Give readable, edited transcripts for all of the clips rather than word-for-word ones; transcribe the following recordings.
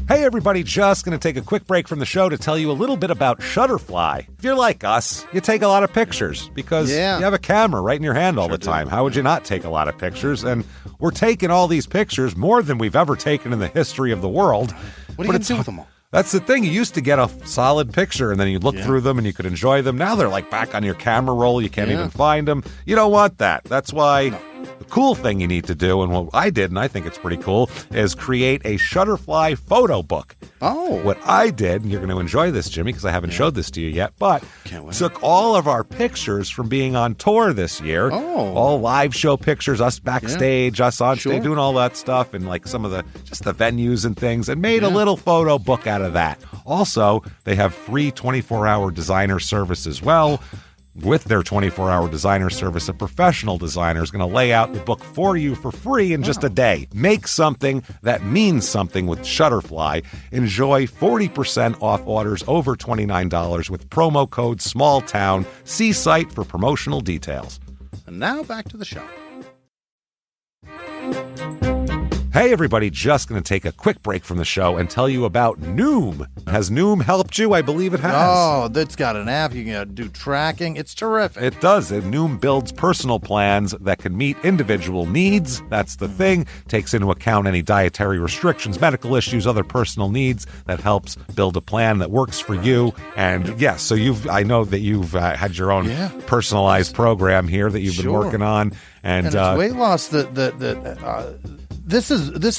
Hey everybody, just going to take a quick break from the show to tell you a little bit about Shutterfly. If you're like us, you take a lot of pictures because you have a camera right in your hand all the time. How would you not take a lot of pictures? And we're taking all these pictures, more than we've ever taken in the history of the world. What are you going to do with them all? That's the thing. You used to get a solid picture, and then you'd look through them, and you could enjoy them. Now they're like back on your camera roll. You can't even find them. You don't want that. That's why the cool thing you need to do, and what I did, and I think it's pretty cool, is create a Shutterfly photo book. Oh. What I did, and you're going to enjoy this, Jimmy, because I haven't showed this to you yet, but took all of our pictures from being on tour this year. Oh. All live show pictures, us backstage, us on stage, doing all that stuff, and like some of the venues and things, and made a little photo book out of that. Also, they have free 24-hour designer service as well. With their 24-hour designer service, a professional designer is going to lay out the book for you for free in just a day. Make something that means something with Shutterfly. Enjoy 40% off orders over $29 with promo code SMALLTOWN. See site for promotional details. And now back to the show. Hey everybody, just going to take a quick break from the show and tell you about Noom. Has Noom helped you? I believe it has. Oh, that's got an app. You can do tracking. It's terrific. It does. Noom builds personal plans that can meet individual needs. That's the thing. Takes into account any dietary restrictions, medical issues, other personal needs. That helps build a plan that works for you. And yes, so I know that you've had your own personalized program here that you've been working on. And it's weight loss This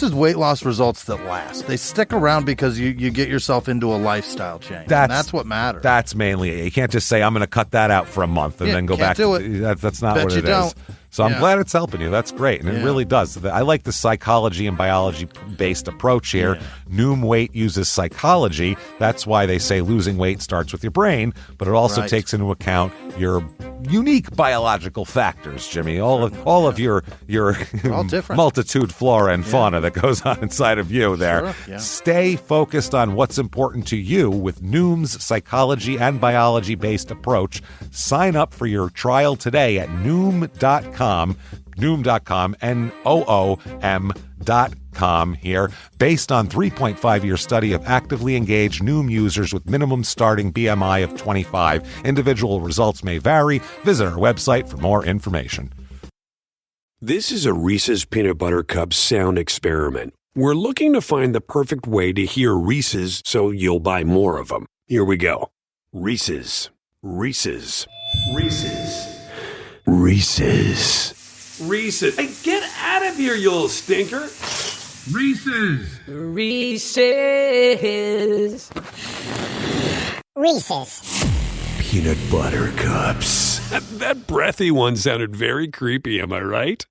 is weight loss results that last. They stick around because you get yourself into a lifestyle change. That's what matters. That's mainly it. You can't just say, I'm going to cut that out for a month and then go back. Do it. That's not what it is. So I'm glad it's helping you. That's great. And it really does. I like the psychology and biology-based approach here. Noom Weight uses psychology. That's why they say losing weight starts with your brain, but it also takes into account your unique biological factors, Jimmy. All of your multitude flora and fauna that goes on inside of you there. Sure, Stay focused on what's important to you with Noom's psychology and biology-based approach. Sign up for your trial today at Noom.com, Noom.com here, based on 3.5-year study of actively engaged Noom users with minimum starting BMI of 25. Individual results may vary. Visit our website for more information. This is a Reese's Peanut Butter Cup sound experiment. We're looking to find the perfect way to hear Reese's so you'll buy more of them. Here we go. Reese's, Reese's, Reese's, Reese's, Reese's. Hey, get out of here, you little stinker. Reese's. Reese's. Reese's. Peanut Butter Cups. That breathy one sounded very creepy, am I right?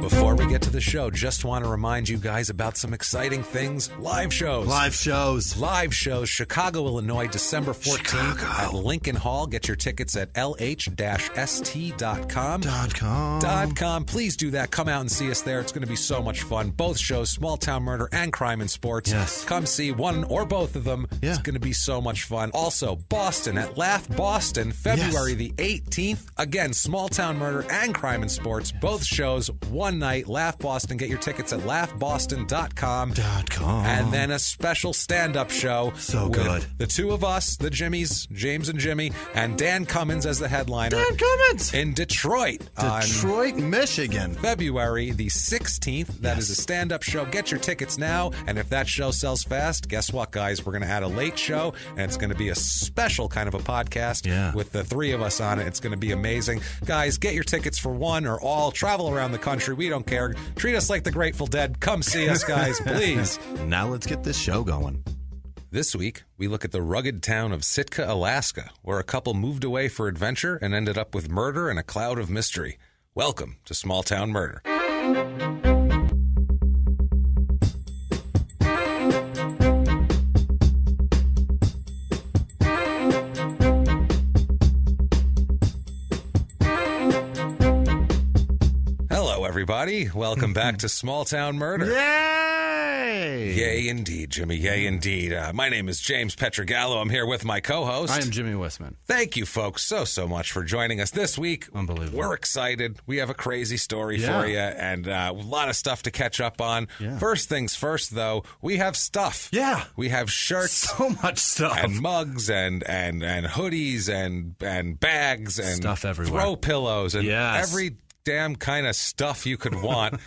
Before we get to the show, just want to remind you guys about some exciting things. Live shows. Live shows. Chicago, Illinois, December 14th at Lincoln Hall. Get your tickets at lh-st.com. Please do that. Come out and see us there. It's going to be so much fun. Both shows, Small Town Murder and Crime and Sports. Yes. Come see one or both of them. Yeah. It's going to be so much fun. Also, Boston at Laugh Boston, February the 18th. Again, Small Town Murder and Crime and Sports. Both shows, one night. Laugh Boston. Get your tickets at laughboston.com. And then a special stand-up show. So with good. The two of us, the Jimmies, James and Jimmie, and Dan Cummins as the headliner. Dan Cummins! In Detroit. Michigan. February the 16th. That is a stand-up show. Get your tickets now. And if that show sells fast, guess what, guys? We're going to add a late show, and it's going to be a special kind of a podcast with the three of us on it. It's going to be amazing. Guys, get your tickets for one or all. Travel around the country. We don't care. Treat us like the Grateful Dead. Come see us, guys, please. Now let's get this show going. This week, we look at the rugged town of Sitka, Alaska, where a couple moved away for adventure and ended up with murder and a cloud of mystery. Welcome to Small Town Murder. Everybody, welcome back to Small Town Murder. Yay! Yay! Yay, indeed, Jimmy. Yay, indeed. My name is James Pietragallo. I'm here with my co-host. I am Jimmy Whisman. Thank you, folks, so much for joining us this week. Unbelievable. We're excited. We have a crazy story for you and a lot of stuff to catch up on. Yeah. First things first, though, we have stuff. Yeah. We have shirts. So much stuff. And mugs and hoodies and bags and stuff everywhere. Throw pillows and Yes. every damn kind of stuff you could want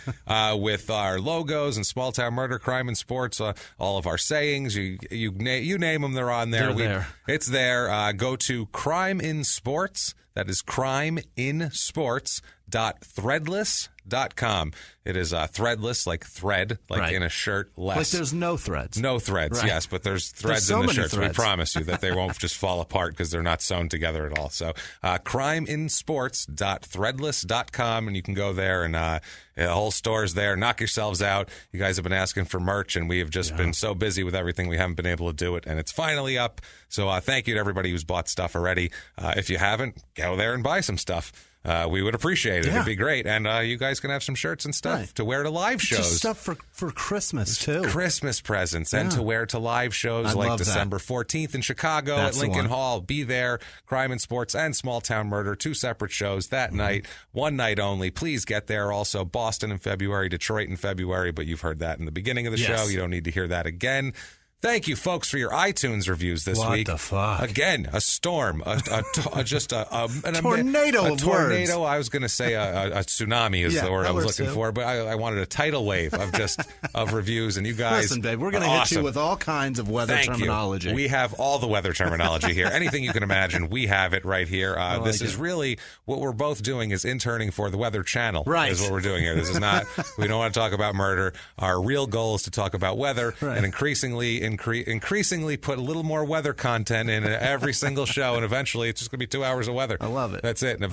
with our logos and Small Town Murder, Crime and Sports, all of our sayings. You name them, they're on there. They're there. It's there. Go to Crime in Sports. That is crimeinsports.threadless.com. It is threadless, like thread, like in a shirt, less. Like there's no threads. No threads, Right. yes, but there's threads so in the many shirts. threads. We promise you that they won't just fall apart because they're not sewn together at all. So crimeinsports.threadless.com, and you can go there and the whole store's there. Knock yourselves out. You guys have been asking for merch, and we have just been so busy with everything we haven't been able to do it, and it's finally up. So thank you to everybody who's bought stuff already. If you haven't, go there and buy some stuff. We would appreciate it. Yeah. It'd be great. And you guys can have some shirts and stuff to wear to live shows. Just stuff for Christmas, too. Christmas presents and to wear to live shows like December 14th in Chicago at Lincoln Hall. Be there. Crime and Sports and Small Town Murder, 2 separate shows that night, one night only. Please get there. Also, Boston in February, Detroit in February, but you've heard that in the beginning of the show. You don't need to hear that again. Thank you, folks, for your iTunes reviews this week. What the fuck? Again, a storm, just a tornado of words. I was going to say a tsunami is the word I was looking for, but I wanted a tidal wave of of reviews. And you guys, listen, babe, we're going to hit you with all kinds of weather terminology. You. We have all the weather terminology here. Anything you can imagine, we have it right here. This is really what we're both doing is interning for the Weather Channel. Right, is what we're doing here. This is not. We don't want to talk about murder. Our real goal is to talk about weather and increasingly put a little more weather content in every single show, and eventually it's just going to be 2 hours of weather. I love it. That's it. And if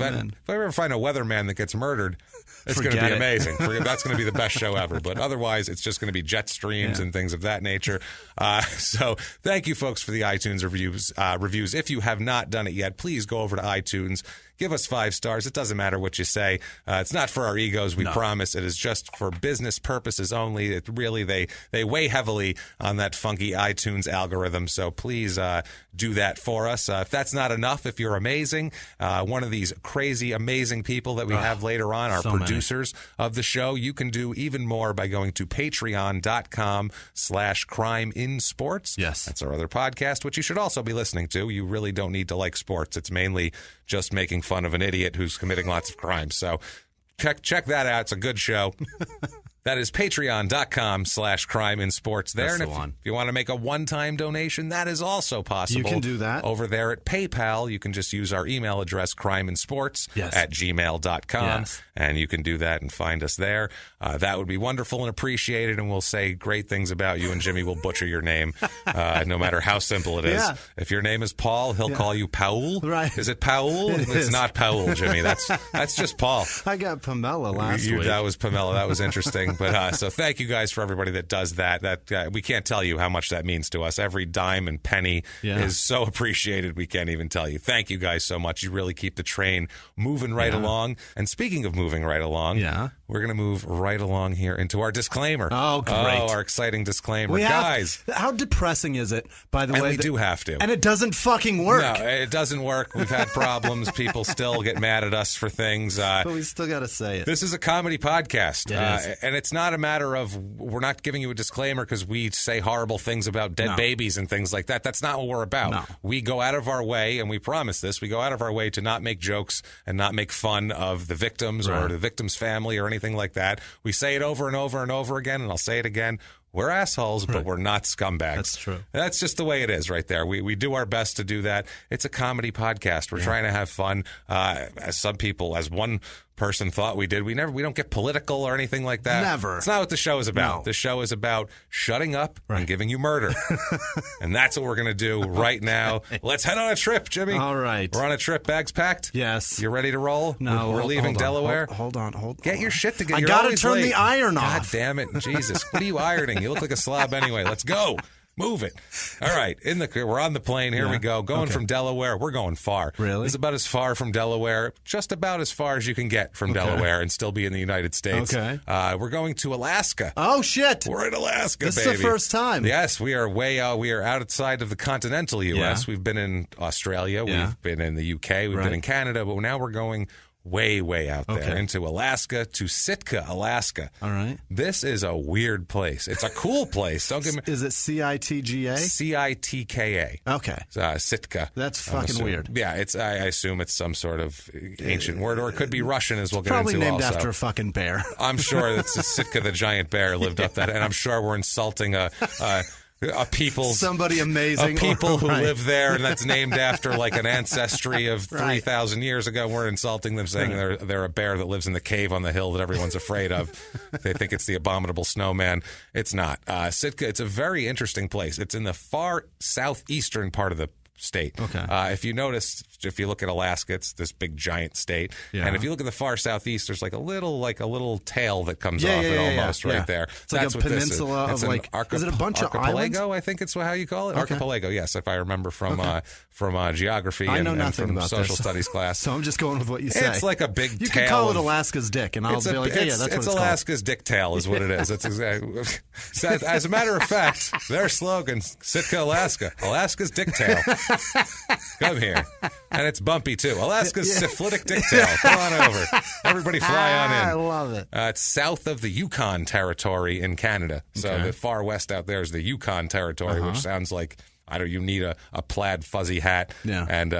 I ever find a weatherman that gets murdered, it's going to be amazing. That's going to be the best show ever. But otherwise, it's just going to be jet streams and things of that nature. So thank you, folks, for the iTunes reviews. If you have not done it yet, please go over to iTunes. Give us 5 stars. It doesn't matter what you say. It's not for our egos, we promise. It is just for business purposes only. It really, they weigh heavily on that funky iTunes algorithm. So please do that for us. If that's not enough, if you're amazing, one of these crazy, amazing people that we have later on, our producers of the show, you can do even more by going to patreon.com/crimeinsports. Yes. That's our other podcast, which you should also be listening to. You really don't need to like sports. It's mainly just making fun of an idiot who's committing lots of crimes. So check that out. It's a good show. That is patreon.com/crimeinsports there. That's and if you want to make a one-time donation, that is also possible. You can do that. Over there at PayPal, you can just use our email address, crimeinsports@gmail.com. Yes. And you can do that and find us there. That would be wonderful and appreciated, and we'll say great things about you, and Jimmy will butcher your name, no matter how simple it is. Yeah. If your name is Paul, he'll call you Paul. Right. Is it Paul? It's not Paul, Jimmy. That's just Paul. I got Pamela last week. That was Pamela. That was interesting. But so thank you guys for everybody that does that. That we can't tell you how much that means to us. Every dime and penny is so appreciated. We can't even tell you. Thank you guys so much. You really keep the train moving right along. And speaking of moving right along, we're going to move right along here into our disclaimer. Oh, great. Our exciting disclaimer. Guys. How depressing is it, by the way? And we do have to. And it doesn't fucking work. No, it doesn't work. We've had problems. People still get mad at us for things. But we still got to say it. This is a comedy podcast. It is. And it's not a matter of we're not giving you a disclaimer because we say horrible things about dead babies and things like that. That's not what we're about. No. We go out of our way, and we promise this, we go out of our way to not make jokes and not make fun of the victims or the victim's family or anything like that. We say it over and over and over again, and I'll say it again. We're assholes, but we're not scumbags. That's true. That's just the way it is right there. We do our best to do that. It's a comedy podcast. We're trying to have fun. As some people, as one person thought we did, we don't get political or anything like that. Never. It's not what the show is about. No. The show is about shutting up and giving you murder. And that's what we're going to do right now. Let's head on a trip, Jimmy. All right. We're on a trip. Bags packed? Yes. You ready to roll? No. We're leaving Delaware? Hold on. Get your shit together. I You're got to always turn late. the iron God off. damn it. Jesus. What are you ironing? You look like a slob anyway. Let's go. Move it. All right. We're on the plane. Here we go. Going from Delaware. We're going far. Really? It's about as far from Delaware, just about as far as you can get from Delaware and still be in the United States. Okay. We're going to Alaska. Oh, shit. We're in Alaska, This baby. is the first time. Yes, we are we are outside of the continental U.S. Yeah. We've been in Australia. Yeah. We've been in the U.K. We've been in Canada. But now we're going way out there into Alaska, to Sitka, Alaska. All right. This is a weird place. It's a cool place. Don't get me. Is it Citga? Citka. Okay. Sitka. That's fucking weird. Yeah, I assume it's some sort of ancient word, or it could be Russian, as we'll get Probably into named also. after a fucking bear. I'm sure that's Sitka the giant bear lived up that, and I'm sure we're insulting a somebody amazing, a people who live there, and that's named after like an ancestry of 3,000 years ago. We're insulting them, saying they're a bear that lives in the cave on the hill that everyone's afraid of. They think it's the abominable snowman. It's not. Sitka. It's a very interesting place. It's in the far southeastern part of the state. Okay. If you notice, if you look at Alaska, it's this big giant state. Yeah. And if you look at the far southeast, there's like a little tail that comes off it almost right there. It's like That's a what this is. peninsula It's of an like, is it a bunch of islands? archipelago, I think it's how you call it. Okay. Archipelago, yes, if I remember from geography I know and nothing from about social this. studies class. So I'm just going with what you say. It's like a big You tail. can call it of- Alaska's dick, and I'll be like, yeah, that's what it's Alaska's dick tail is what it is. That's exactly. As a matter of fact, their slogan, Sitka, Alaska. Alaska's dick tail. Come here. And it's bumpy, too. Alaska's syphilitic dick tail. Come on over. Everybody fly on in. I love it. It's south of the Yukon Territory in Canada. So the far west out there is the Yukon Territory, which sounds like, you need a plaid fuzzy hat, and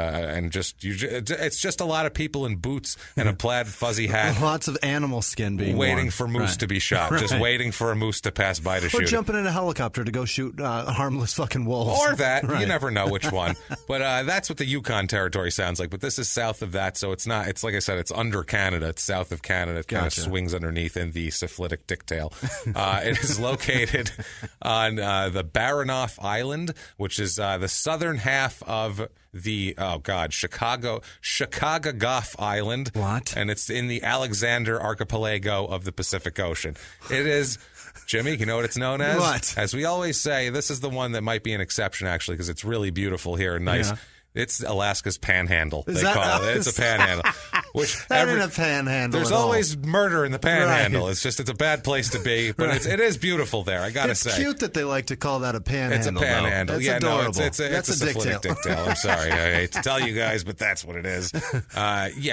it's just a lot of people in boots and a plaid fuzzy hat, Lots of animal skin being waiting worn. for moose to be shot, just waiting for a moose to pass by to Or shoot it. jumping in a helicopter to go shoot harmless fucking wolves. Or that. You never know which one. But that's what the Yukon Territory sounds like. But this is south of that, so it's not. It's like I said, it's under Canada. It's south of Canada. It kind of swings underneath in the syphilitic dick tail. It is located on the Baranof Island, which is the southern half of the Chicago Goff Island. What? And it's in the Alexander Archipelago of the Pacific Ocean. It is. Jimmy, you know what it's known as? What? As we always say, this is the one that might be an exception, actually, because it's really beautiful here and nice. Yeah. It's Alaska's Panhandle, they that- call it. It's a panhandle. Which That ain't a panhandle There's at all. always murder in the Panhandle. Right. It's a bad place to be, but it is beautiful there, I got to say. It's cute that they like to call that a panhandle. It's a panhandle. Though. That's yeah, adorable. no, it's a dick dick tail. I'm sorry. I hate to tell you guys, but that's what it is.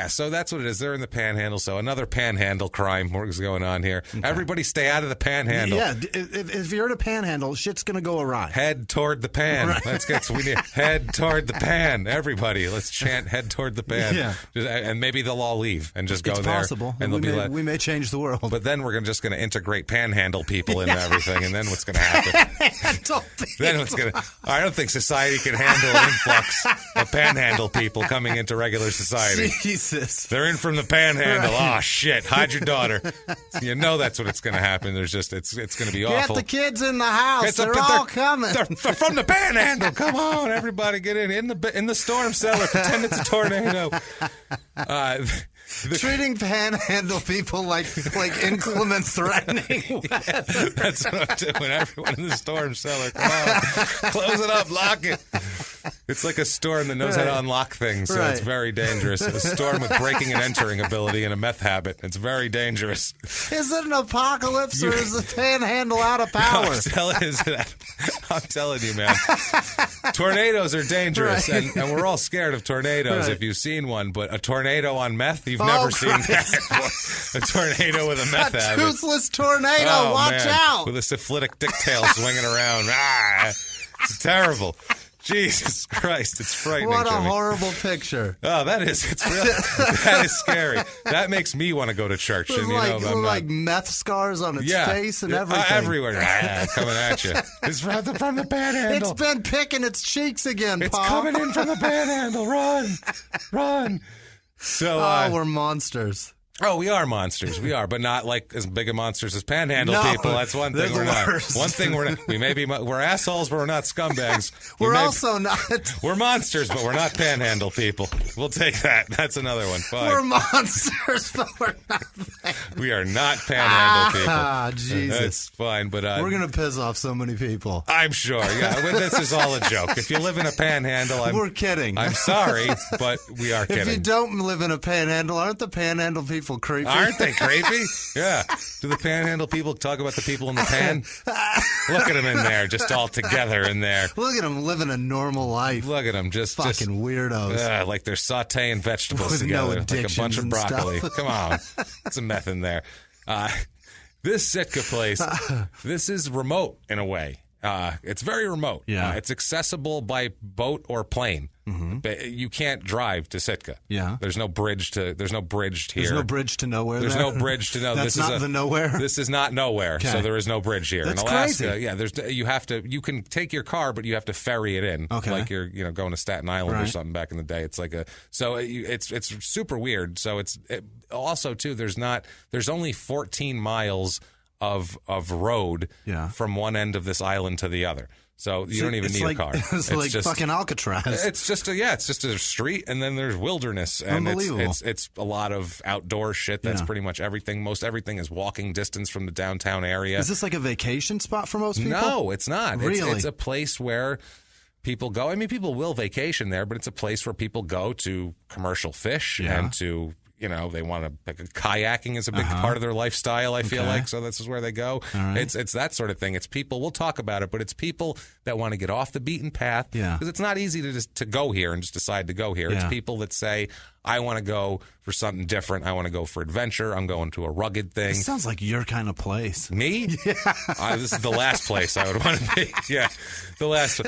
So that's what it is. They're in the Panhandle. So another panhandle crime is going on here. Okay. Everybody stay out of the Panhandle. Yeah, if you're in a panhandle, shit's going to go awry. Head toward the pan. Right. We need head toward the pan. Everybody, let's chant head toward the pan. Yeah. And maybe they'll all leave and just go It's there. possible. And We may change the world. But then we're just going to integrate panhandle people into everything, and then what's going to happen? Then what's going to? I don't think society can handle an influx of panhandle people coming into regular society. Jesus, they're in from the panhandle. Right. Oh shit! Hide your daughter. You know that's what it's going to happen. There's just it's going to be awful. Get the kids in the house. They're all coming. They're from the panhandle. Come on, everybody, get in the storm cellar. Pretend it's a tornado. Treating panhandle people like inclement, threatening weather. That's what I'm doing. Everyone in the storm cellar, come on, close it up, lock it. It's like a storm that knows how to unlock things, so it's very dangerous. A storm with breaking and entering ability and a meth habit. It's very dangerous. Is it an apocalypse or is the panhandle out of power? I'm telling you, man. Tornadoes are dangerous, and we're all scared of tornadoes if you've seen one, but a tornado on meth, you've never seen that. A tornado with a meth habit. A toothless tornado, watch out. With a syphilitic dick tail swinging around. It's terrible. Jesus Christ, it's frightening. What a Jimmy. horrible picture. Oh, that is scary. That makes me want to go to church. With like meth scars on its face and everything. Everywhere. Coming at you. It's from the panhandle. It's been picking its cheeks again, It's Paul. coming in from the panhandle. Run. So, we're monsters. Oh, we are monsters. We are, but not like as big of monsters as Panhandle No, people. That's one thing we're not. worst. One thing we're not. We're assholes, but we're not scumbags. We're also not. We're monsters, but we're not Panhandle people. We'll take that. That's another one. Fine. We're monsters, but we're not. We are not Panhandle people. Ah, Jesus. That's fine, but We're going to piss off so many people. I'm sure. Yeah, well, this is all a joke. If you live in a Panhandle, We're kidding. I'm sorry, but we are kidding. If you don't live in a Panhandle, aren't the Panhandle people creepy? Aren't they creepy? Yeah. Do the Panhandle people talk about the people in the pan? Look at them in there, just all together in there. Look at them living a normal life. Look at them, just Fucking weirdos. like they're sautéing vegetables With together, no like a bunch addictions of and broccoli. stuff. Come on, get some meth in there. This Sitka place, this is remote in a way. It's very remote. Yeah. It's accessible by boat or plane. Mm-hmm. But you can't drive to Sitka. Yeah. There's no bridge here. There's no bridge to nowhere. There's no bridge to nowhere. That's not the nowhere. This is not nowhere. Okay. So there is no bridge here. That's in Alaska, crazy. Yeah, you can take your car, but you have to ferry it in. Okay. Like you're going to Staten Island or Right. something back in the day. It's like it's super weird. So also too, there's only 14 miles of road from one end of this island to the other. So you don't even need a car. It's like just fucking Alcatraz. It's just a street, and then there's wilderness, and Unbelievable. it's a lot of outdoor shit. That's pretty much everything. Most everything is walking distance from the downtown area. Is this like a vacation spot for most people? No, it's not. Really? It's a place where people go. I mean, people will vacation there, but it's a place where people go to commercial fish and to. They want to. Kayaking is a big part of their lifestyle. I feel like so. This is where they go. Right. It's that sort of thing. It's people. We'll talk about it, but it's people that want to get off the beaten path. Yeah. Because it's not easy to go here and just decide to go here. It's Yeah. people that say, I want to go for something different. I want to go for adventure. I'm going to a rugged thing. This sounds like your kind of place. Me? Yeah. This is the last place I would want to be. Yeah, the last.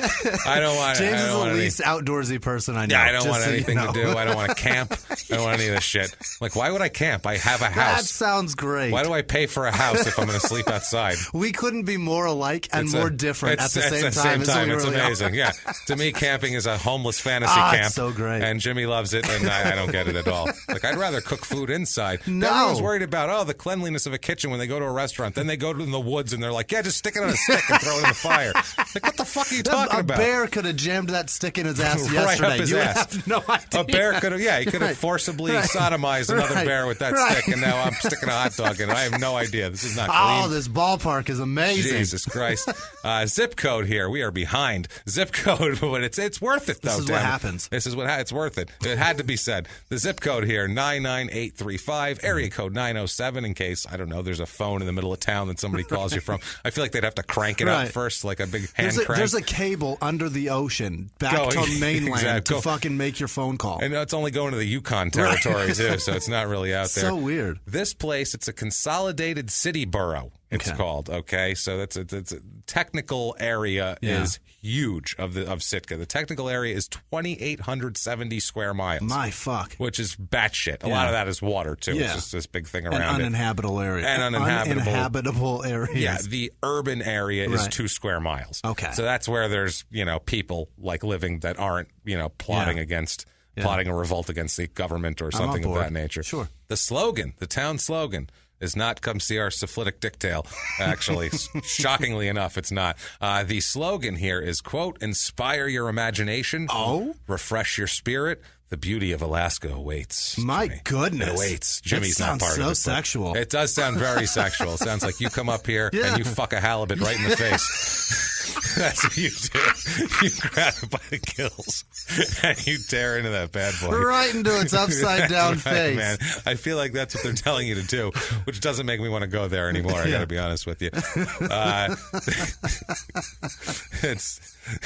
I don't want. James I is don't the want least outdoorsy person I know. Yeah, I don't just want so you anything know. to do. I don't want to camp. I don't want any of this shit. Like, why would I camp? I have a That house. sounds great. Why do I pay for a house if I'm going to sleep outside? We couldn't be more alike and more different at the same time. It's really amazing. Yeah, to me, camping is a homeless fantasy Ah, camp. it's so great. And Jimmy loves it, and I don't get it at all. Like, I'd rather cook food inside. No. Everyone's worried about the cleanliness of a kitchen when they go to a restaurant. Then they go to the woods and they're like, yeah, just stick it on a stick and throw it in the fire. Like, what the fuck are you talking about? A bear could have jammed that stick in his ass Right yesterday. up his you would ass. have no idea. A bear could have, he could have Right. forcibly Right. sodomized another Right. bear with that Right. stick, and now I'm sticking a hot dog in it. I have no idea. This is not Oh, clean. this ballpark is amazing. Jesus Christ. Zip code here. We are behind. Zip code, but it's worth it, though. This is what happens. This is what it's worth it. It had to be said. The zip code here, 99835, area code 907, in case, I don't know, there's a phone in the middle of town that somebody calls you from. I feel like they'd have to crank it up Right. first, like a big hand crank. There's a cable under the ocean back Going- to mainland Exactly. to fucking make your phone call. And it's only going to the Yukon territory, too, so it's not really out there. So weird. This place, it's a consolidated city borough, it's Okay. called, okay? So it's a technical area is huge of Sitka. The technical area is 2,870 square miles. My fuck. Which is batshit. A Yeah. lot of that is water, too. Yeah. It's just this big thing An around it. uninhabitable area. An uninhabitable areas. Yeah, the urban area is Right. 2 square miles. Okay. So that's where there's, people like living that aren't, plotting Yeah. against, Yeah. plotting a revolt against the government or on something of board. that nature. Sure. The slogan, the town slogan, is not come see our syphilitic dicktail. Actually, shockingly enough, it's not. The slogan here is, quote, inspire your imagination. Oh? Refresh your spirit. The beauty of Alaska awaits. My Jimmy. goodness. It awaits. That Jimmy's not sounds part so of it. but sexual. It does sound very sexual. It sounds like you come up here Yeah. and you fuck a halibut right in the face. That's what you do. You grab it by the gills and you tear into that bad boy. Right into its upside down Right, face. man. I feel like that's what they're telling you to do, which doesn't make me want to go there anymore. I got to be honest with you.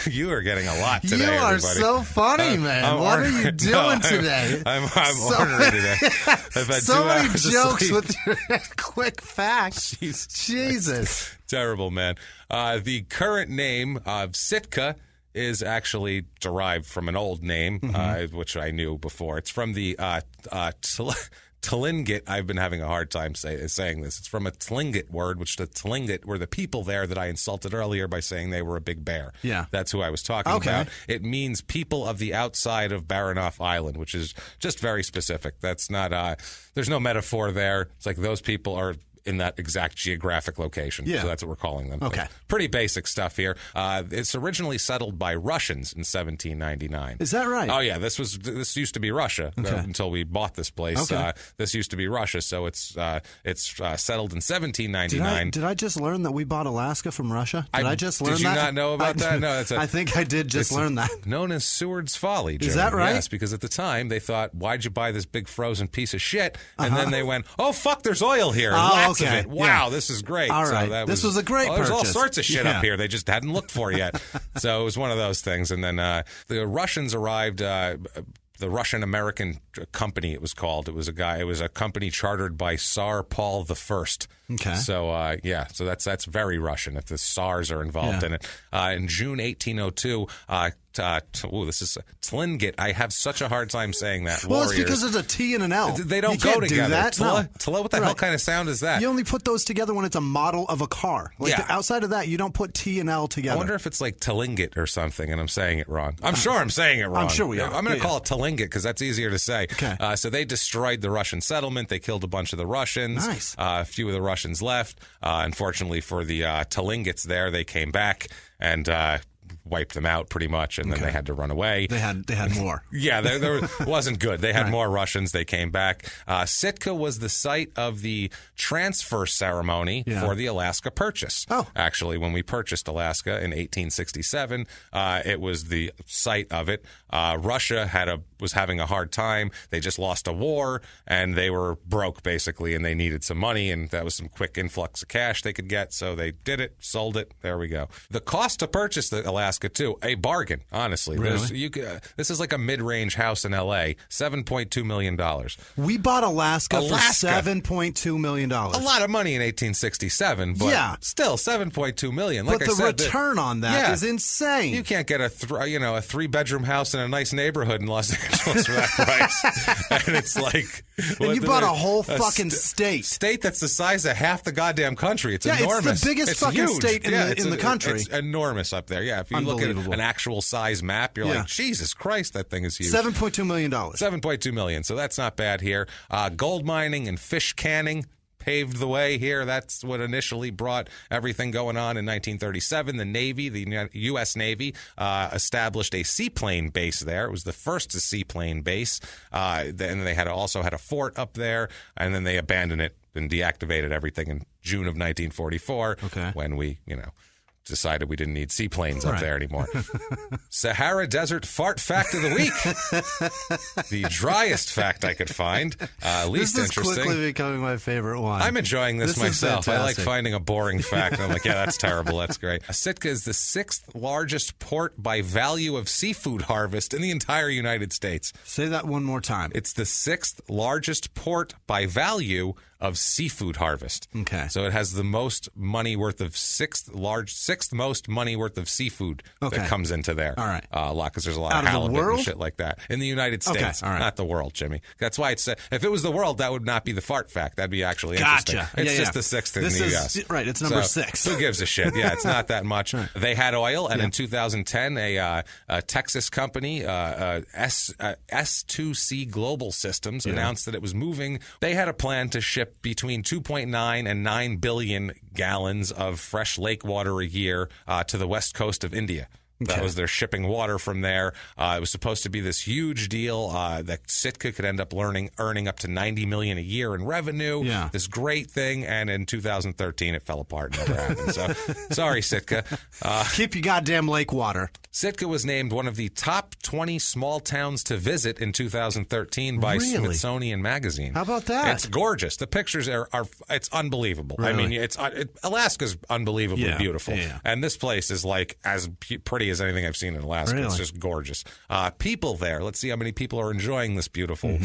You are getting a lot today. You are everybody. so funny, man. What are you doing today? I'm So ornery today. I've had so 2 many hours of jokes sleep. with your quick facts. Jesus. Terrible, man. The current name of Sitka is actually derived from an old name, which I knew before. It's from the Tlingit. I've been having a hard time saying this. It's from a Tlingit word, which the Tlingit were the people there that I insulted earlier by saying they were a big bear. Yeah. That's who I was talking about. It means people of the outside of Baranof Island, which is just very specific. That's not, there's no metaphor there. It's like those people are in that exact geographic location. Yeah. So that's what we're calling them. Okay. Pretty basic stuff here. It's originally settled by Russians in 1799. Is that right? Oh, yeah. This used to be Russia until we bought this place. Okay. This used to be Russia, so it's settled in 1799. Did I just learn that we bought Alaska from Russia? Did I just learn that? Did you not know about that? No, I think I did just learn that. Known as Seward's Folly, Jimmy. Is that right? Yes, because at the time they thought, why'd you buy this big frozen piece of shit? And then they went, oh, fuck, there's oil here. Lots of it. Wow, this is great. All right. So this was a great purchase. There's all sorts of shit up here they just hadn't looked for yet. So it was one of those things. And then the Russians arrived. The Russian-American Company, it was called. It was a company chartered by Tsar Paul I. Okay. So, so that's very Russian if the Tsars are involved in it. In June 1802, this is Tlingit. I have such a hard time saying that. Well, Warriors. it's because there's a T and an L. They don't you go can't together. Do that. Tla, what the hell kind of sound is that? You only put those together when it's a model of a car. Outside of that, you don't put T and L together. I wonder if it's like Tlingit or something, and I'm saying it wrong. I'm sure I'm saying it wrong. I'm sure we are. I'm going to call it Tlingit because that's easier to say. Okay. So they destroyed the Russian settlement. They killed a bunch of the Russians. Nice. A few of the Russians left. Unfortunately for the Tlingits there, they came back and wiped them out pretty much, and then they had to run away. They had more. Yeah, there wasn't good. They had more Russians. They came back. Sitka was the site of the transfer ceremony for the Alaska Purchase. Oh. Actually, when we purchased Alaska in 1867, it was the site of it. Russia was having a hard time. They just lost a war, and they were broke, basically, and they needed some money, and that was some quick influx of cash they could get, so they did it, sold it. There we go. The cost to purchase the Alaska, too, a bargain, honestly. Really? This is like a mid-range house in L.A., $7.2 million. We bought Alaska for $7.2 million. A lot of money in 1867, but still $7.2 million. Like but the return on that is insane. You can't get a 3-bedroom house in a nice neighborhood in Los Angeles for that price. And it's like... And you bought a whole fucking state. State that's the size of half the goddamn country. It's enormous. It's the biggest fucking state in the country. It's enormous up there. Yeah, if you look at an actual size map, you're like, Jesus Christ, that thing is huge. $7.2 million. $7.2 million. So that's not bad here. Gold mining and fish canning paved the way here. That's what initially brought everything going on in 1937. The Navy, the U.S. Navy, established a seaplane base there. It was the first seaplane base. Then they also had a fort up there, and then they abandoned it and deactivated everything in June of 1944 when we, decided we didn't need seaplanes up there anymore. Sahara Desert fart fact of the week. The driest fact I could find. Least interesting. This is quickly becoming my favorite one. I'm enjoying this myself. I like finding a boring fact. I'm like, that's terrible. That's great. Sitka is the 6th largest port by value of seafood harvest in the entire United States. Say that one more time. It's the 6th largest port by value of seafood harvest. Okay. So it has the most money worth of sixth most money worth of seafood that comes into there. All right. A lot, because there's a lot of halibut and shit like that. In the United States. All right. Not the world, Jimmy. That's why it's, if it was the world, that would not be the fart fact. That'd be actually interesting. It's just the 6th in the U.S. Right, it's number 6. Who gives a shit? Yeah, it's not that much. Right. They had oil, and in 2010, a Texas company, S2C Global Systems, announced that it was moving. They had a plan to ship between 2.9 and 9 billion gallons of fresh lake water a year to the west coast of India. That was their shipping water from there. It was supposed to be this huge deal that Sitka could end up earning up to $90 million a year in revenue. Yeah. This great thing, and in 2013 it fell apart and never happened. So sorry, Sitka. Keep your goddamn lake water. Sitka was named one of the top 20 small towns to visit in 2013 by Smithsonian Magazine. How about that? It's gorgeous. The pictures are it's unbelievable. Really? I mean, Alaska's unbelievably beautiful, Yeah. and this place is like as pretty pretty as anything I've seen in Alaska. Really? It's just gorgeous. People there. Let's see how many people are enjoying this beautiful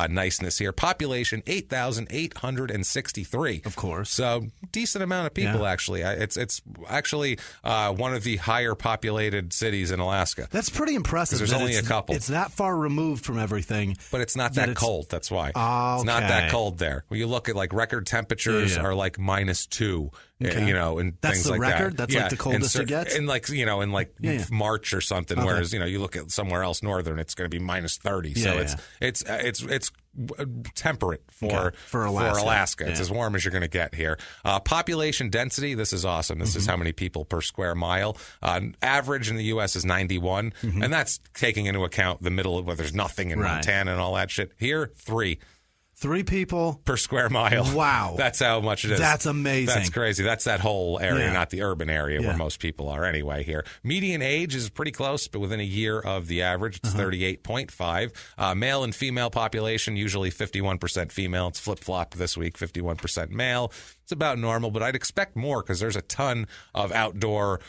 niceness here. Population 8,863. Of course. So decent amount of people actually. It's actually one of the higher populated cities in Alaska. That's pretty impressive. There's only a couple. It's that far removed from everything. But it's not that cold. That's why. Oh, it's not that cold there. When you look at like record temperatures are like -2. Okay. You know, and that's things the like record? that. That's like the coldest it gets? And like, you know, in like March or something, whereas, you know, you look at somewhere else northern, it's going to be -30. So it's temperate for Alaska. It's as warm as you're going to get here. Population density, this is awesome. This is how many people per square mile. Average in the U.S. is 91, and that's taking into account the middle of where there's nothing in Montana and all that shit. Here, 3. 3 people per square mile. Wow. That's how much it is. That's amazing. That's crazy. That's that whole area, not the urban area where most people are anyway here. Median age is pretty close, but within a year of the average. It's 38.5. Male and female population, usually 51% female. It's flip-flop this week, 51% male. It's about normal, but I'd expect more because there's a ton of outdoor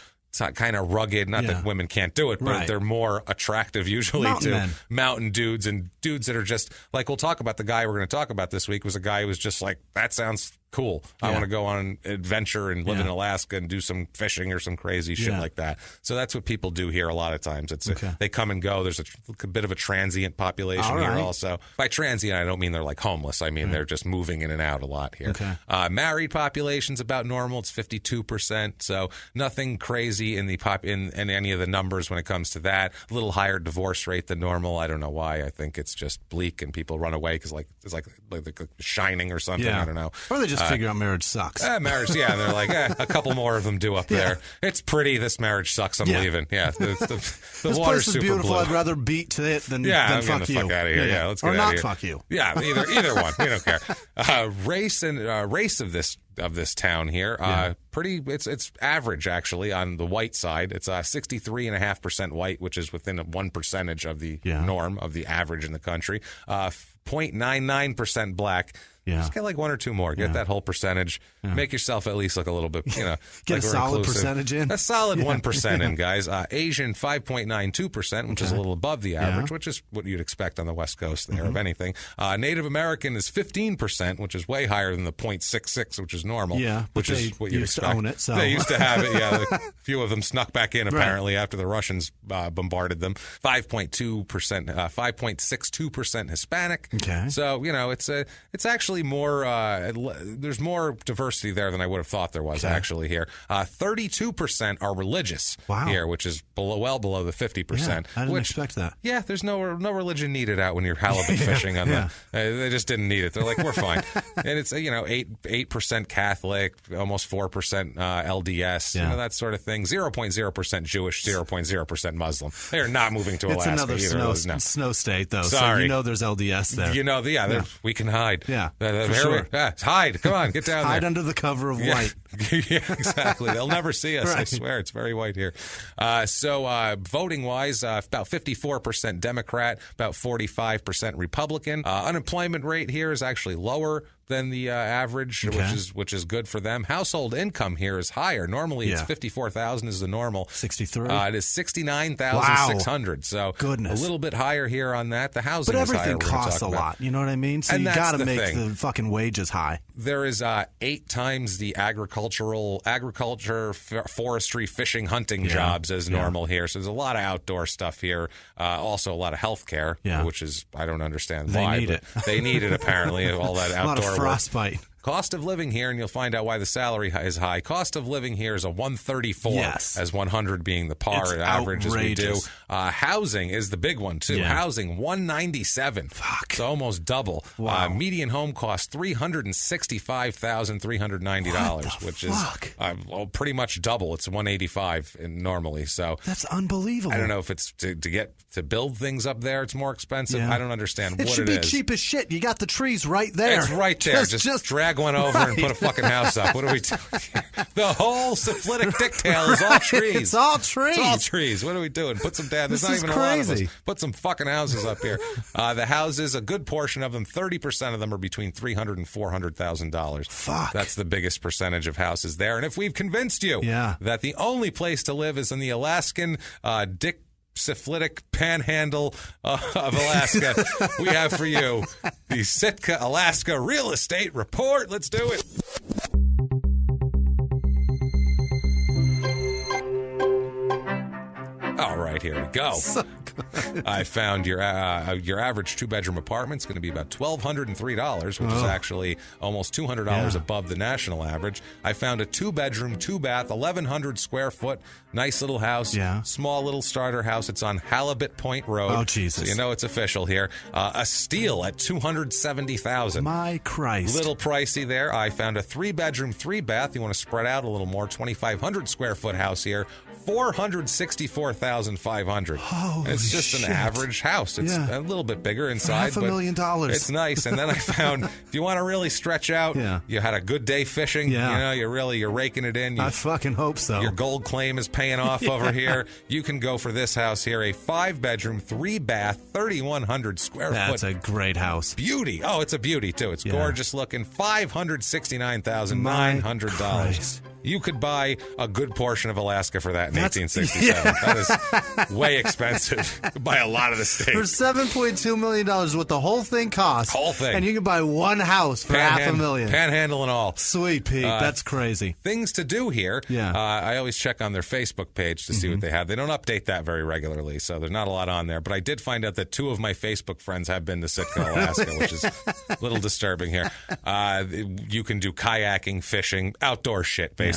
kind of rugged, not that women can't do it, but they're more attractive usually to mountain dudes and dudes that are just like, we'll talk about the guy we're going to talk about this week was a guy who was just like, that sounds cool. I want to go on an adventure and live in Alaska and do some fishing or some crazy shit like that. So that's what people do here a lot of times. It's they come and go. There's a bit of a transient population here also. By transient, I don't mean they're like homeless. I mean they're just moving in and out a lot here. Married population's about normal. It's 52%. So nothing crazy in the in any of the numbers when it comes to that. A little higher divorce rate than normal. I don't know why. I think it's just bleak and people run away because it's like Shining or something. I don't know. Or they just figure out marriage sucks. Marriage, and they're like, a couple more of them do up there. It's pretty. This marriage sucks. I'm leaving. The this water's place is super beautiful. blue. I'd rather beat to it than I'm fuck getting you. the fuck out of here. Yeah, let's get or out not of here. Fuck you. Yeah, either one. We don't care. Race of this town here. Pretty. It's average actually on the white side. It's 63.5% white, which is within 1% of the norm of the average in the country. 0.99% black. Just get like 1 or 2 more. Get that whole percentage. Make yourself at least look a little bit, get like a we're solid inclusive. percentage in. A solid 1% in, guys. Asian 5.92%, which is a little above the average, which is what you'd expect on the West Coast there of anything. Native American is 15%, which is way higher than the 0.66, which is normal. Which is what you'd expect. To own it, so. They used to have it. A few of them snuck back in apparently after the Russians bombarded them. 5.2%, 5.62% Hispanic. Okay. So it's actually more. There's more diversity there than I would have thought there was actually here. 32% are religious here, which is well below the 50%. I didn't expect that. Yeah, there's no religion needed out when you're halibut fishing on the. They just didn't need it. They're like, we're fine. And it's 8% Catholic, almost 4% LDS, that sort of thing. 0.0% Jewish, 0.0% Muslim. They are not moving to Alaska. It's another snow state though. Sorry. So there's LDS there. We can hide. Yeah. For sure. Hide. Come on, get down there. Hide under the cover of white. Yeah, exactly. They'll never see us. I swear. It's very white here. So voting-wise, about 54% Democrat, about 45% Republican. Unemployment rate here is actually lower than the average, which is good for them. Household income here is higher. Normally, it's 54,000 is the normal. 63. It is 69,600. So a little bit higher here on that. The housing, but is higher. everything costs a lot. You know what I mean? So you got to make the fucking wages high. There is 8 times the agriculture, forestry, fishing, hunting jobs as normal here. So there's a lot of outdoor stuff here. Also a lot of health care, which is, I don't understand why. They need it. They need it apparently. All that outdoor a lot of frostbite. Cost of living here, and you'll find out why the salary is high. Cost of living here is a 134, as 100 being the par average as we do. Housing is the big one too. Housing 197. Fuck. So almost double. Wow. Median home cost $365,390, which is pretty much double. It's 185 normally. So that's unbelievable. I don't know if it's to get to build things up there. It's more expensive. I don't understand what it is. It should be cheap as shit. You got the trees right there. It's right there. Just drag drag one over and put a fucking house up. What are we doing here? The whole syphilitic dicktail is all trees. It's all trees. It's all trees. What are we doing? Put some down. There's not even a lot of us. Put some fucking houses up here. The houses, a good portion of them, 30% of them are between $300,000 and $400,000. Fuck. That's the biggest percentage of houses there. And if we've convinced you that the only place to live is in the Alaskan syphilitic panhandle of Alaska, we have for you the Sitka, Alaska Real Estate Report. Let's do it. All right, here we go. I found your average two-bedroom apartment is going to be about $1,203, which is actually almost $200 above the national average. I found a two-bedroom, two-bath, 1,100 square foot, nice little house, small little starter house. It's on Halibut Point Road. Oh, Jesus. So you know it's official here. A steal at $270,000. My Christ. Little pricey there. I found a three-bedroom, three-bath. You want to spread out a little more, 2,500 square foot house here, $464,500. It's just an average house. It's a little bit bigger inside, but $500,000. It's nice. And then I found, if you want to really stretch out, you had a good day fishing. You know, you're raking it in. I fucking hope so. Your gold claim is paying off over here. You can go for this house here, a 5-bedroom, 3-bath, 3,100 square foot. That's a great house. Beauty. Oh, it's a beauty too. It's gorgeous looking. $569,900. You could buy a good portion of Alaska for that in 1867. That is way expensive by a lot of the states. For $7.2 million is what the whole thing costs. Whole thing. And you can buy one house for $500,000. Panhandle and all. Sweet, Pete. That's crazy. Things to do here. I always check on their Facebook page to see what they have. They don't update that very regularly, so there's not a lot on there. But I did find out that 2 of my Facebook friends have been to Sitka, Alaska, which is a little disturbing here. You can do kayaking, fishing, outdoor shit, basically.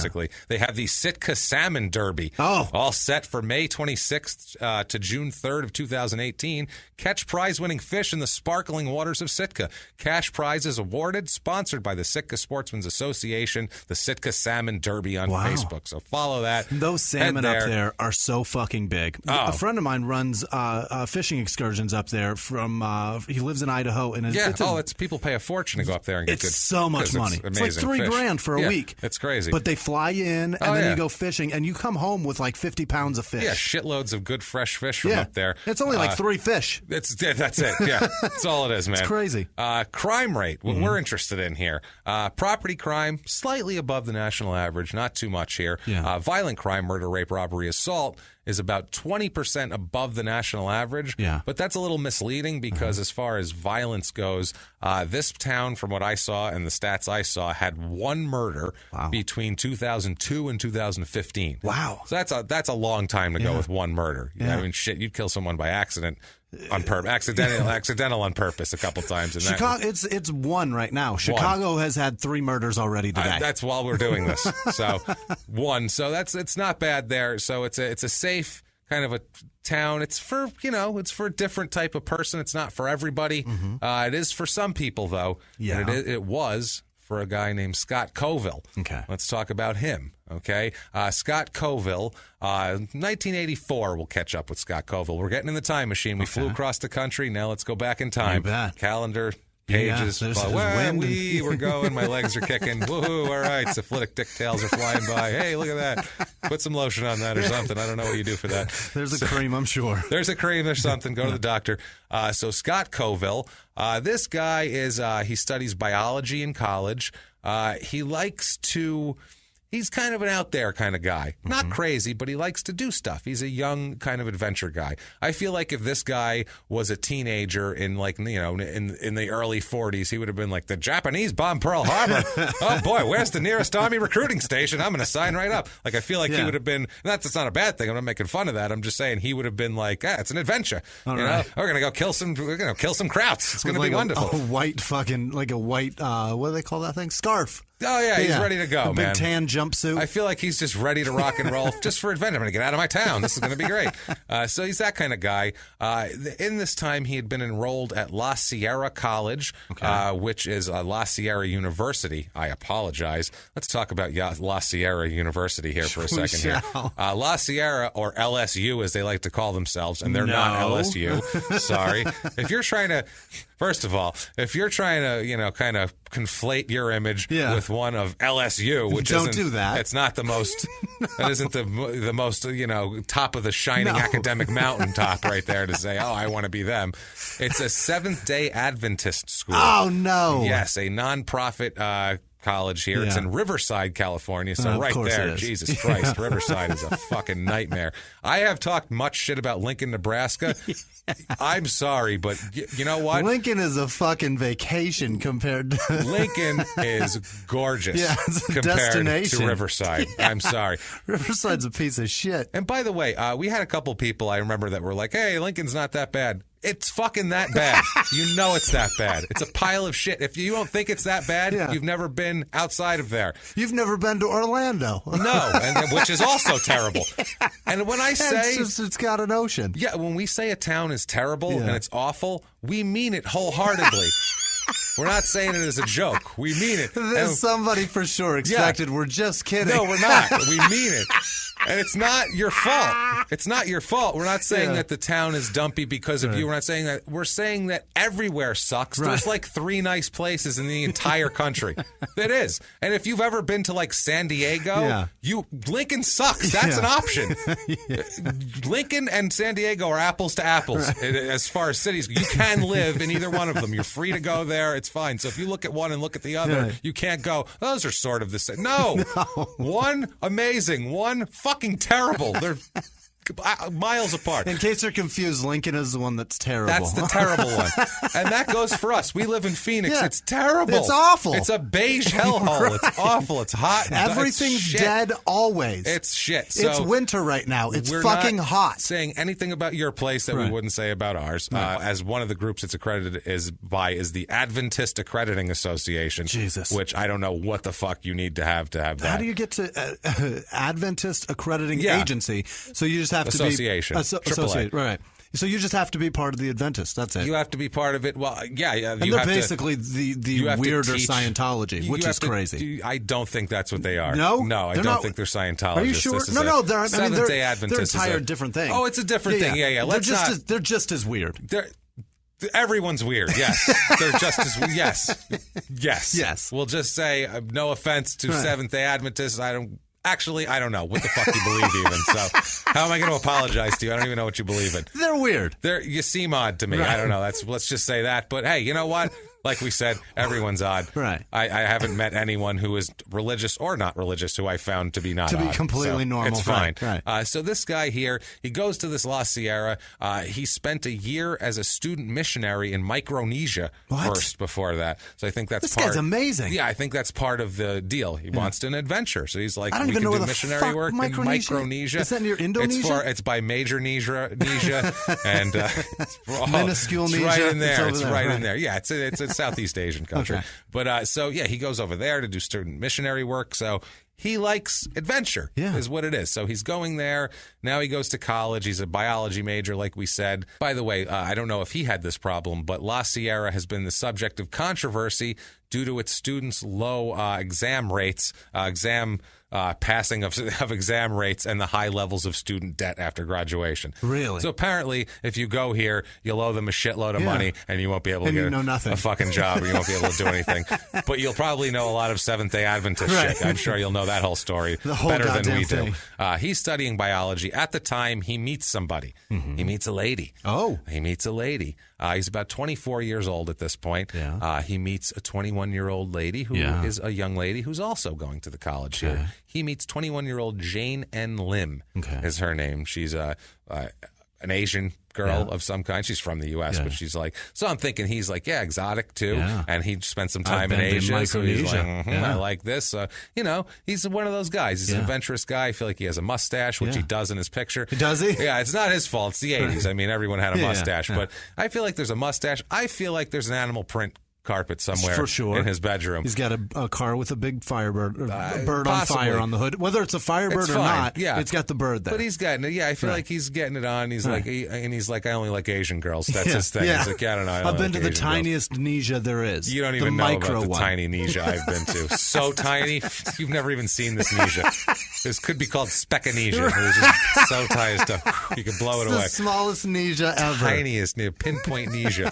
They have the Sitka Salmon Derby. All set for May 26th to June 3rd of 2018. Catch prize-winning fish in the sparkling waters of Sitka. Cash prizes awarded, sponsored by the Sitka Sportsmen's Association, the Sitka Salmon Derby on Facebook. So follow that. Those salmon up there are so fucking big. A friend of mine runs fishing excursions up there from, he lives in Idaho. And it's people pay a fortune to go up there and get good. It's so much money. It's like $3,000 for a week. It's crazy. But they fly in and then you go fishing and you come home with like 50 pounds of fish. Yeah, shitloads of good fresh fish from up there. It's only like 3 fish. That's it. Yeah, that's all it is, man. It's crazy. Crime rate, what we're interested in here. Property crime, slightly above the national average, not too much here. Violent crime, murder, rape, robbery, assault is about 20% above the national average. But that's a little misleading because as far as violence goes, this town, from what I saw and the stats I saw, had 1 murder between 2002 and 2015. Wow. So that's a long time to go with 1 murder. I mean, shit, you'd kill someone by accident. On purpose, accidental on purpose a couple times. Chicago, it's 1 right now. Chicago has had 3 murders already today. That's while we're doing this. So 1. So it's not bad there. So it's a safe kind of a town. It's for it's for a different type of person. It's not for everybody. It is for some people though. And it was for a guy named Scott Coville. Okay. Let's talk about him. Okay. Scott Coville, 1984, we'll catch up with Scott Coville. We're getting in the time machine. We flew across the country. Now let's go back in time. Calendar, pages. We're going. My legs are kicking. Woohoo. All right. Syphilitic dicktails are flying by. Hey, look at that. Put some lotion on that or something. I don't know what you do for that. There's a cream, I'm sure. There's a cream. There's something. Go to the doctor. So Scott Coville, this guy is, he studies biology in college. He's kind of an out there kind of guy. Not crazy, but he likes to do stuff. He's a young kind of adventure guy. I feel like if this guy was a teenager in like, in the early 40s, he would have been like, the Japanese bombed Pearl Harbor. Oh boy, where's the nearest army recruiting station? I'm going to sign right up. Like, I feel like he would have been, that's not a bad thing. I'm not making fun of that. I'm just saying he would have been like, it's an adventure. All right. We're going to go kill some krauts. It's going to be wonderful. A white, what do they call that thing? Scarf. Oh, yeah, he's ready to go, man. Big tan jumpsuit. I feel like he's just ready to rock and roll just for adventure. I'm going to get out of my town. This is going to be great. So he's that kind of guy. In this time, he had been enrolled at La Sierra College, which is La Sierra University. I apologize. Let's talk about La Sierra University here for a second here. La Sierra, or LSU, as they like to call themselves, and they're not LSU. Sorry. If you're trying to First of all, if you're trying to, kind of conflate your image with one of LSU, which don't do that. It's not the most. That isn't the most, top of the shining academic mountaintop right there to say, oh, I want to be them. It's a Seventh-day Adventist school. Oh no! Yes, a nonprofit college here. It's in Riverside, California. So right there, Jesus Christ, Riverside is a fucking nightmare. I have talked much shit about Lincoln, Nebraska. I'm sorry, but you know what? Lincoln is a fucking vacation compared to... Lincoln is gorgeous it's a compared destination. to Riverside. I'm sorry. Riverside's a piece of shit. And by the way, we had a couple people I remember that were like, hey, Lincoln's not that bad. It's fucking that bad. You know it's that bad. It's a pile of shit. If you don't think it's that bad, you've never been outside of there. You've never been to Orlando. No, which is also terrible. And when I say... It's got an ocean. Yeah, when we say a town is terrible and it's awful, we mean it wholeheartedly. We're not saying it as a joke. We mean it. Somebody for sure expected we're just kidding. No, we're not. We mean it. And it's not your fault. It's not your fault. We're not saying that the town is dumpy because of you. We're not saying that. We're saying that everywhere sucks. Right. There's like 3 nice places in the entire country. It is. And if you've ever been to like San Diego, Lincoln sucks. That's an option. Lincoln and San Diego are apples to apples as far as cities. You can live in either one of them. You're free to go there. It's fine. So if you look at one and look at the other, you can't go, those are sort of the same. No. One amazing, one fucking terrible. They're miles apart. In case you're confused, Lincoln is the one that's terrible. That's the terrible one. And that goes for us. We live in Phoenix. It's terrible. It's awful. It's a beige hellhole. It's awful. It's hot. Everything's dead always. It's shit. So it's winter right now. It's fucking hot. Saying anything about your place that we wouldn't say about ours. As one of the groups it's accredited is the Adventist Accrediting Association. Jesus. Which I don't know what the fuck you need to have that. How do you get to Adventist Accrediting Agency? So you just have to Association. be associate, right? So you just have to be part of the Adventists. That's it. You have to be part of it. Well, and they're basically the weirder Scientology, which is crazy. I don't think that's what they are. No, I don't think they're Scientologists. Are you sure? No, they're Seventh-day Adventists. They're entirely different thing. Oh, it's a different thing. Yeah. They're just as weird. Everyone's weird. Yes, they're just as yes. We'll just say no offense to Seventh-day Adventists. I don't know what the fuck you believe even. So how am I going to apologize to you? I don't even know what you believe in. They're weird. You seem odd to me. Right. I don't know. Let's just say that. But hey, you know what? Like we said, everyone's odd. Right. I haven't met anyone who is religious or not religious who I found to be not to odd. be completely normal. It's fine. Right. So this guy here, he goes to this La Sierra. He spent a year as a student missionary in Micronesia first before that. So I think that's this guy's amazing. Yeah, I think that's part of the deal. He wants an adventure. So he's like, I don't even know where the missionary fuck work in Micronesia. Is that near Indonesia? It's by Major Nesia, and minuscule Nesia. It's right in there. It's right in there. Yeah, it's a Southeast Asian country. Okay. But he goes over there to do student missionary work. So he likes adventure, is what it is. So he's going there. Now he goes to college. He's a biology major, like we said. By the way, I don't know if he had this problem, but La Sierra has been the subject of controversy due to its students' low exam rates, passing of exam rates, and the high levels of student debt after graduation. Really? So apparently, if you go here, you'll owe them a shitload of money, and you won't be able to get a fucking job, or you won't be able to do anything. But you'll probably know a lot of Seventh-day Adventist shit. I'm sure you'll know that whole story better than we do. He's studying biology. At the time, he meets somebody. Mm-hmm. He meets a lady. Oh. He meets a lady. He's about 24 years old at this point. Yeah. He meets a 21-year-old lady who is a young lady who's also going to the college here. He meets 21-year-old Jane N. Lim is her name. She's an Asian girl of some kind. She's from the U.S., but she's like, so I'm thinking he's like, exotic too. Yeah. And he spent some time in Asia. So he's like, I like this. He's one of those guys. He's an adventurous guy. I feel like he has a mustache, which he does in his picture. Does he? Yeah, it's not his fault. It's the 80s. I mean, everyone had a mustache. But I feel like there's a mustache. I feel like there's an animal print carpet somewhere for sure. in his bedroom. He's got a car with a big firebird, a bird on fire on the hood. Whether it's a firebird or not, it's got the bird there. But he's getting it. Yeah, I feel like he's getting it on. He's like, I only like Asian girls. That's his thing. He's like, I don't know. I've been to the tiniest Nisha there is. You don't even know about the tiny Nisha I've been to. So tiny, you've never even seen this Nisha. This could be called Speckanisha. It's just so tiny stuff. You could blow it away. The smallest Nisha ever. Tiniest, pinpoint Nisha.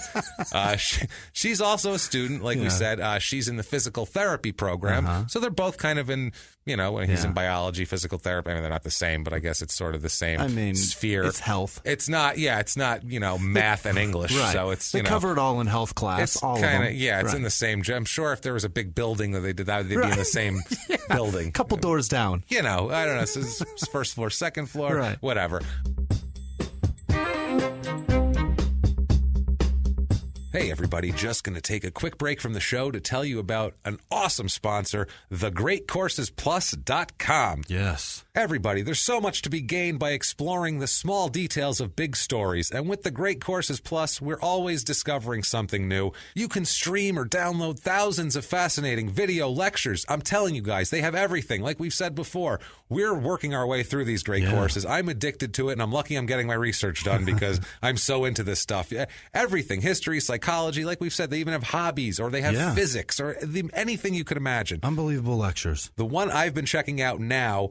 She's also a student, like we said. She's in the physical therapy program. So they're both kind of in, when he's in biology, physical therapy. I mean, they're not the same, but I guess it's sort of the same sphere. It's health. It's not, math and English. Right. So it's, they cover it all in health class. It's all kinda, of them. Yeah, it's in the same. I'm sure if there was a big building that they did that, they'd be in the same building. Couple doors down. I don't know. This is first floor, second floor, whatever. Hey, everybody, just going to take a quick break from the show to tell you about an awesome sponsor, thegreatcoursesplus.com. Yes. Everybody, there's so much to be gained by exploring the small details of big stories. And with the Great Courses Plus, we're always discovering something new. You can stream or download thousands of fascinating video lectures. I'm telling you guys, they have everything. Like we've said before, we're working our way through these great courses. I'm addicted to it, and I'm lucky I'm getting my research done because I'm so into this stuff. Everything, history, psychology, like we've said, they even have hobbies, or they have physics, or anything you could imagine. Unbelievable lectures. The one I've been checking out now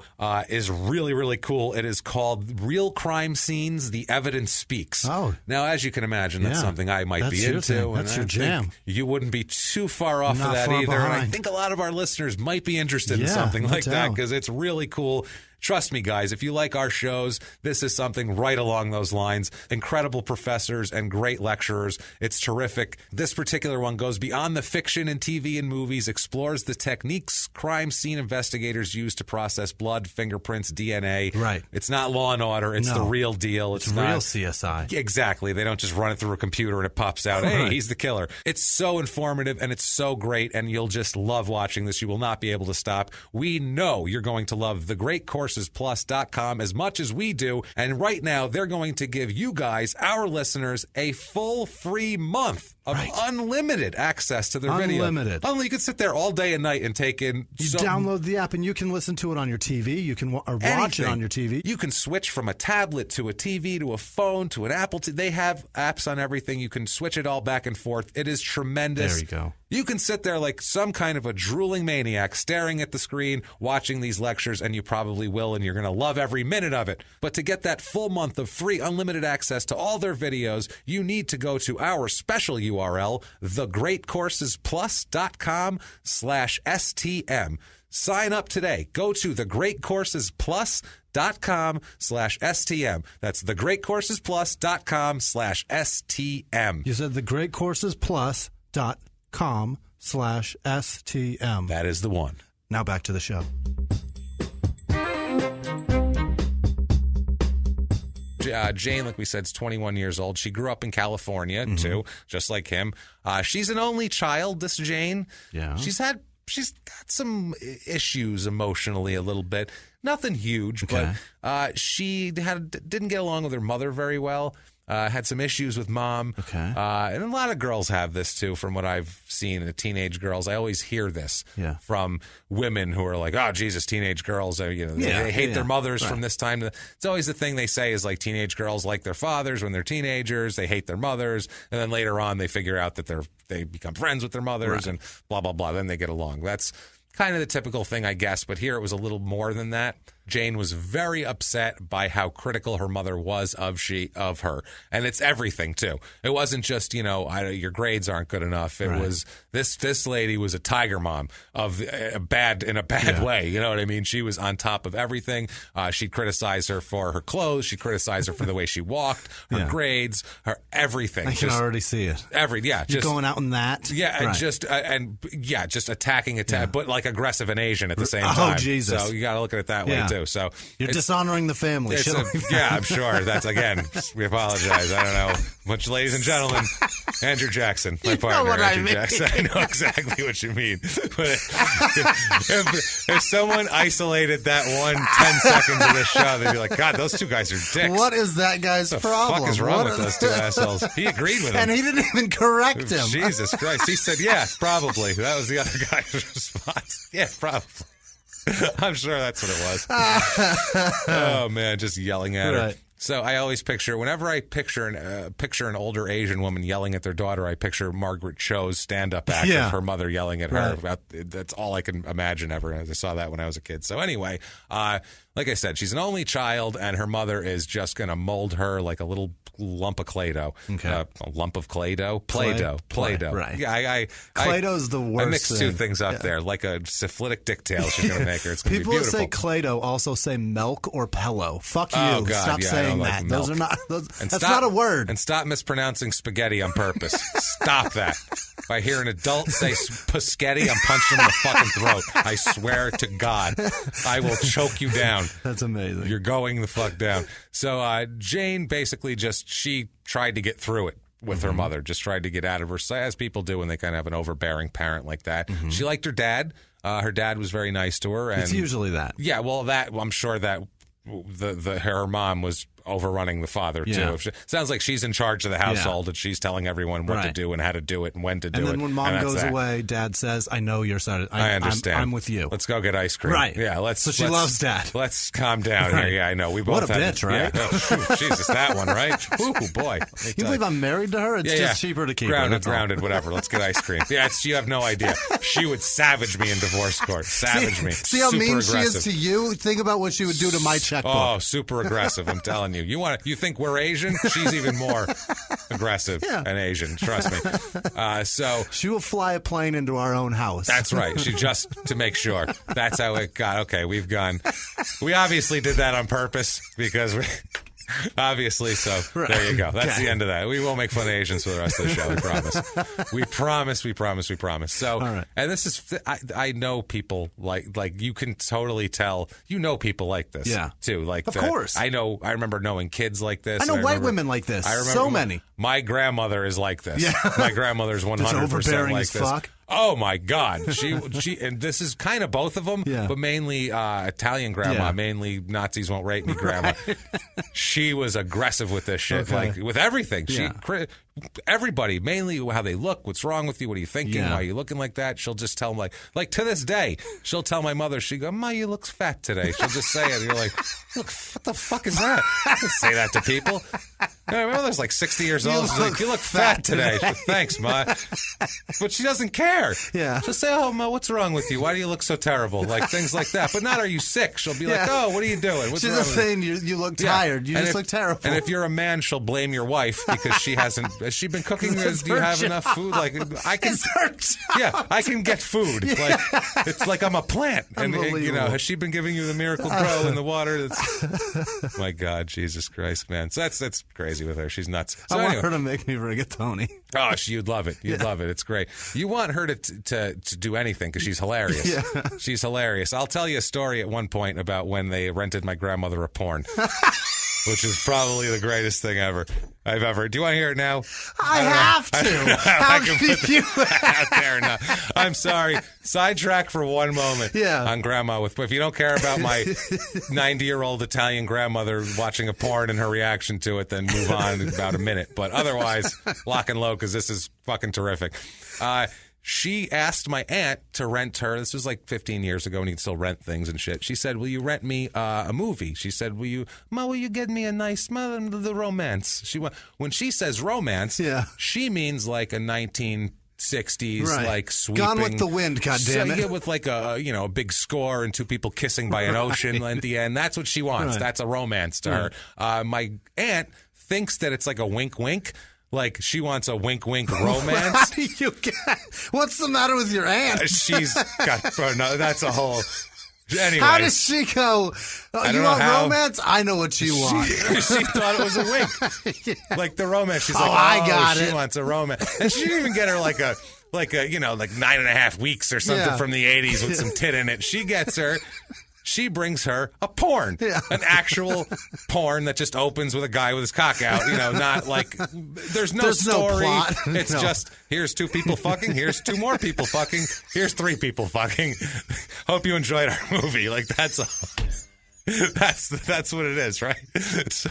is really, really cool. It is called Real Crime Scenes, The Evidence Speaks. Oh. Now, as you can imagine, that's something I might be into. That's your jam. You wouldn't be too far off of that either. Behind. And I think a lot of our listeners might be interested in something like that because it's really cool. Trust me, guys, if you like our shows, this is something right along those lines. Incredible professors and great lecturers. It's terrific. This particular one goes beyond the fiction in TV and movies, explores the techniques crime scene investigators use to process blood, fingerprints, DNA. Right. It's not Law and Order. It's the real deal. It's real CSI. Exactly. They don't just run it through a computer and it pops out, hey, he's the killer. It's so informative and it's so great, and you'll just love watching this. You will not be able to stop. We know you're going to love the Great Courses Plus.com as much as we do. And right now, they're going to give you guys, our listeners, a full free month of unlimited access to their video. Unlimited. You can sit there all day and night and take in. You download the app and you can listen to it on your TV. You can watch it on your TV. You can switch from a tablet to a TV to a phone to an Apple TV. They have apps on everything. You can switch it all back and forth. It is tremendous. There you go. You can sit there like some kind of a drooling maniac staring at the screen, watching these lectures, and you probably will, and you're going to love every minute of it. But to get that full month of free unlimited access to all their videos, you need to go to our special URL, thegreatcoursesplus.com/STM. Sign up today. Go to thegreatcoursesplus.com/STM. That's thegreatcoursesplus.com/STM. You said thegreatcoursesplus.com/STM. That is the one. Now back to the show. Jane, like we said, is 21 years old. She grew up in California, too, just like him. She's an only child, this Jane. Yeah. She's got some issues emotionally a little bit. Nothing huge, but she didn't get along with her mother very well. Had some issues with mom. Okay. And a lot of girls have this, too, from what I've seen. Teenage girls, I always hear this from women who are like, oh, Jesus, teenage girls, they hate their mothers from this time. It's always the thing they say is like teenage girls like their fathers when they're teenagers. They hate their mothers. And then later on, they figure out that they become friends with their mothers and blah, blah, blah. Then they get along. That's kind of the typical thing, I guess. But here it was a little more than that. Jane was very upset by how critical her mother was of her. And it's everything, too. It wasn't just, your grades aren't good enough. It was this lady was a tiger mom in a bad way. You know what I mean? She was on top of everything. She'd criticize her for her clothes. She'd criticize her for the way she walked, her grades, her everything. I can already see it. Just going out in that. Yeah, right. just attacking, but like aggressive and Asian at the same time. Oh, Jesus. So you got to look at it that way, too. too. So you're dishonoring the family. Yeah, I'm sure. That's, again, we apologize. I don't know. Much, ladies and gentlemen, Andrew Jackson, my partner, Andrew Jackson. I know exactly what you mean. But if someone isolated that 10 seconds of the show, they'd be like, God, those two guys are dicks. What is that guy's problem? What the fuck is wrong with those two assholes? He agreed with him. And he didn't even correct him. Jesus Christ. He said, yeah, probably. That was the other guy's response. Yeah, probably. I'm sure that's what it was. Oh, man, just yelling at her. So I always picture, whenever I picture an older Asian woman yelling at their daughter, I picture Margaret Cho's stand-up act of her mother yelling at her. That's all I can imagine ever. I saw that when I was a kid. So anyway, like I said, she's an only child, and her mother is just going to mold her like a little lump of Play-Doh. Okay. A lump of Play-Doh? Play-Doh. Right. Yeah, Play-Doh's the worst. I mixed two things up there, like a syphilitic dicktail she's going to make her. It's going to be beautiful. People who say Play-Doh also say milk or pillow. Fuck you. Oh, God, stop saying that. Those are not. That's not a word. And stop mispronouncing spaghetti on purpose. Stop that. If I hear an adult say spaghetti, I'm punching him in the fucking throat. I swear to God, I will choke you down. That's amazing. You're going the fuck down. So Jane basically she tried to get through it with her mother, just tried to get out of her, as people do when they kind of have an overbearing parent like that. She liked her dad. Her dad was very nice to her. And it's usually that. Yeah, well, I'm sure that her mom was overrunning the father too. Sounds like she's in charge of the household and she's telling everyone what to do and how to do it and when to do it. And then when mom goes away, dad says, I know your side. I understand. I'm with you. Let's go get ice cream. Right. Yeah, so she loves dad. Let's calm down here. Yeah, I know. We both what a bitch, right? Yeah. Oh, Jesus, that one, right? Ooh, boy. You believe I'm married to her? It's just cheaper to keep her. Grounded, whatever. Let's get ice cream. Yeah, you have no idea. She would savage me in divorce court. Savage me. See how mean she is to you? Think about what she would do to my checkbook. Oh, super aggressive, I'm telling you. You think we're Asian? She's even more aggressive and Asian, trust me. So she will fly a plane into our own house. That's right. She just to make sure. That's how it got. Okay, we've gone. We obviously did that on purpose because we obviously, so there you go. That's the end of that. We won't make fun of Asians for the rest of the show, we promise. We promise. So, and this is, I know people like you can totally tell, people like this too. Like, of course. I remember knowing kids like this. I know white women like this. I remember so many. My grandmother is like this. Yeah. My grandmother's 100% like this. Fuck. Oh my God, she, and this is kind of both of them, but mainly Italian grandma, mainly Nazis won't rape me grandma. She was aggressive with this shit, like with everything. Everybody, mainly how they look, what's wrong with you, what are you thinking, why are you looking like that? She'll just tell them like to this day, she'll tell my mother, she go, Ma, you look fat today. She'll just say it, and you're like, look, what the fuck is that? I don't say that to people. My mother's like 60 years old. She's like, you look fat today. Like, thanks, Ma. But she doesn't care. Yeah. She'll say, oh, Ma, what's wrong with you? Why do you look so terrible? Like things like that. But not, are you sick? She'll be like, oh, what are you doing? What's She's wrong not saying you look tired. You just look terrible. And if you're a man, she'll blame your wife because she hasn't. Has she been cooking? Do you have enough food? Like I can. I can get food. Like it's like I'm a plant. And has she been giving you the Miracle Grow in the water? My God, Jesus Christ, man. So that's crazy with her. She's nuts. So I want her to make me rigatoni. Oh, you'd love it. You'd love it. It's great. You want her to do anything because she's hilarious. Yeah. She's hilarious. I'll tell you a story at one point about when they rented my grandmother a porn, which is probably the greatest thing I've ever. Do you want to hear it now? I have to. How can you? Out there now. I'm sorry. Sidetrack for one moment. Yeah. On grandma if you don't care about my 90-year-old Italian grandmother watching a porn and her reaction to it, then move on in about a minute. But otherwise, lock and load because this is fucking terrific. She asked my aunt to rent her. This was like 15 years ago, and you can still rent things and shit. She said, "Will you rent me a movie?" She said, "Will you get me a nice the romance?" When she says romance, she means like a 1960s like sweeping Gone with the Wind. Goddammit. With like a big score and two people kissing by an ocean at the end. That's what she wants. That's a romance to her. My aunt thinks that it's like a wink wink. Like, she wants a wink-wink romance. How do you get? What's the matter with your aunt? She's got... no, that's a whole... Anyway. How does she go, you want romance? I know what you want. She thought it was a wink. Like, the romance. She's like, I got it. She wants a romance. And she didn't even get her like 9.5 weeks or something from the 80s with some tit in it. She gets her... she brings her a porn, an actual porn that just opens with a guy with his cock out. Not like there's no story. No plot. It's just here's 2 people fucking, here's 2 more people fucking, here's 3 people fucking. Hope you enjoyed our movie. Like that's what it is, right? So,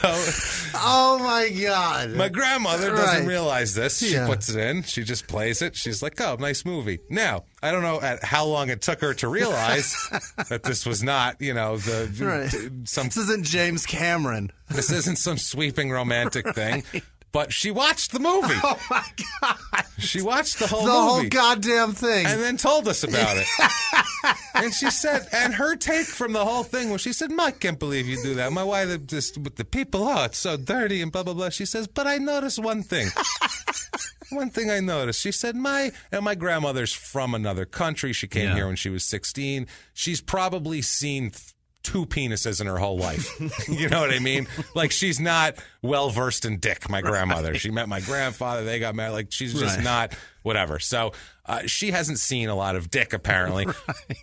oh my God, my grandmother doesn't realize this. She puts it in. She just plays it. She's like, "Oh, nice movie." Now, I don't know how long it took her to realize that this was not, some. This isn't James Cameron. This isn't some sweeping romantic thing. But she watched the movie. Oh, my God. She watched the whole movie. The whole goddamn thing. And then told us about it. And she said, and her take from the whole thing was, she said, I can't believe you do that. My wife, just with the people, it's so dirty and blah, blah, blah. She says, but I noticed one thing. One thing I noticed. She said, my grandmother's from another country. She came here when she was 16. She's probably seen 2 penises in her whole life. You know what I mean? Like, she's not well-versed in dick, my grandmother. She met my grandfather. They got married. Like, she's just not whatever. So she hasn't seen a lot of dick, apparently.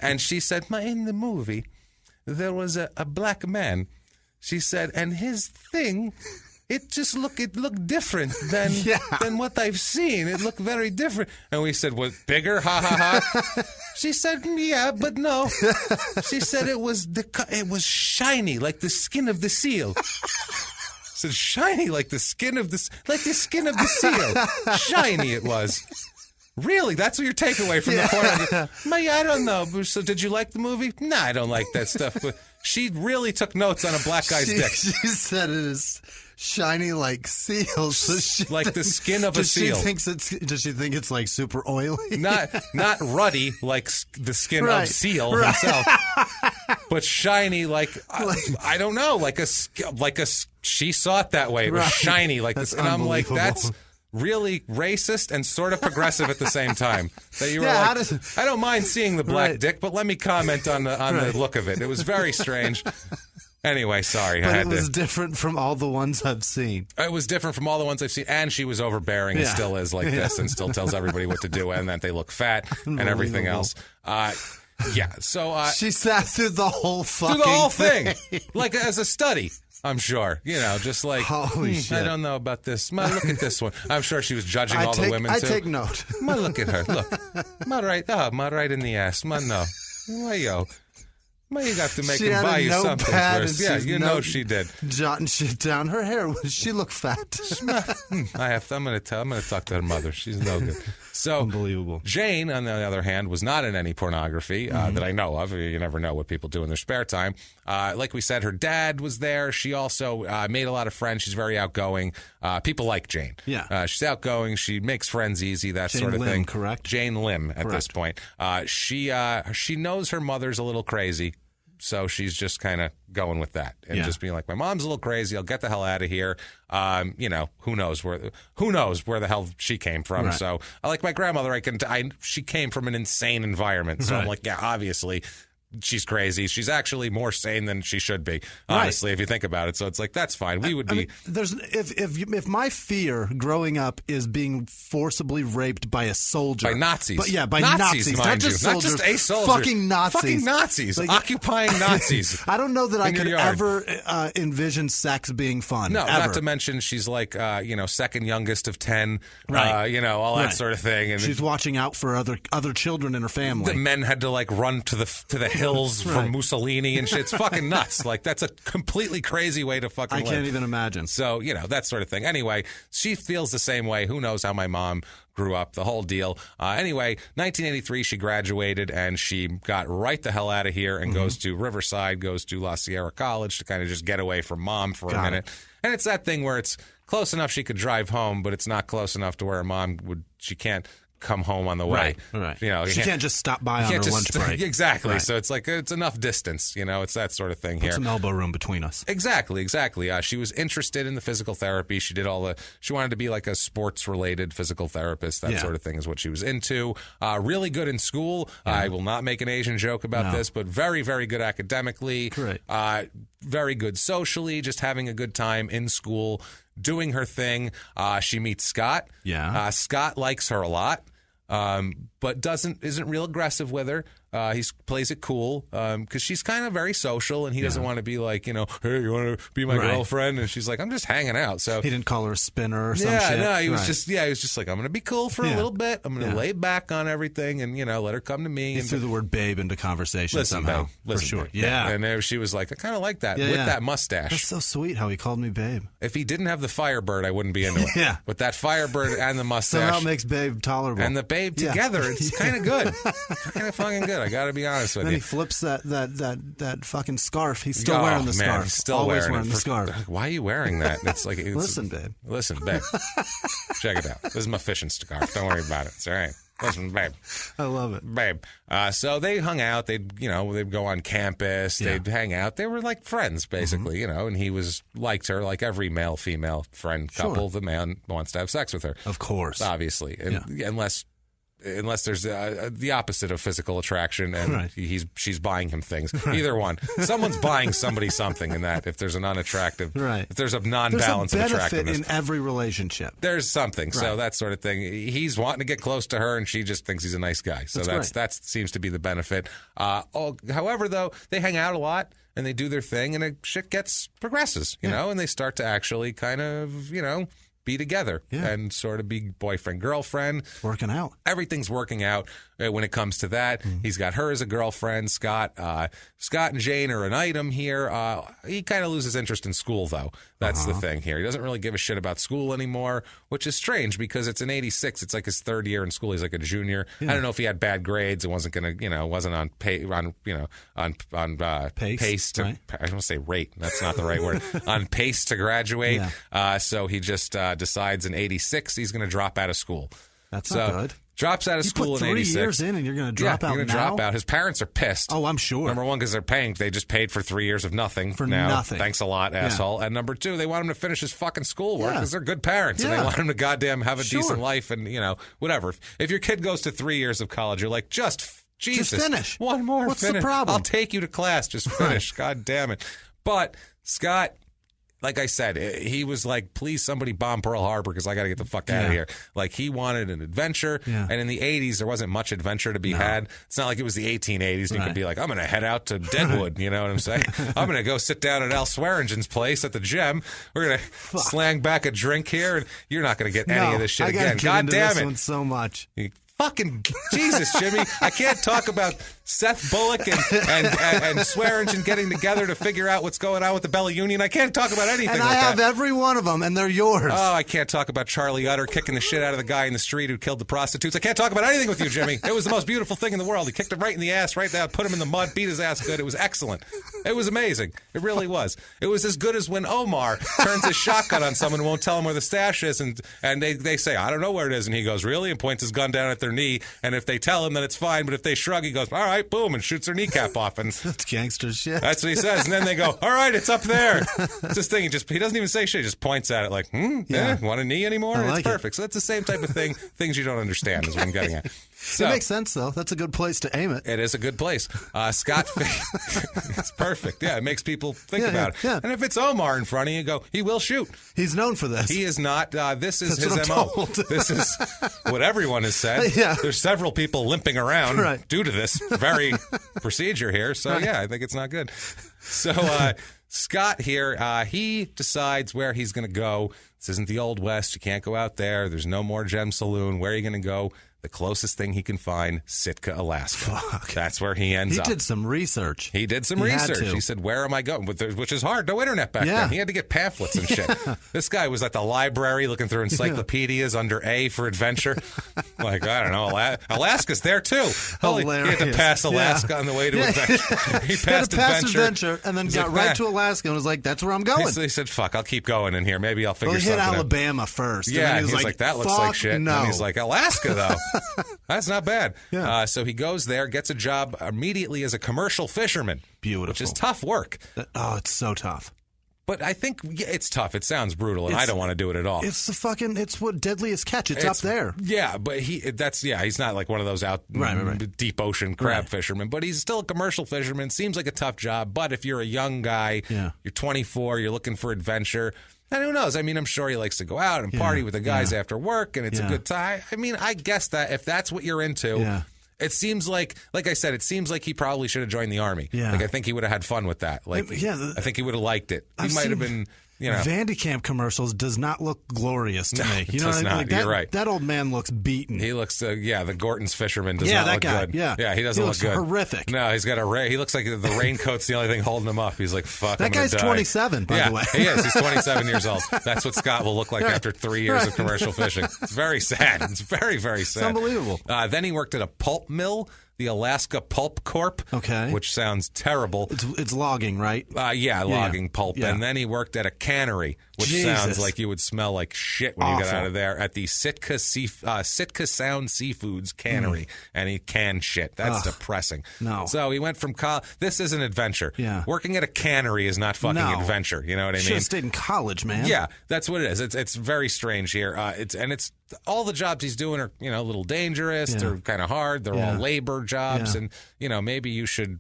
And she said, in the movie, there was a black man. She said, and his thing... It looked different than what I've seen. It looked very different. And we said, "Was bigger?" Ha ha ha. She said, "Yeah, but no." She said it was shiny like the skin of the seal. I said, "Shiny like the skin of the seal." Shiny it was. Really? That's what your takeaway from the porn? I don't know. So did you like the movie? No, I don't like that stuff. But she really took notes on a black guy's dick. She said it is shiny like seals. So like the skin of a seal. Does she think it's like super oily? Not ruddy like the skin of seal himself, but shiny like I don't know, like a she saw it that way. It was shiny like this, and I'm like, that's really racist and sort of progressive at the same time. That you were I don't mind seeing the black dick, but let me comment on the look of it. It was very strange. Anyway, sorry. But it was different from all the ones I've seen. It was different from all the ones I've seen, and she was overbearing and still is like this and still tells everybody what to do and that they look fat and everything else. So she sat through the whole thing. Like as a study. I'm sure, just like, holy shit. I don't know about this. Look at this one. I'm sure she was judging all the women, too. I take note. Look at her. Look. Right in the ass. No. Why, yo? You got to make him buy you something first. Yeah, she did. Jotting shit down. Her hair, she looked fat. I'm going to talk to her mother. She's no good. So, unbelievable. Jane, on the other hand, was not in any pornography that I know of. You never know what people do in their spare time. Like we said, her dad was there. She also made a lot of friends. She's very outgoing. People like Jane. Yeah. She's outgoing. She makes friends easy, that Jane sort of Lim, thing. Correct? Jane Lim at this point. She knows her mother's a little crazy. So she's just kind of going with that and just being like, my mom's a little crazy. I'll get the hell out of here. Who knows where the hell she came from. Right. So I like my grandmother. She came from an insane environment. So I'm like, yeah, obviously she's crazy. She's actually more sane than she should be, honestly, if you think about it. So it's like, that's fine. We would be. If my fear growing up is being forcibly raped by a soldier. By Nazis. But by Nazis. Not just soldiers. Not just a soldier. Fucking Nazis. Fucking Nazis. Like, occupying Nazis. I don't know that I could ever envision sex being fun. No, ever. Not to mention she's like, second youngest of 10, all that sort of thing. And she's watching out for other children in her family. The men had to run to the hills from Mussolini and shit. It's fucking nuts. Like, that's a completely crazy way to fucking live. I can't even imagine. So, that sort of thing. Anyway, she feels the same way. Who knows how my mom grew up, the whole deal. Anyway, 1983, she graduated and she got right the hell out of here and goes to Riverside, goes to La Sierra College to kind of just get away from mom for a minute. And it's that thing where it's close enough she could drive home, but it's not close enough to where she can't come home on the way. Right. She can't just stop by on her lunch break. Exactly. Right. So it's like, it's enough distance. It's that sort of thing here. Put some elbow room between us. Exactly. She was interested in the physical therapy. She wanted to be like a sports-related physical therapist. That sort of thing is what she was into. Really good in school. I will not make an Asian joke about this, but very, very good academically. Correct. Very good socially, just having a good time in school, doing her thing. She meets Scott. Yeah. Scott likes her a lot. But isn't real aggressive with her. He plays it cool because she's kind of very social, and he doesn't want to be like, hey, you want to be my girlfriend? And she's like, I'm just hanging out. So he didn't call her a spinner or something. Yeah, no, he was just like, I'm going to be cool for a little bit. I'm going to lay back on everything and, let her come to me. He threw the word babe into conversation somehow. Listen, for sure. Babe. Yeah. And there she was like, I kind of like that with that mustache. That's so sweet how he called me babe. If he didn't have the Firebird, I wouldn't be into it. Yeah. But that Firebird and the mustache. Somehow makes babe tolerable. And the babe together, it's kind of good. Kind of fucking good. I got to be honest with you. Then he flips that fucking scarf. He's still wearing the scarf. He's still always wearing the scarf. Why are you wearing that? It's like Listen, babe. Listen, babe. Check it out. This is my fishing scarf. Don't worry about it. It's all right. Listen, babe. I love it, babe. So they hung out. They'd go on campus. They'd hang out. They were like friends, basically. And he liked her like every male-female friend couple. The man wants to have sex with her, of course, obviously, unless there's the opposite of physical attraction and she's buying him things. Either one. Someone's buying somebody something in that if there's an unattractive, if there's a non-balance of attractiveness. There's a benefit in every relationship. There's something. So that sort of thing. He's wanting to get close to her and she just thinks he's a nice guy. So that seems to be the benefit. However, though, they hang out a lot and they do their thing and shit progresses, and they start to actually kind of, be together and sort of be boyfriend, girlfriend. Working out. Everything's working out when it comes to that. He's got her as a girlfriend. Scott and Jane are an item here. He kind of loses interest in school, though. That's the thing here. He doesn't really give a shit about school anymore, which is strange because it's in '86. It's like his third year in school. He's like a junior. I don't know if he had bad grades. It wasn't gonna, wasn't on pace to. I don't want to say rate. That's not the right word. On pace to graduate. So he just decides in '86 he's going to drop out of school. That's not good. Drops out of school in '86. 3 years in and you're going to drop out now? You're going to drop out. His parents are pissed. Oh, I'm sure. Number one, because they just paid for 3 years of nothing. For now. nothing. Thanks a lot, asshole. And number two, they want him to finish his fucking schoolwork because they're good parents. And they want him to goddamn have a decent life and, whatever. If your kid goes to 3 years of college, you're like, Jesus. Just finish. One more. What's finish. the problem? I'll take you to class. Just finish. God damn it. But Scott... Like I said, he was like, please somebody bomb Pearl Harbor because I got to get the fuck out of here. Like, he wanted an adventure. And in the 80s, there wasn't much adventure to be had. It's not like it was the 1880s. You could be like, I'm going to head out to Deadwood. You know what I'm saying? I'm going to go sit down at Al Swearingen's place at the Gem. We're going to slang back a drink here, and you're not going to get any of this shit again. God damn this it. one so much. Fucking Jesus, Jimmy. I can't talk about Seth Bullock and Swearingen getting together to figure out what's going on with the Bella Union. I can't talk about anything and like I have that. every one of them, and they're yours. Oh, I can't talk about Charlie Utter kicking the shit out of the guy in the street who killed the prostitutes. I can't talk about anything with you, Jimmy. It was the most beautiful thing in the world. He kicked him right in the ass, right there, put him in the mud, beat his ass good. It was excellent. It was amazing. It really was. It was as good as when Omar turns his shotgun on someone and won't tell him where the stash is, and they say, I don't know where it is, and he goes, really? And points his gun down at their knee, and if they tell him, then it's fine, but if they shrug, he goes, all right, boom, and shoots their kneecap off. And that's gangster shit. That's what he says. And then they go, all right, it's up there. It's this thing. He doesn't even say shit. He just points at it like, want a knee anymore? It's perfect. So that's the same type of thing. Things you don't understand is what I'm getting at. So, it makes sense, though. That's a good place to aim it. It is a good place. Scott, it's perfect. Yeah, it makes people think about it. Yeah. And if it's Omar in front of you, go, he will shoot. His known for this. He is not. This is That's his what I'm MO. told. This is what everyone has said. There's several people limping around due to this very procedure here. So, I think it's not good. So, Scott here, he decides where he's going to go. This isn't the Old West. You can't go out there. There's no more Gem Saloon. Where are you going to go? The closest thing he can find, Sitka, Alaska. Fuck. That's where he ends up. He did some research. He did some research. He said, where am I going? Which is hard. No internet back then. He had to get pamphlets and shit. This guy was at the library looking through encyclopedias under A for adventure. Like, I don't know. Alaska's there, too. He had to pass Alaska on the way to adventure. He passed adventure and then got right to Alaska and was like, that's where I'm going. He said, fuck, I'll keep going in here. Maybe I'll figure something out. He hit Alabama first. Yeah, and he was like, that looks like shit. No. And he's like, Alaska, though. That's not bad. Yeah. So he goes there, gets a job immediately as a commercial fisherman. Beautiful. Which is tough work. It's so tough. But I think it's tough. It sounds brutal, and I don't want to do it at all. It's what Deadliest Catch. It's up there. Yeah, but he's not like one of those deep ocean crab fishermen, but he's still a commercial fisherman. Seems like a tough job, but if you're a young guy, you're 24, you're looking for adventure. And who knows? I mean, I'm sure he likes to go out and party with the guys after work, and it's a good time. I mean, I guess that if that's what you're into, It seems like I said, it seems like he probably should have joined the Army. Yeah. Like, I think he would have had fun with that. Like, I think he would have liked it. He might have been, Vandekamp commercials does not look glorious to me. You know does what I mean? not. You're right. That old man looks beaten. He looks, the Gorton's fisherman does not look guy. good. Yeah, he doesn't look good. Horrific. No, he's got he looks like the raincoat's the only thing holding him up. He's like, fuck, that guy's 27, by the way. He is. He's 27 years old. That's what Scott will look like after 3 years of commercial fishing. It's very sad. It's very, very sad. It's unbelievable. Then he worked at a pulp mill, the Alaska Pulp Corp, which sounds terrible. It's logging, right? Logging pulp. Yeah. And then he worked at a cannery, which sounds like you would smell like shit when you got out of there, at the Sitka Sound Seafoods cannery, and he canned shit. That's depressing. No. So he went from this is an adventure. Yeah. Working at a cannery is not fucking adventure. You know what I mean? Should have stayed in college, man. Yeah, that's what it is. It's very strange here. It's all the jobs he's doing are a little dangerous. Yeah. They're kind of hard. They're all labor jobs, Yeah. and maybe you should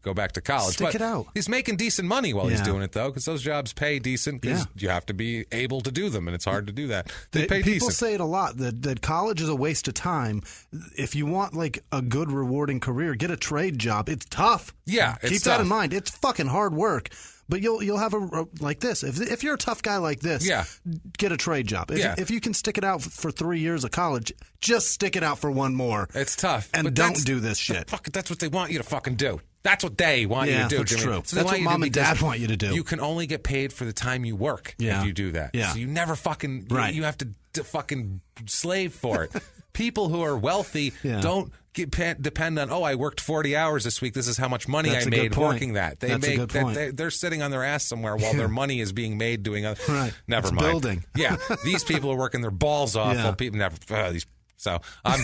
go back to college. Stick it out. He's making decent money while he's doing it, though, because those jobs pay decent because you have to be able to do them, and it's hard to do that. They pay People decent. say it a lot, that college is a waste of time. If you want, like, a good, rewarding career, get a trade job. It's tough. Yeah, it's Keep that in mind. It's fucking hard work. But you'll have like this. If you're a tough guy like this, get a trade job. If you can stick it out for 3 years of college, just stick it out for one more. It's tough. And but don't do this shit. That's what they want you to fucking do. That's what they want you to do, that's Jimmy. true. So that's what mom and dad want you to do. You can only get paid for the time you work if you do that. Yeah. So you never fucking you have to fucking slave for it. People who are wealthy don't depend on, I worked 40 hours this week. This is how much money I made working that. They're sitting on their ass somewhere while their money is being made doing other. Right. Never it's mind. Building. Yeah. These people are working their balls off while people never. So I'm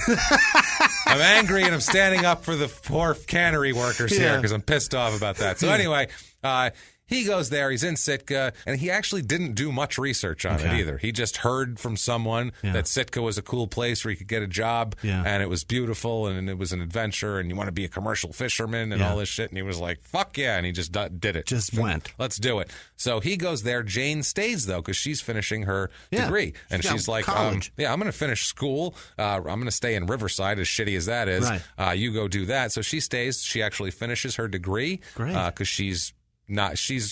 angry and I'm standing up for the poor cannery workers here because I'm pissed off about that. So anyway, he goes there. He's in Sitka, and he actually didn't do much research on it either. He just heard from someone that Sitka was a cool place where he could get a job, and it was beautiful, and it was an adventure, and you want to be a commercial fisherman and all this shit. And he was like, fuck yeah, and he just did it. Just went. Let's do it. So he goes there. Jane stays, though, because she's finishing her degree. And she's like, I'm going to finish school. I'm going to stay in Riverside, as shitty as that is. Right. You go do that. So she stays. She actually finishes her degree because she's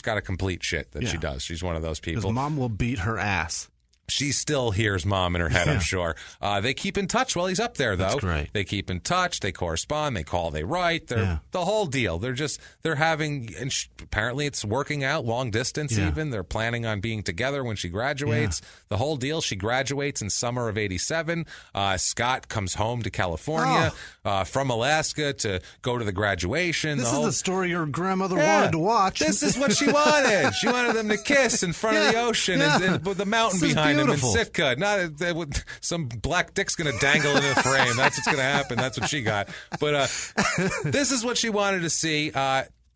got a complete shit that she does. She's one of those people. Because mom will beat her ass. She still hears mom in her head, I'm sure. They keep in touch while he's up there, though. That's great. They keep in touch. They correspond. They call. They write. The whole deal. They're having, and apparently it's working out long distance even. They're planning on being together when she graduates. The whole deal. She graduates in summer of 87. Scott comes home to California from Alaska to go to the graduation. This is the story your grandmother wanted to watch. This is what she wanted. She wanted them to kiss in front of the ocean and with the mountain behind him in Sitka. Not some black dick's going to dangle in the frame. That's what's going to happen. That's what she got. But this is what she wanted to see.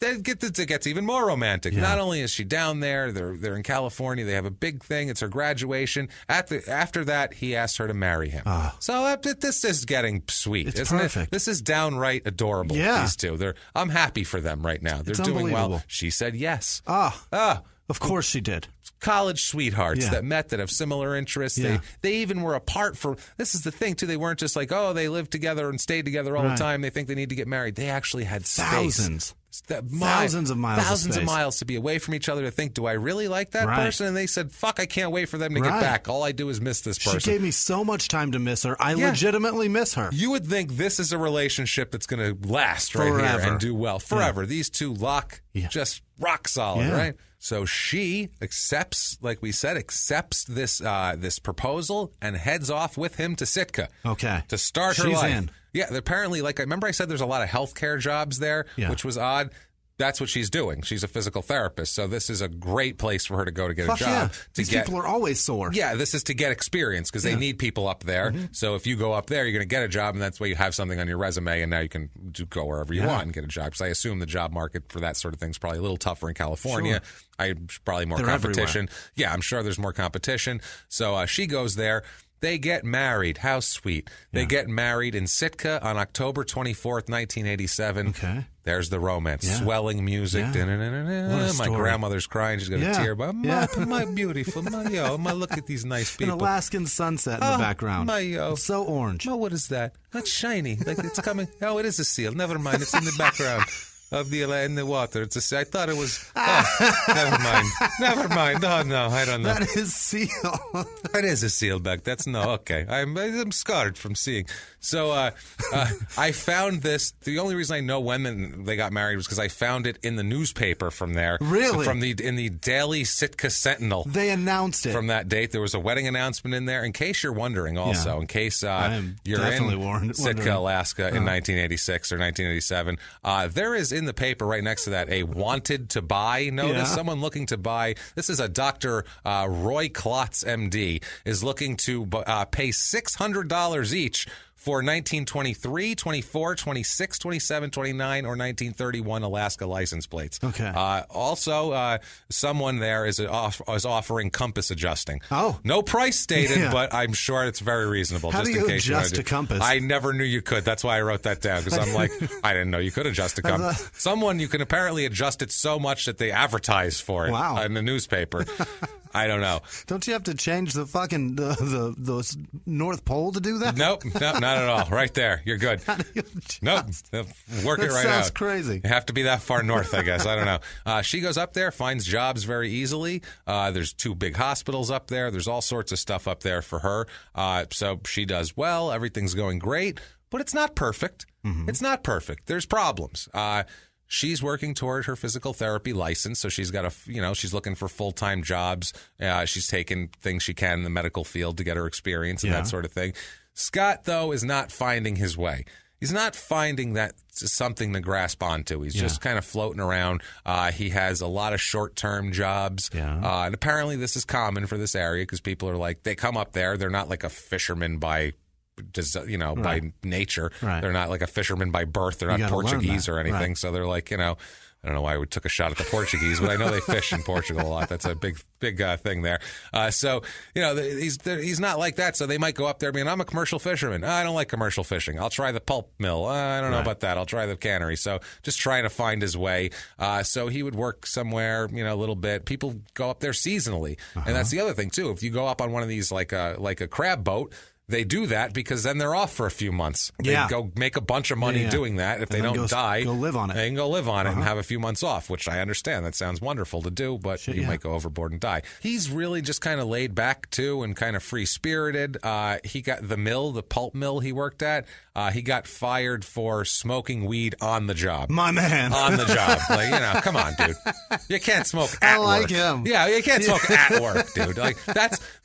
It gets even more romantic. Not only is she down there, they're in California. They have a big thing. It's her graduation. After that, he asks her to marry him. So this is getting sweet, isn't perfect. it? This is downright adorable. These two. I'm happy for them right now. They're doing well. She said yes. Of course she did. College sweethearts that met that have similar interests. They even were apart from. This is the thing too. They weren't just like, they lived together and stayed together all the time. They think they need to get married. They actually had thousands of miles to be away from each other, to think, do I really like that person? And they said, fuck, I can't wait for them to get back. All I do is miss this person. She gave me so much time to miss her. I legitimately miss her. You would think this is a relationship that's going to last forever. Right here and do well forever. These two just rock solid, right? So she accepts, like we said, this proposal and heads off with him to Sitka. Okay. To start her life. In. Yeah, apparently, I remember I said there's a lot of healthcare jobs there, which was odd. That's what she's doing. She's a physical therapist, so this is a great place for her to go to get a job. These people are always sore. Yeah, this is to get experience because they need people up there. So if you go up there, you're going to get a job, and that's why you have something on your resume, and now you can go wherever you want and get a job. Because I assume the job market for that sort of thing is probably a little tougher in California. Probably more competition. Everywhere. Yeah, I'm sure there's more competition. So she goes there. They get married. How sweet. They get married in Sitka on October 24th, 1987. Okay. There's the romance. Swelling music. My grandmother's crying. She's got a tear. My beautiful. Look at these nice people. An Alaskan sunset in the background. It's so orange. What is that? That's shiny. Like it's coming. Oh, it is a seal. Never mind. It's in the background. Of in the water. It's a seal. I thought it was. Never mind. Never mind. Oh no, I don't know. That is seal. It is a sealback. That's okay. I'm scarred from seeing. So I found this. The only reason I know when they got married was because I found it in the newspaper from there. Really? In the Daily Sitka Sentinel. They announced it from that date. There was a wedding announcement in there. In case you're wondering, also, in case you're in Sitka, Alaska in 1986 or 1987, there is in the paper right next to that a wanted to buy notice. Someone looking to buy. This is a Dr. Roy Klotz, MD, is looking to pay $600 each for 1923, 24, 26, 27, 29, or 1931 Alaska license plates. Okay. Also, someone there is offering compass adjusting. Oh. No price stated, but I'm sure it's very reasonable. How just do you in case adjust a compass? I never knew you could. That's why I wrote that down, because I'm like, I didn't know you could adjust a compass. Someone, you can apparently adjust it so much that they advertise for it in the newspaper. I don't know. Don't you have to change the fucking the North Pole to do that? Nope, not at all. Right there, you're good. Nope, work it right out. That sounds crazy. You have to be that far north, I guess. I don't know. She goes up there, finds jobs very easily. There's 2 big hospitals up there. There's all sorts of stuff up there for her. So she does well. Everything's going great, but it's not perfect. Mm-hmm. It's not perfect. There's problems. She's working toward her physical therapy license, so she's got she's looking for full-time jobs. She's taking things she can in the medical field to get her experience and that sort of thing. Scott, though, is not finding his way. He's not finding that something to grasp onto. He's just kind of floating around. He has a lot of short-term jobs, and apparently this is common for this area because people are like, they come up there. They're not like a fisherman by nature. Right. They're not like a fisherman by birth. They're not Portuguese or anything. Right. So they're like, I don't know why we took a shot at the Portuguese, but I know they fish in Portugal a lot. That's a big thing there. So, he's not like that. So they might go up there being, I'm a commercial fisherman. I don't like commercial fishing. I'll try the pulp mill. I don't know about that. I'll try the cannery. So just trying to find his way. So he would work somewhere, a little bit. People go up there seasonally. And that's the other thing, too. If you go up on one of these like a crab boat, they do that because then they're off for a few months. They go make a bunch of money doing that. If they don't die, go live on it. They can go live on it and have a few months off, which I understand. That sounds wonderful to do, but you might go overboard and die. He's really just kind of laid back, too, and kind of free-spirited. He got the pulp mill he worked at. He got fired for smoking weed on the job. My man. On the job. Come on, dude. You can't smoke at work. I like him. Yeah, you can't smoke at work, dude.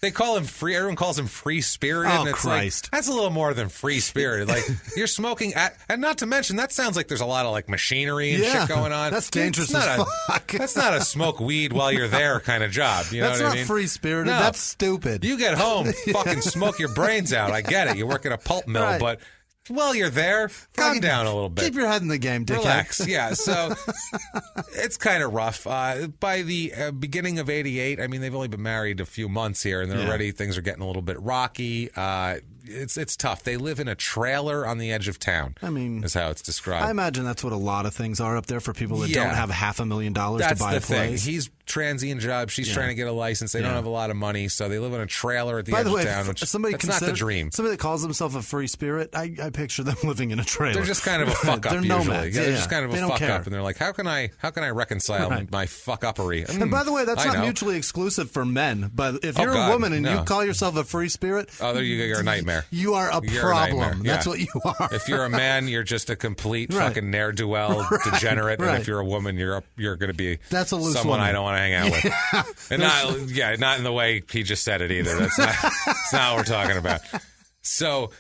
They call him free. Everyone calls him free-spirited. Oh, Christ. That's a little more than free-spirited. You're smoking at, and not to mention, that sounds like there's a lot of machinery and shit going on. That's dangerous as fuck. That's not a smoke weed while you're there kind of job. You know what I mean? That's not free-spirited. No. That's stupid. You get home, fucking smoke your brains out. I get it. You work at a pulp mill, but while you're there, calm down a little bit. Keep your head in the game, dickhead. Relax. Yeah, so it's kind of rough. By the beginning of 88, they've only been married a few months here, and already things are getting a little bit rocky. It's tough. They live in a trailer on the edge of town. Is how it's described. I imagine that's what a lot of things are up there for people that don't have $500,000 to buy a place. Thing. He's transient job. She's trying to get a license. They don't have a lot of money, so they live in a trailer at the edge of town. Which that's not the dream. Somebody that calls himself a free spirit, I picture them living in a trailer. They're just kind of a fuck up. They're usually. nomads. They're just kind of a fuck up, and they're like, how can I reconcile my fuck uppery? And by the way, that's not mutually exclusive for men. But if you're a woman and you call yourself a free spirit, you're a nightmare. You are a problem. That's what you are. If you're a man, you're just a complete fucking ne'er-do-well degenerate, and if you're a woman, you're going to be someone woman. I don't want to hang out with. And not in the way he just said it either. That's not what we're talking about. So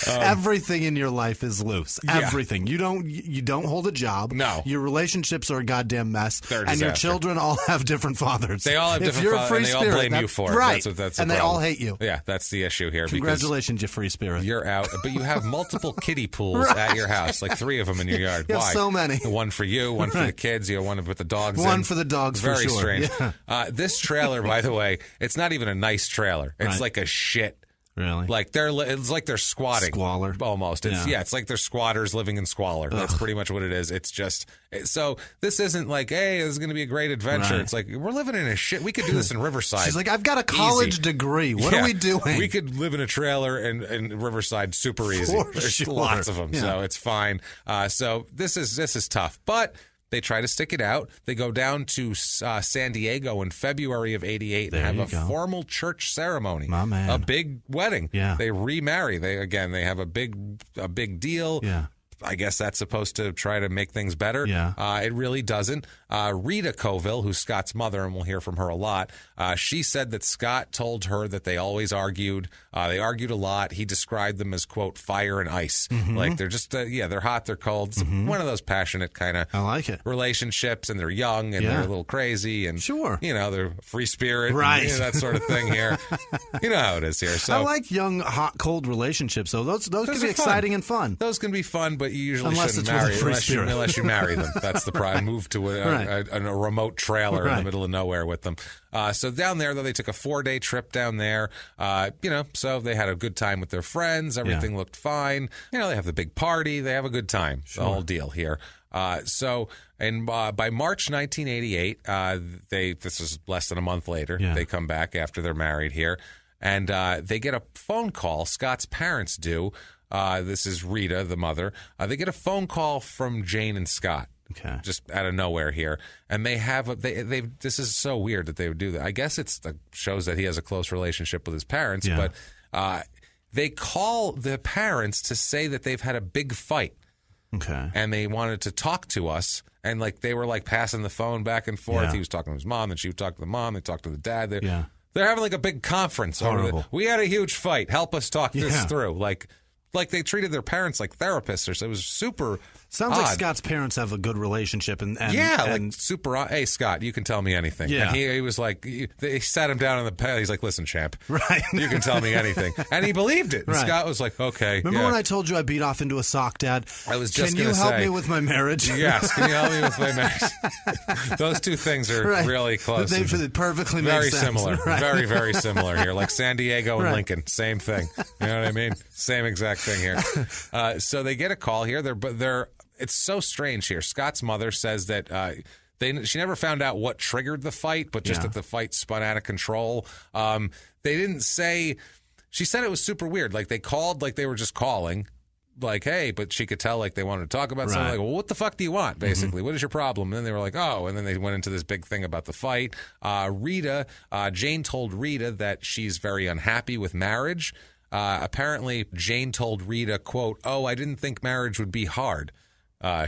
everything in your life is loose. Everything. You don't hold a job. No. Your relationships are a goddamn mess. They're a and your disaster. children all have different fathers. They all have different fathers, and they all blame you for it. Right. That's and the they problem. all hate you. Yeah, that's the issue here. Congratulations, you free spirit. You're out, but you have multiple kiddie pools at your house, like 3 of them in your yard. You have Why? so many. One for you, one for the kids, one with the dogs. One for the dogs, Very for sure. strange. Yeah. This trailer, by the way, it's not even a nice trailer. It's like a shit Really? Like it's like they're squatting. Squalor. Almost. It's like they're squatters living in squalor. Ugh. That's pretty much what it is. It's just, so this isn't like, hey, this is going to be a great adventure. Right. It's like, we're living in a shit. We could do this in Riverside. She's like, I've got a college degree. What are we doing? We could live in a trailer in Riverside super easy. There's lots of them, so it's fine. So this is tough. But they try to stick it out. They go down to San Diego in February of '88 and have a formal church ceremony. My man. A big wedding. Yeah. They remarry. They have a big deal. Yeah. I guess that's supposed to try to make things better. Yeah. It really doesn't. Rita Colville, who's Scott's mother, and we'll hear from her a lot, she said that Scott told her that they always argued. They argued a lot. He described them as, quote, fire and ice. Mm-hmm. Like, they're just, they're hot, they're cold. It's one of those passionate kind of relationships, and they're young, and they're a little crazy, and, they're free spirit, right? And, that sort of thing here. You know how it is here. So I like young, hot, cold relationships, though. Those can be exciting and fun. Those can be fun, but you usually shouldn't marry unless you marry them. That's the problem. Move to a remote trailer in the middle of nowhere with them. So down there, though, they took a 4-day trip down there. So they had a good time with their friends. Everything looked fine. They have the big party. They have a good time. Sure. The whole deal here. By March 1988, this is less than a month later. Yeah. They come back after they're married here, and they get a phone call. Scott's parents do. This is Rita, the mother. They get a phone call from Jane and Scott. Okay. Just out of nowhere here. And they have this is so weird that they would do that. I guess it shows that he has a close relationship with his parents, but they call the parents to say that they've had a big fight. Okay. And they wanted to talk to us, and they were passing the phone back and forth. Yeah. He was talking to his mom, and she would talk to the mom, they talked to the dad. They're having a big conference. We had a huge fight. Help us talk this through. Like they treated their parents like therapists, or so. It was super. Sounds odd. like Scott's parents have a good relationship, and super odd. Hey, Scott, you can tell me anything. Yeah. And he was like, they sat him down on the pad. He's like, listen, champ, right? You can tell me anything, and he believed it. And Scott was like, okay. Remember when I told you I beat off into a sock, Dad? I was just Can you help me with my marriage? Yes, can you help me with my marriage? Those two things are really close. They perfectly very make sense. Similar, right. very, very similar here. Like San Diego and Lincoln, same thing. You know what I mean? Same exact thing here. So they get a call here. It's so strange here. Scott's mother says that she never found out what triggered the fight, but just that the fight spun out of control. They didn't say. She said it was super weird. Like they called, like they were just calling, like, hey, but she could tell like they wanted to talk about something. Like, well, what the fuck do you want? Basically, what is your problem? And then they were like, oh, and then they went into this big thing about the fight. Jane told Rita that she's very unhappy with marriage. Apparently, Jane told Rita, quote, "Oh, I didn't think marriage would be hard."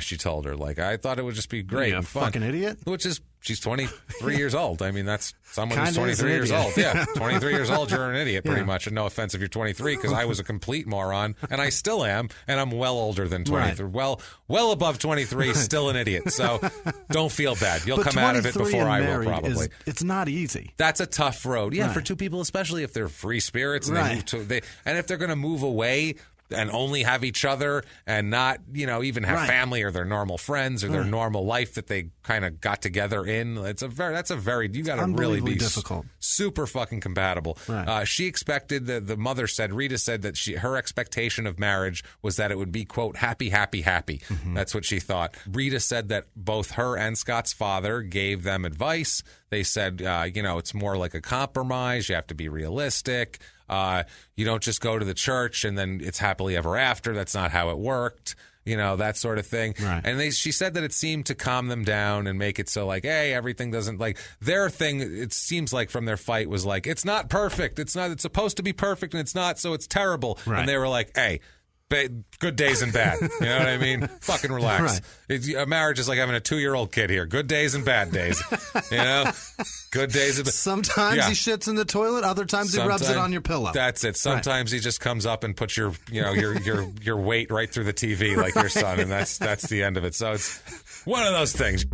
She told her, I thought it would just be great and fun. Fucking idiot. Which is, she's 23 years old. I mean, that's someone who's 23 years old. Yeah, 23 years old, you're an idiot, pretty much. And no offense if you're 23, because I was a complete moron, and I still am, and I'm well older than 23. Right. Well above 23, still an idiot. So don't feel bad. You'll come out of it before I will, probably. It's not easy. That's a tough road. Yeah, for two people, especially if they're free spirits, and and if they're going to move away and only have each other and not, even have family or their normal friends or their normal life that they kind of got together in. You got to really be difficult. Super fucking compatible. Right. She expected, the mother said, Rita said that her expectation of marriage was that it would be, quote, happy, happy, happy. Mm-hmm. That's what she thought. Rita said that both her and Scott's father gave them advice. They said, it's more like a compromise. You have to be realistic. You don't just go to the church and then it's happily ever after. That's not how it worked. That sort of thing. Right. And she said that it seemed to calm them down and make it so hey, everything doesn't their thing. It seems like from their fight was it's not perfect. It's supposed to be perfect and it's not. So it's terrible. Right. And they were like, hey, good days and bad. You know what I mean? Fucking relax. Right. A marriage is like having a 2-year-old kid here. Good days and bad days. Good days and bad. Sometimes he shits in the toilet. Other times he rubs it on your pillow. That's it. Sometimes he just comes up and puts your weight right through the TV like your son, and that's the end of it. So it's one of those things.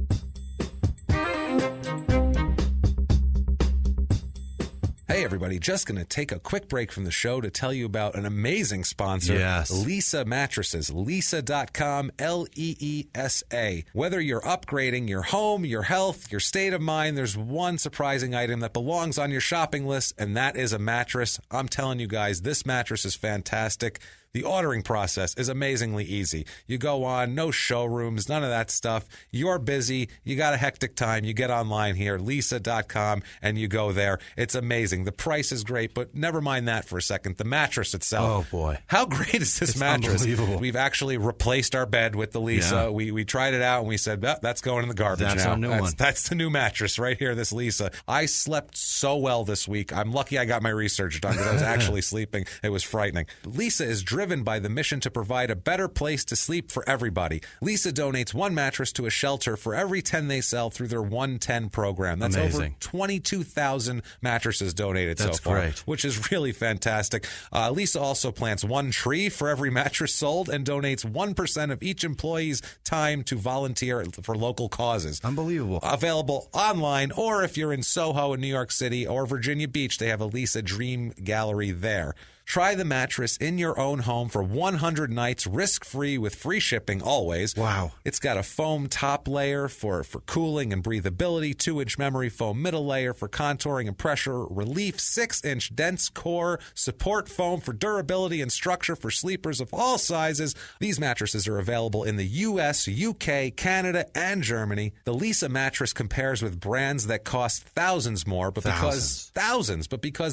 Hey, everybody, just going to take a quick break from the show to tell you about an amazing sponsor, Leesa Mattresses. Leesa.com, Leesa. Whether you're upgrading your home, your health, your state of mind, there's one surprising item that belongs on your shopping list, and that is a mattress. I'm telling you guys, this mattress is fantastic. The ordering process is amazingly easy. You go on, no showrooms, none of that stuff. You're busy. You got a hectic time. You get online here, Leesa.com, and you go there. It's amazing. The price is great, but never mind that for a second. The mattress itself. Oh, boy. How great is this mattress? Unbelievable. We've actually replaced our bed with the Leesa. Yeah. We tried it out, and we said, that's going in the garbage now. That's our new one. That's the new mattress right here, this Leesa. I slept so well this week. I'm lucky I got my research done because I was actually sleeping. It was frightening. Leesa is driven by the mission to provide a better place to sleep for everybody. Leesa donates one mattress to a shelter for every 10 they sell through their 110 program. That's amazing. Over 22,000 mattresses donated That's so far, great. Which is really fantastic. Leesa also plants one tree for every mattress sold and donates 1% of each employee's time to volunteer for local causes. Unbelievable. Available online, or if you're in Soho in New York City or Virginia Beach, they have a Leesa Dream Gallery there. Try the mattress in your own home for 100 nights, risk-free with free shipping always. Wow. It's got a foam top layer for cooling and breathability, 2-inch memory foam middle layer for contouring and pressure relief, 6-inch dense core, support foam for durability and structure for sleepers of all sizes. These mattresses are available in the U.S., U.K., Canada, and Germany. The Leesa mattress compares with brands that cost thousands more, but because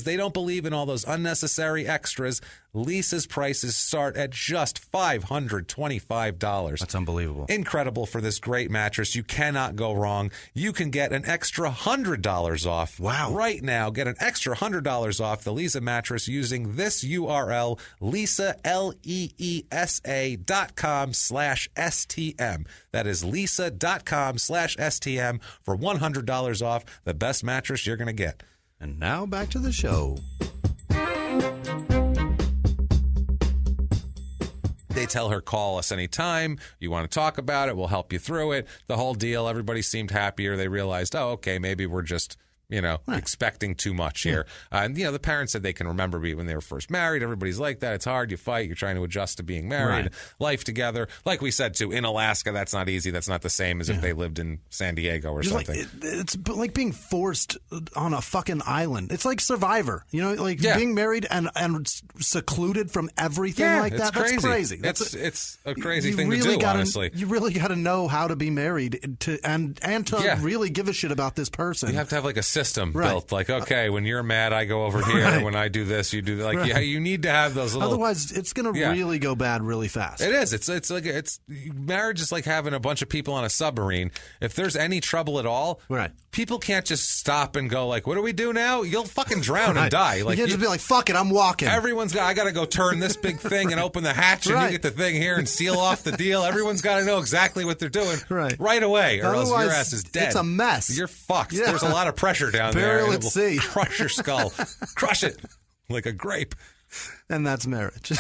they don't believe in all those unnecessary extras, Leesa's prices start at just $525. That's unbelievable. Incredible for this great mattress. You cannot go wrong. You can get an extra $100 off. Wow. Right now, get an extra $100 off the Leesa mattress using this URL, Leesa, Leesa.com/STM. That is Leesa.com/STM for $100 off the best mattress you're going to get. And now back to the show. They tell her, call us anytime. You want to talk about it, we'll help you through it. The whole deal, everybody seemed happier. They realized, oh, okay, maybe we're just, expecting too much here. And, the parents said they can remember when they were first married. Everybody's like that. It's hard. You fight. You're trying to adjust to being married, life together. Like we said, too, in Alaska, that's not easy. That's not the same as if they lived in San Diego or something. It's like being forced on a fucking island. It's like Survivor. Being married and secluded from everything like that. Crazy. That's crazy. It's a crazy thing to do, honestly. You really got to know how to be married and to really give a shit about this person. You have to have like a system built. Like, okay, when you're mad, I go over here. When I do this, you do that. Like, you need to have those little. Otherwise, it's going to really go bad really fast. It is. It's marriage is like having a bunch of people on a submarine. If there's any trouble at all, people can't just stop and go like, "What do we do now?" You'll fucking drown and die. Like, you can't just be like, "Fuck it, I'm walking." I got to go turn this big thing and open the hatch, and you get the thing here and seal off the deal. Everyone's got to know exactly what they're doing right away, or else your ass is dead. It's a mess. You're fucked. Yeah. There's a lot of pressure down there. Burial at sea. Crush your skull. Crush it like a grape. And that's marriage.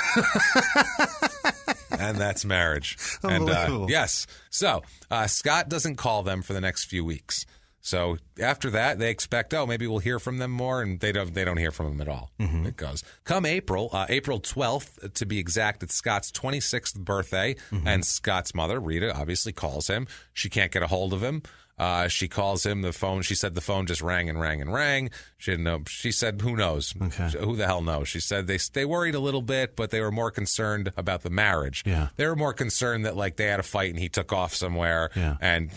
And that's marriage. And yes. So Scott doesn't call them for the next few weeks. So after that, they expect, maybe we'll hear from them more, and they don't hear from them at all. Mm-hmm. It goes. Come April 12th, to be exact, it's Scott's 26th birthday, and Scott's mother, Rita, obviously calls him. She can't get a hold of him. She calls him the phone. She said the phone just rang and rang and rang. She didn't know. She said, who knows? Okay. Who the hell knows? She said they worried a little bit, but they were more concerned about the marriage. Yeah. They were more concerned that like they had a fight and he took off somewhere and,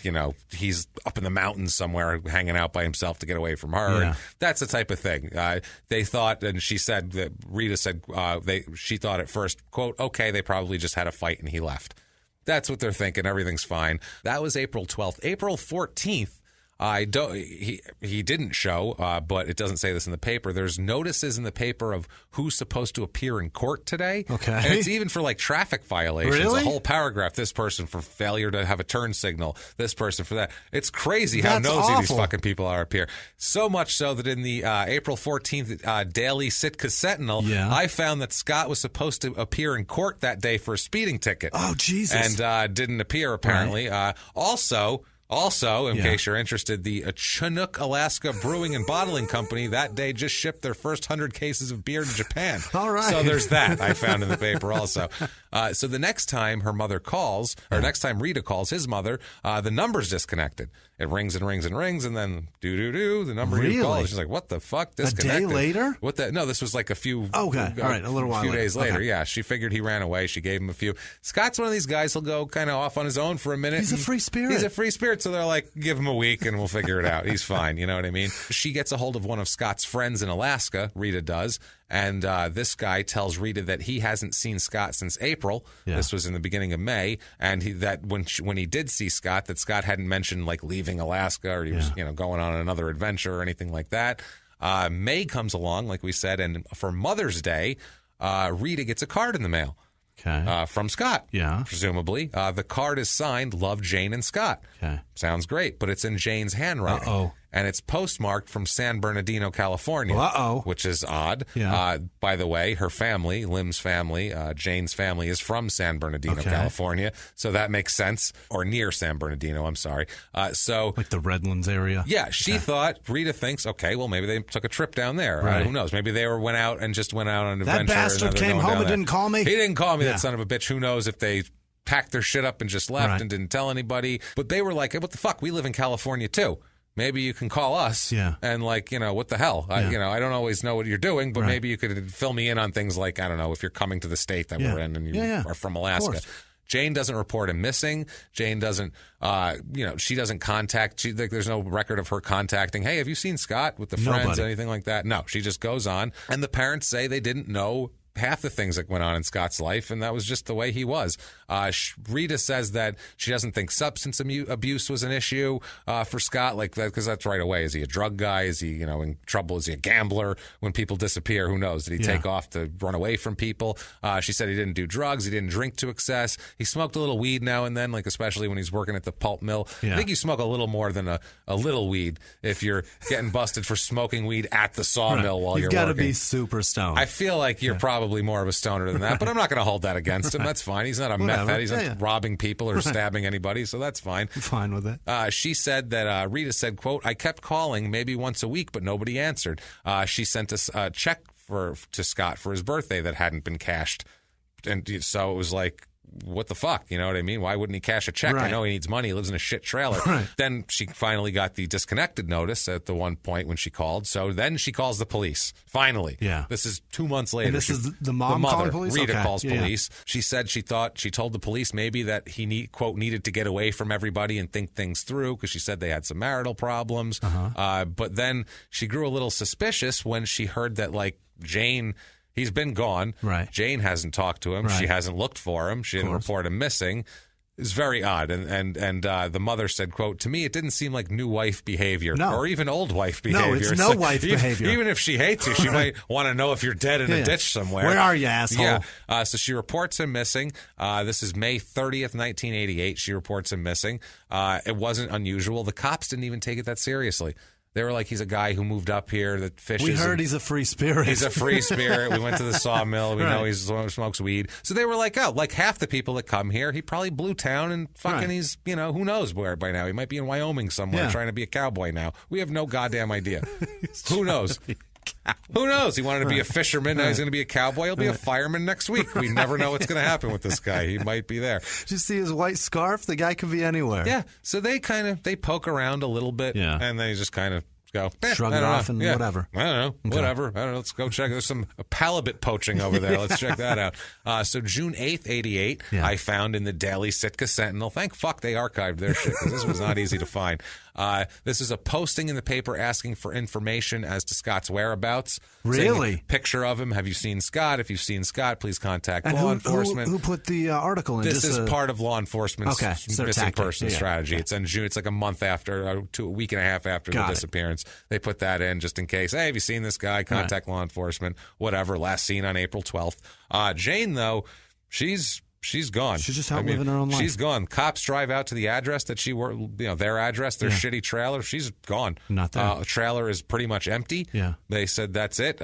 he's up in the mountains somewhere hanging out by himself to get away from her. Yeah. And that's the type of thing. They thought, and she said that Rita said she thought at first, quote, okay, they probably just had a fight and he left. That's what they're thinking. Everything's fine. That was April 12th. April 14th, he didn't show, but it doesn't say this in the paper. There's notices in the paper of who's supposed to appear in court today. Okay. And it's even for like traffic violations. Really? A whole paragraph. This person for failure to have a turn signal. This person for that. It's crazy how nosy these fucking people are up here. So much so that in the April 14th Daily Sitka Sentinel, I found that Scott was supposed to appear in court that day for a speeding ticket. Oh, Jesus. And didn't appear, apparently. Also, Also, in case you're interested, the Chinook, Alaska Brewing and Bottling Company that day just shipped their first 100 cases of beer to Japan. All right. So there's that I found in the paper also. So the next time her mother calls, or next time Rita calls his mother, the number's disconnected. It rings and rings and rings, and then do-do-do, the number you call. She's like, what the fuck? Disconnected. A day later? What the? No, this was like a few all right, a little while few later. days later. Okay. Yeah, she figured he ran away. She gave him a few. Scott's one of these guys who'll go kind of off on his own for a minute. He's a free spirit. He's a free spirit, so they're like, give him a week and we'll figure it out. He's fine, you know what I mean? She gets a hold of one of Scott's friends in Alaska, Rita does, and this guy tells Rita that he hasn't seen Scott since April. Yeah. This was in the beginning of May, and that when he did see Scott, that Scott hadn't mentioned like leaving Alaska or he was going on another adventure or anything like that. May comes along, like we said, and for Mother's Day, Rita gets a card in the mail. Okay. From Scott, yeah, presumably. The card is signed, Love, Jane, and Scott. Okay. Sounds great, but it's in Jane's handwriting. Uh-oh. And it's postmarked from San Bernardino, California. Uh-oh. Which is odd. Yeah. By the way, her family, Lim's family, Jane's family, is from San Bernardino, California. So that makes sense. Or near San Bernardino, I'm sorry. So like the Redlands area? Yeah, she thought, Rita thinks, okay, well, maybe they took a trip down there. Right. Who knows? Maybe they went out on an adventure. That bastard came home and didn't call me? He didn't call me, that son of a bitch. Who knows if they packed their shit up and just left and didn't tell anybody. But they were like, hey, what the fuck? We live in California, too. Maybe you can call us and what the hell? I don't always know what you're doing, but maybe you could fill me in on things like, I don't know, if you're coming to the state that we're in and you are from Alaska. Jane doesn't report him missing. Jane doesn't, she doesn't contact. There's no record of her contacting, hey, have you seen Scott with the friends, anything like that? No, she just goes on. And the parents say they didn't know half the things that went on in Scott's life, and that was just the way he was. Rita says that she doesn't think substance abuse was an issue for Scott, like that, because that's right away. Is he a drug guy? Is he, in trouble? Is he a gambler? When people disappear, who knows? Did he take off to run away from people? She said he didn't do drugs. He didn't drink to excess. He smoked a little weed now and then, like especially when he's working at the pulp mill. I think you smoke a little more than a little weed if you're getting busted for smoking weed at the sawmill while you're working. You've got to be super stoned. I feel like you're probably more of a stoner than that, but I'm not going to hold that against him. That's fine. He's not a meth head. He's not robbing people or stabbing anybody, so that's fine. I'm fine with it. She said that Rita said, quote, I kept calling maybe once a week, but nobody answered. She sent us a check to Scott for his birthday that hadn't been cashed. And so it was like, what the fuck? You know what I mean? Why wouldn't he cash a check? Right. I know he needs money. He lives in a shit trailer. Right. Then she finally got the disconnected notice at the one point when she called. So then she calls the police. Finally. Yeah. This is 2 months later. And this is the mom mother, calling police? Rita Okay. calls police. She said she told the police maybe that he quote, needed to get away from everybody and think things through because she said they had some marital problems. But then she grew a little suspicious when she heard that, like, Jane... He's been gone. Right. Jane hasn't talked to him. Right. She hasn't looked for him. She didn't report him missing. It's very odd. And the mother said, quote, to me, it didn't seem like new wife behavior or even old wife behavior. No, it's no wife behavior. Even if she hates you, she might want to know if you're dead in a ditch somewhere. Where are you, asshole? Yeah. So she reports him missing. This is May 30th, 1988. She reports him missing. It wasn't unusual. The cops didn't even take it that seriously. They were like, he's a guy who moved up here that fishes. We heard he's a free spirit. He's a free spirit. We went to the sawmill. We know he smokes weed. So they were like, oh, like half the people that come here, he probably blew town and fucking he's, who knows where by now. He might be in Wyoming somewhere trying to be a cowboy now. We have no goddamn idea. Who knows? Who knows? He wanted to be a fisherman. Now he's going to be a cowboy. He'll be a fireman next week. We never know what's going to happen with this guy. He might be there. Did you see his white scarf? The guy could be anywhere. Yeah. So they poke around a little bit. Yeah. And then he just kind of go, shrug it off and whatever. I don't know. Okay. Whatever. I don't know. Let's go check. There's some halibut poaching over there. Let's check that out. So June 8th, 88, I found in the Daily Sitka Sentinel. Thank fuck they archived their shit because this was not easy to find. This is a posting in the paper asking for information as to Scott's whereabouts. Really? Picture of him. Have you seen Scott? If you've seen Scott, please contact law enforcement. Who put the article in? This is part of law enforcement's missing person strategy. Yeah. It's in June. It's like a month after, a week and a half after the disappearance. They put that in just in case. Hey, have you seen this guy? Contact law enforcement. Whatever. Last seen on April 12th. Jane, though, she's gone. She's just out living her own life. She's gone. Cops drive out to the address that she worked, their address, their shitty trailer. She's gone. Not there. Trailer is pretty much empty. Yeah. They said that's it.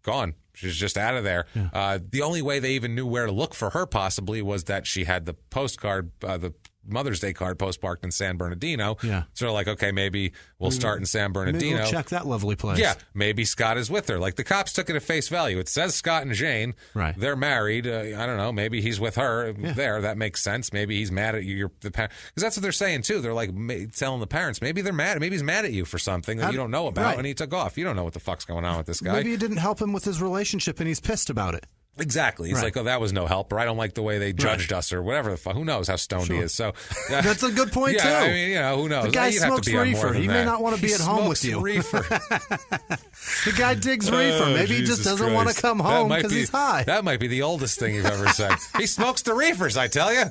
Gone. She's just out of there. Yeah. The only way they even knew where to look for her possibly was that she had the postcard, the Mother's Day card postmarked in San Bernardino. Yeah. Sort of like, okay, maybe we'll start in San Bernardino. Maybe we'll check that lovely place. Yeah, maybe Scott is with her. Like the cops took it at face value. It says Scott and Jane. Right. They're married. I don't know. Maybe he's with her there. That makes sense. Maybe he's mad at you. Because that's what they're saying too. They're like telling the parents. Maybe they're mad. Maybe he's mad at you for something that you don't know about, and he took off. You don't know what the fuck's going on with this guy. Maybe you didn't help him with his relationship, and he's pissed about it. Exactly. He's like, oh, that was no help, or I don't like the way they judged us, or whatever the fuck. Who knows how stoned he is? So that's a good point too. I mean, who knows? The guy smokes reefer. He may not want to be at home with you. Reefer. The guy digs reefer. Maybe he just doesn't want to come home because he's high. That might be the oldest thing you've ever said. He smokes the reefers, I tell you.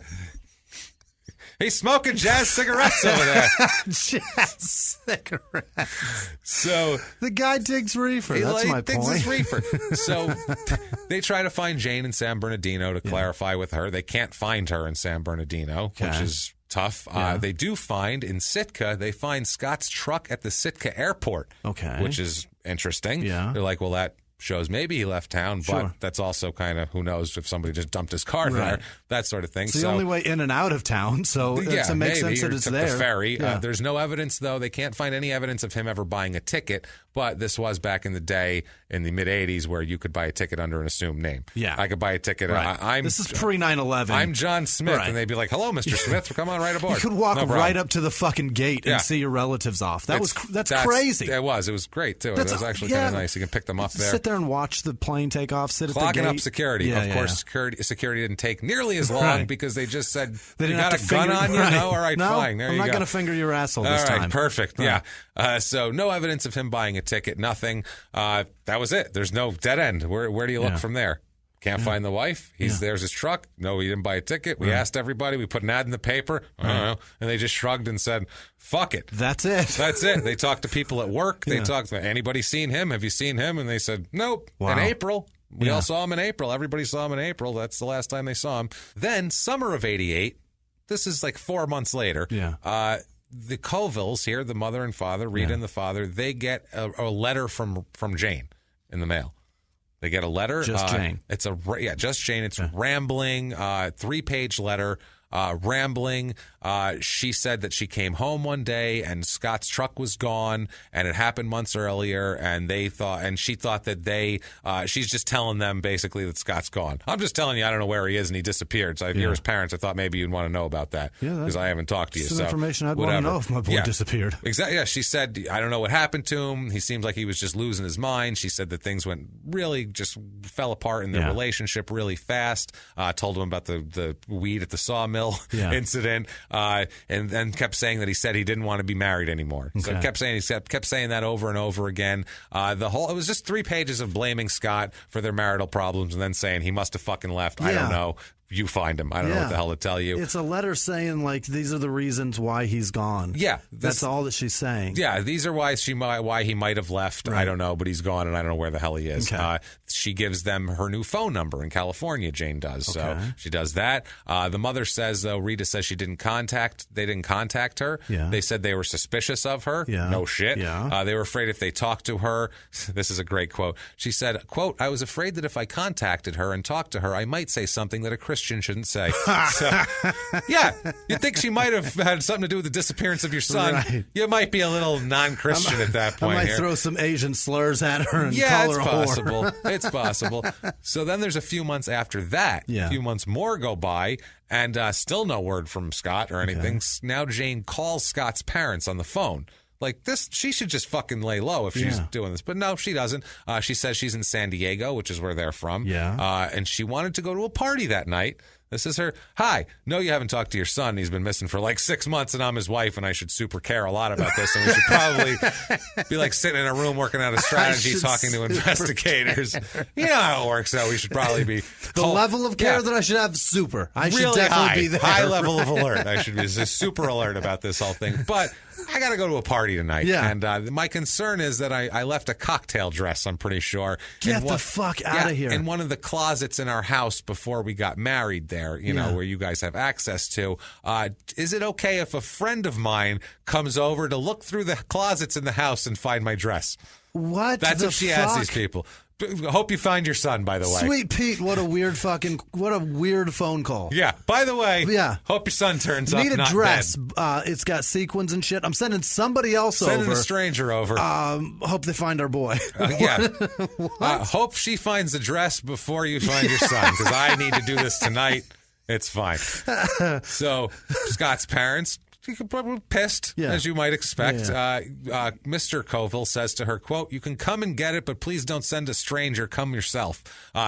He's smoking jazz cigarettes over there. Jazz cigarettes. So the guy digs reefer. That's my digs point. His reefer. So they try to find Jane in San Bernardino to clarify with her. They can't find her in San Bernardino, which is tough. They do find in Sitka. They find Scott's truck at the Sitka airport. Which is interesting. Yeah. They're like, well, that shows maybe he left town, but that's also kind of, who knows if somebody just dumped his car there, that sort of thing. It's the only way in and out of town, so it makes sense that it's took there. The ferry. There's no evidence, though. They can't find any evidence of him ever buying a ticket, but this was back in the day, in the mid-'80s, where you could buy a ticket under an assumed name. Yeah. I could buy a ticket. This is pre-9/11. I'm John Smith, and they'd be like, hello, Mr. Smith, come on right aboard. You could walk right up to the fucking gate and see your relatives off. That's crazy. It was great, too. It was actually kind of nice. You can pick them up there. Sit there and watch the plane take off, sit at the gate. Clocking up security. Of course, security didn't take nearly as long because they just said, you got a gun on you? No? All right, fine. There you go. I'm not going to finger your asshole this time. All right, perfect. Yeah. So no evidence of him buying a ticket, nothing. That was it. There's no dead end. Where do you look from there? Can't find the wife. There's his truck. No, he didn't buy a ticket. We asked everybody. We put an ad in the paper. I don't know. And they just shrugged and said, fuck it. That's it. That's it. They talked to people at work. They talked anybody seen him? Have you seen him? And they said, nope. Wow. In April. We all saw him in April. Everybody saw him in April. That's the last time they saw him. Then, summer of 88, this is like 4 months later, the Colvilles here, the mother and father, Rita and the father, they get a letter from Jane in the mail. They get a letter. Just Jane. It's just Jane. It's rambling, 3-page letter. Rambling. She said that she came home one day and Scott's truck was gone, and it happened months earlier. And she thought that she's just telling them basically that Scott's gone. I'm just telling you, I don't know where he is, and he disappeared. So if you're his parents, I thought maybe you'd want to know about that because I haven't talked to you. Some information I'd want to know if my boy disappeared. Exactly. Yeah. She said, I don't know what happened to him. He seems like he was just losing his mind. She said that things just fell apart in their relationship really fast. Told him about the weed at the sawmill incident, and then kept saying that he said he didn't want to be married anymore. So kept saying that over and over again. It was just 3 pages of blaming Scott for their marital problems, and then saying he must have fucking left. I don't know. You find him. I don't know what the hell to tell you. It's a letter saying, like, these are the reasons why he's gone. Yeah. That's all that she's saying. Yeah, these are why he might have left. Right. I don't know, but he's gone, and I don't know where the hell he is. Okay. She gives them her new phone number in California, Jane does. Okay. So she does that. The mother says, though, Rita says they didn't contact her. Yeah. They said they were suspicious of her. Yeah. No shit. Yeah. They were afraid if they talked to her. This is a great quote. She said, quote, I was afraid that if I contacted her and talked to her, I might say something that a Christian shouldn't say. So, you think she might have had something to do with the disappearance of your son. Right. You might be a little non-Christian at that point. I might throw some Asian slurs at her and call her a whore. It's possible. So then there's a few months after that. A few months more go by, and still no word from Scott or anything. Okay. Now Jane calls Scott's parents on the phone. Like this, she should just fucking lay low if she's doing this. But no, she doesn't. She says she's in San Diego, which is where they're from. Yeah. And she wanted to go to a party that night. This is her. Hi. No, you haven't talked to your son. He's been missing for like 6 months, and I'm his wife, and I should super care a lot about this. And we should probably be like sitting in a room working out a strategy, talking to investigators. You know how it works, though. We should probably be the level of care that I should have. Super. I should really definitely be there. High level of alert. I should be just super alert about this whole thing. But I got to go to a party tonight. Yeah. And my concern is that I left a cocktail dress, I'm pretty sure. Get the fuck out of here. In one of the closets in our house before we got married there, you know, where you guys have access to. Is it okay if a friend of mine comes over to look through the closets in the house and find my dress? What? That's what she asks these people. Hope you find your son, by the way. Sweet Pete, what a weird phone call. Yeah. By the way, hope your son turns up. Need a not dress. dead. It's got sequins and shit. I'm sending somebody else over. Sending a stranger over. Hope they find our boy. Hope she finds the dress before you find your son, because I need to do this tonight. It's fine. So Scott's parents, probably pissed, as you might expect. Mr. Colville says to her, quote, "You can come and get it, but please don't send a stranger. Come yourself."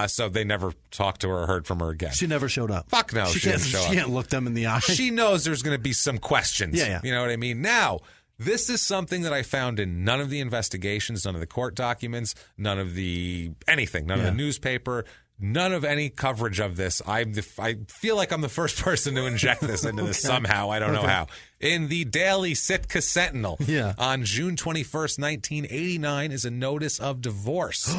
So they never talked to her or heard from her again. She never showed up. Fuck no, she didn't show up. She can't look them in the eye. She knows there's going to be some questions. Yeah. You know what I mean? Now, this is something that I found in none of the investigations, none of the court documents, none of the anything, none of the newspaper, none of any coverage of this. I feel like I'm the first person to inject this into this somehow. I don't know how. In the Daily Sitka Sentinel on June 21st, 1989 is a notice of divorce.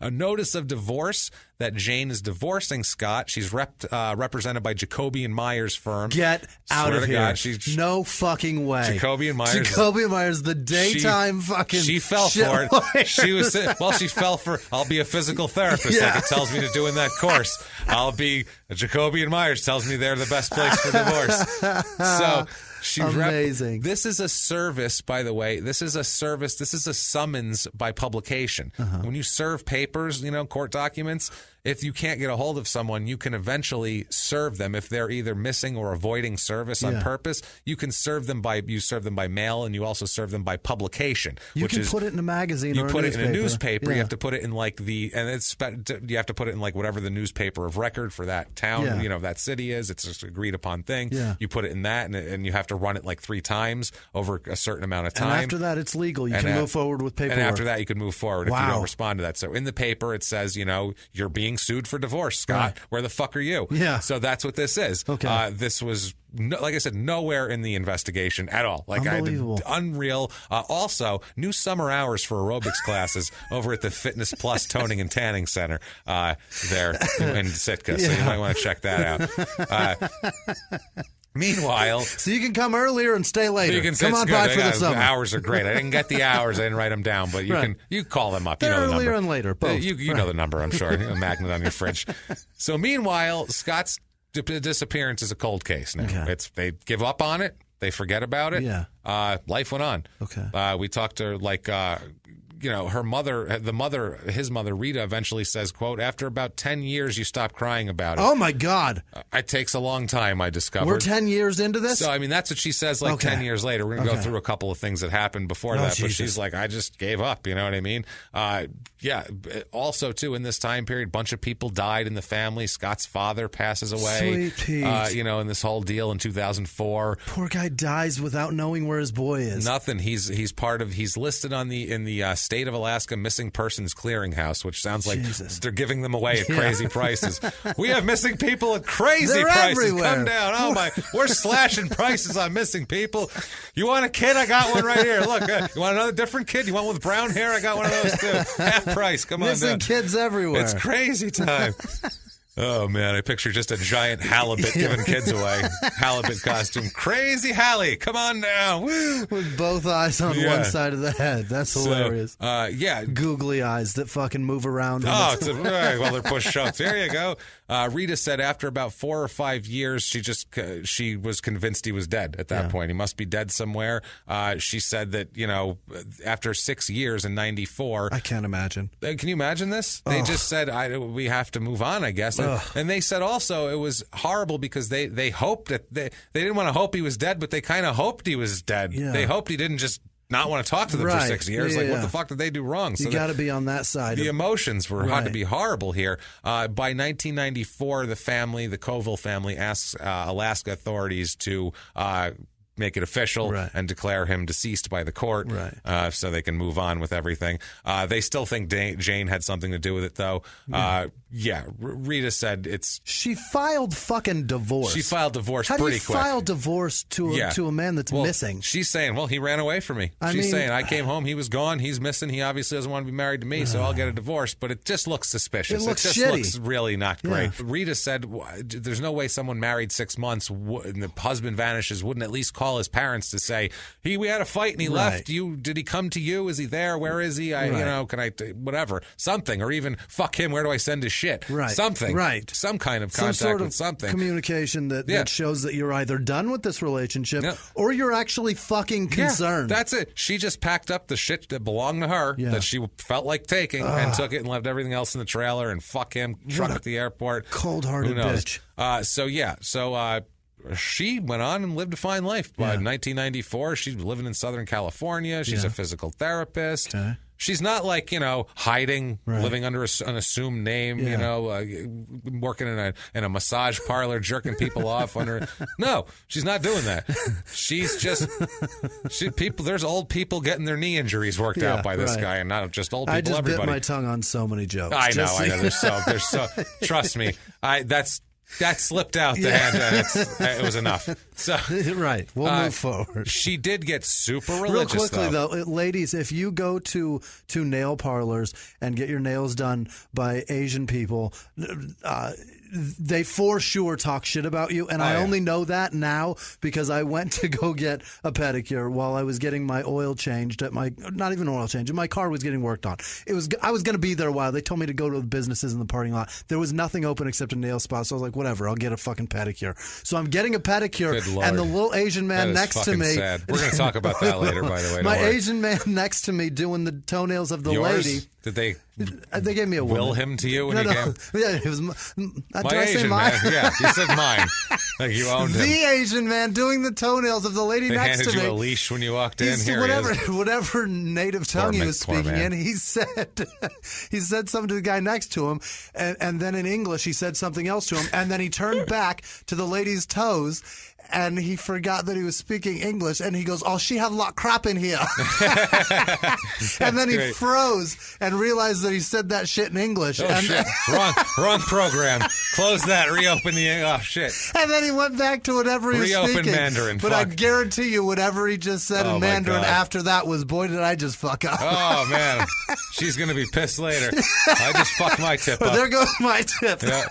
A notice of divorce that Jane is divorcing Scott. She's represented by Jacoby and Myers firm. Get out of here. God, no fucking way. Jacoby and Myers. Jacoby and Myers, the daytime She fell for it. She fell for, I'll be a physical therapist. Like it tells me to do in that course. I'll be, Jacoby and Myers tells me they're the best place for divorce. So amazing. This is a service, by the way. This is a service. This is a summons by publication. When you serve papers, court documents, if you can't get a hold of someone, you can eventually serve them if they're either missing or avoiding service on purpose. You can serve them by mail, and you also serve them by publication. You can put it in a magazine. You or put a it in a newspaper. Yeah. You have to put it in you have to put it in whatever the newspaper of record for that town, that city is. It's just agreed upon thing. Yeah. You put it in that, and you have to run it 3 times over a certain amount of time. And after that, it's legal. You can move forward with paperwork. And after that, you can move forward if you don't respond to that. So in the paper, it says, you're being sued for divorce, Scott. Right. Where the fuck are you? Yeah. So that's what this is. Okay. This was, like I said, nowhere in the investigation at all. Unbelievable. Unreal. Also, new summer hours for aerobics classes over at the Fitness Plus Toning and Tanning Center there in Sitka. So you might want to check that out. Meanwhile, so you can come earlier and stay later. Come on by for the summer. The hours are great. I didn't get the hours. I didn't write them down, but you call them up. They're the earlier number. and later. Both. You know the number, I'm sure. A magnet on your fridge. So meanwhile, Scott's disappearance is a cold case now. Okay. They give up on it. They forget about it. Yeah. Life went on. Okay. We talked to her mother, his mother, Rita, eventually says, quote, "After about 10 years, you stop crying about it." Oh, my God. It takes a long time, I discovered. We're 10 years into this? So, that's what she says, 10 years later. We're going to go through a couple of things that happened before that. Jesus. But she's like, I just gave up. You know what I mean? Also, too, in this time period, a bunch of people died in the family. Scott's father passes away. Sweet Pete. In this whole deal in 2004. Poor guy dies without knowing where his boy is. Nothing. He's listed in the State of Alaska Missing Persons Clearinghouse, which sounds like they're giving them away at crazy prices. We have missing people at crazy prices. Everywhere. Come down. Oh my, we're slashing prices on missing people. You want a kid? I got one right here. Look, you want another different kid? You want one with brown hair? I got one of those too. Half price. Come on down. Missing kids everywhere. It's crazy time. Oh, man, I picture just a giant halibut giving kids away. Halibut costume. Crazy Hallie, come on down. Woo. With both eyes on one side of the head. That's hilarious. Googly eyes that fucking move around. Oh, they're push ups. There you go. Rita said after about 4 or 5 years, she was convinced he was dead at that point. He must be dead somewhere. She said that, after 6 years in 94. I can't imagine. Can you imagine this? They just said, we have to move on, I guess. And they said also it was horrible because they hoped that they didn't want to hope he was dead, but they kind of hoped he was dead. Yeah. They hoped he didn't just not want to talk to them for 6 years. What the fuck did they do wrong? You got to be on that side. The emotions had to be horrible here. By 1994, the Colville family asks Alaska authorities to make it official and declare him deceased by the court so they can move on with everything. They still think Jane had something to do with it, though. Rita said She filed fucking divorce. She filed divorce pretty quick. How do you file divorce to a man that's missing? She's saying, he ran away from me. She's saying, I came home, he was gone, he's missing, he obviously doesn't want to be married to me, so I'll get a divorce. But it just looks suspicious. It just shitty. Looks really not great. Rita said, there's no way someone married 6 months and the husband vanishes wouldn't at least call call his parents to say, we had a fight and he left. Did he come to you? Is he there? Where is he? Can I, whatever, something, or even fuck him. Where do I send his shit? Something. Some kind of contact sort of with something. Communication that shows that you're either done with this relationship or you're actually fucking concerned. That's it. She just packed up the shit that belonged to her that she felt like taking and took it and left everything else in the trailer and fuck him, truck at the airport. Cold-hearted bitch. So she went on and lived a fine life. By 1994, she's living in Southern California. She's a physical therapist. Okay. She's not like, hiding, living under an assumed name, working in a massage parlor, jerking people off under. No, she's not doing that. She's just there's old people getting their knee injuries worked out by this guy, and not just old people. I just everybody. bit my tongue on so many jokes. I know. There's so. Trust me, that slipped out the hand. It was enough. So we'll move forward. She did get super religious. Real quickly though, ladies, if you go to nail parlors and get your nails done by Asian people, they for sure talk shit about you, and I only know that now because I went to go get a pedicure while I was getting my oil changed at not even oil change, my car was getting worked on. I was going to be there a while. They told me to go to the businesses in the parking lot. There was nothing open except a nail spot, so I was like, whatever, I'll get a fucking pedicure. So I'm getting a pedicure, and the little Asian man next to me. Sad. We're going to talk about that later, by the way. My Asian man next to me doing the toenails of the lady. Did they? They gave me a will him to you when he came? Yeah, it was my Asian man. Yeah, you said mine. Like you owned him. The Asian man doing the toenails of the lady next to me. They handed you a leash when you walked in. Here whatever native tongue he was speaking in, he said something to the guy next to him, and then in English he said something else to him, and then he turned back to the lady's toes. And he forgot that he was speaking English, and he goes, "Oh, she have a lot of crap in here." And then he froze and realized that he said that shit in English. Oh, shit. Wrong program. Close that. Reopen the... Oh, shit. And then he went back to whatever he was speaking. Reopen Mandarin. But I guarantee you whatever he just said in Mandarin after that was, boy, did I just fuck up. Oh, man. She's going to be pissed later. I just fucked my tip up. There goes my tip. Yeah.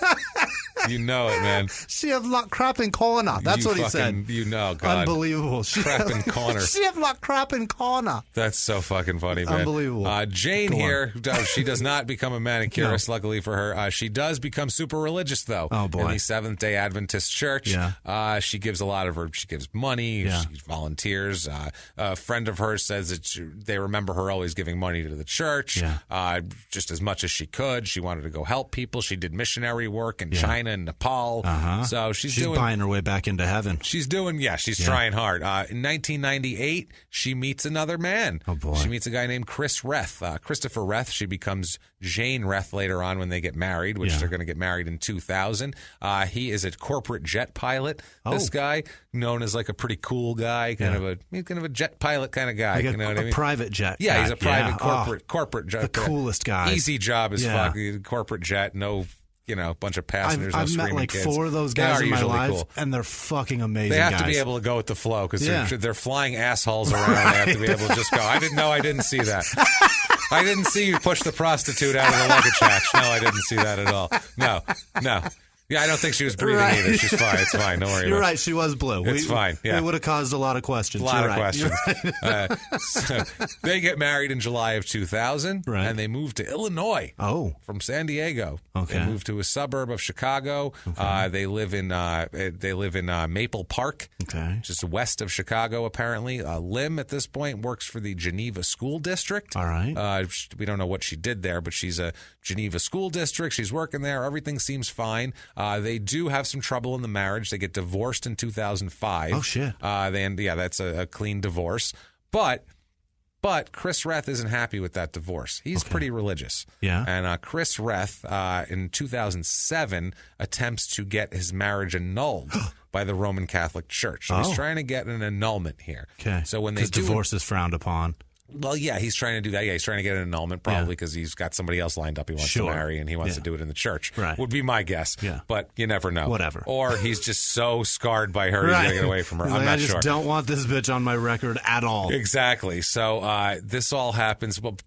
You know it, man. She have lot crap in corner. That's what he said. You know, God. Unbelievable. Crap in corner. She have lot crap in corner. That's so fucking funny, man. Unbelievable. Jane here, she does not become a manicurist, luckily for her. She does become super religious, though. Oh, boy. In the Seventh-day Adventist Church. Yeah. She gives a lot of her, she gives money, she volunteers. A friend of hers says that they remember her always giving money to the church, just as much as she could. She wanted to go help people. She did missionary work in China and Nepal. So she's buying her way back into heaven. She's doing, she's trying hard. In 1998, she meets another man. Oh, boy. She meets a guy named Chris Reth. Christopher Reth. She becomes Jane Reth later on when they get married, which they're going to get married in 2000. He is a corporate jet pilot. This guy, known as like a pretty cool guy, kind of a jet pilot kind of guy. Like you know what I mean? Private jet. Yeah, guy. he's a private corporate jet. The coolest guy. Easy job as fuck. Corporate jet, no... a bunch of passengers. I've met like kids. 4 of those guys in my life, cool. And they're fucking amazing. They have to be able to go with the flow because they're flying assholes around. They have to be able to just go. I didn't see that. I didn't see you push the prostitute out of the luggage hatch. No, I didn't see that at all. No. Yeah, I don't think she was breathing either. She's fine. It's fine. Don't worry You're about it. right. She was blue. It's fine. Yeah. It would have caused a lot of questions. A lot of questions. So they get married in July of 2000, and they move to Illinois from San Diego. Okay. They move to a suburb of Chicago. Okay. They live in Maple Park, just west of Chicago, apparently. Lim, at this point, works for the Geneva School District. All right. We don't know what she did there, but she's a Geneva School District. She's working there. Everything seems fine. They do have some trouble in the marriage. They get divorced in 2005. Oh, shit. That's a clean divorce. But Chris Reth isn't happy with that divorce. He's pretty religious. Yeah. And Chris Reth, in 2007, attempts to get his marriage annulled by the Roman Catholic Church. So he's trying to get an annulment here. Okay. So when they divorce is frowned upon. Well, yeah, he's trying to do that. Yeah, he's trying to get an annulment probably because he's got somebody else lined up he wants to marry and he wants to do it in the church. Right. Would be my guess. Yeah. But you never know. Whatever. Or he's just so scarred by her he's going to get away from her. I'm not sure. I just don't want this bitch on my record at all. Exactly. So this all happens. Well,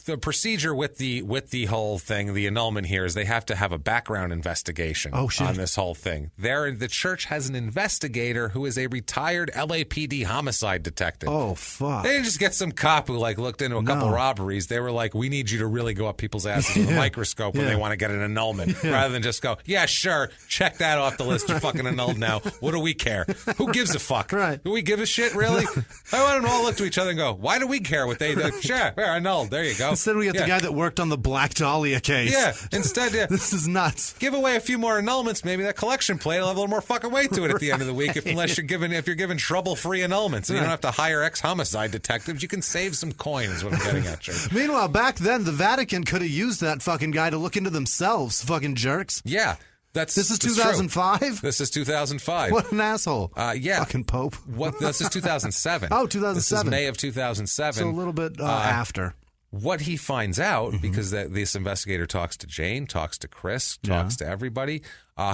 the procedure with the whole thing, the annulment here, is they have to have a background investigation on this whole thing. The church has an investigator who is a retired LAPD homicide detective. Oh, fuck. They didn't just get some cop who looked into a couple robberies. They were like, we need you to really go up people's asses with a microscope when they want to get an annulment, rather than just go, yeah, sure, check that off the list. You're fucking annulled now. What do we care? Who gives a fuck? Right. Do we give a shit, really? I want them all look to each other and go, why do we care what they do? Sure, we're annulled. There you go. Instead, we get the guy that worked on the Black Dahlia case. Yeah, instead, this is nuts. Give away a few more annulments. Maybe that collection plate will have a little more fucking weight to it at the end of the week, if you're giving trouble-free annulments. And you don't have to hire ex-homicide detectives. You can save some coin, is what I'm getting at, Jake. Meanwhile, back then, the Vatican could have used that fucking guy to look into themselves, fucking jerks. Yeah. This is 2005? This is 2005. What an asshole. Yeah. Fucking Pope. This is 2007. Oh, 2007. This is May of 2007. So a little bit after. What he finds out, because this investigator talks to Jane, talks to Chris, talks to everybody.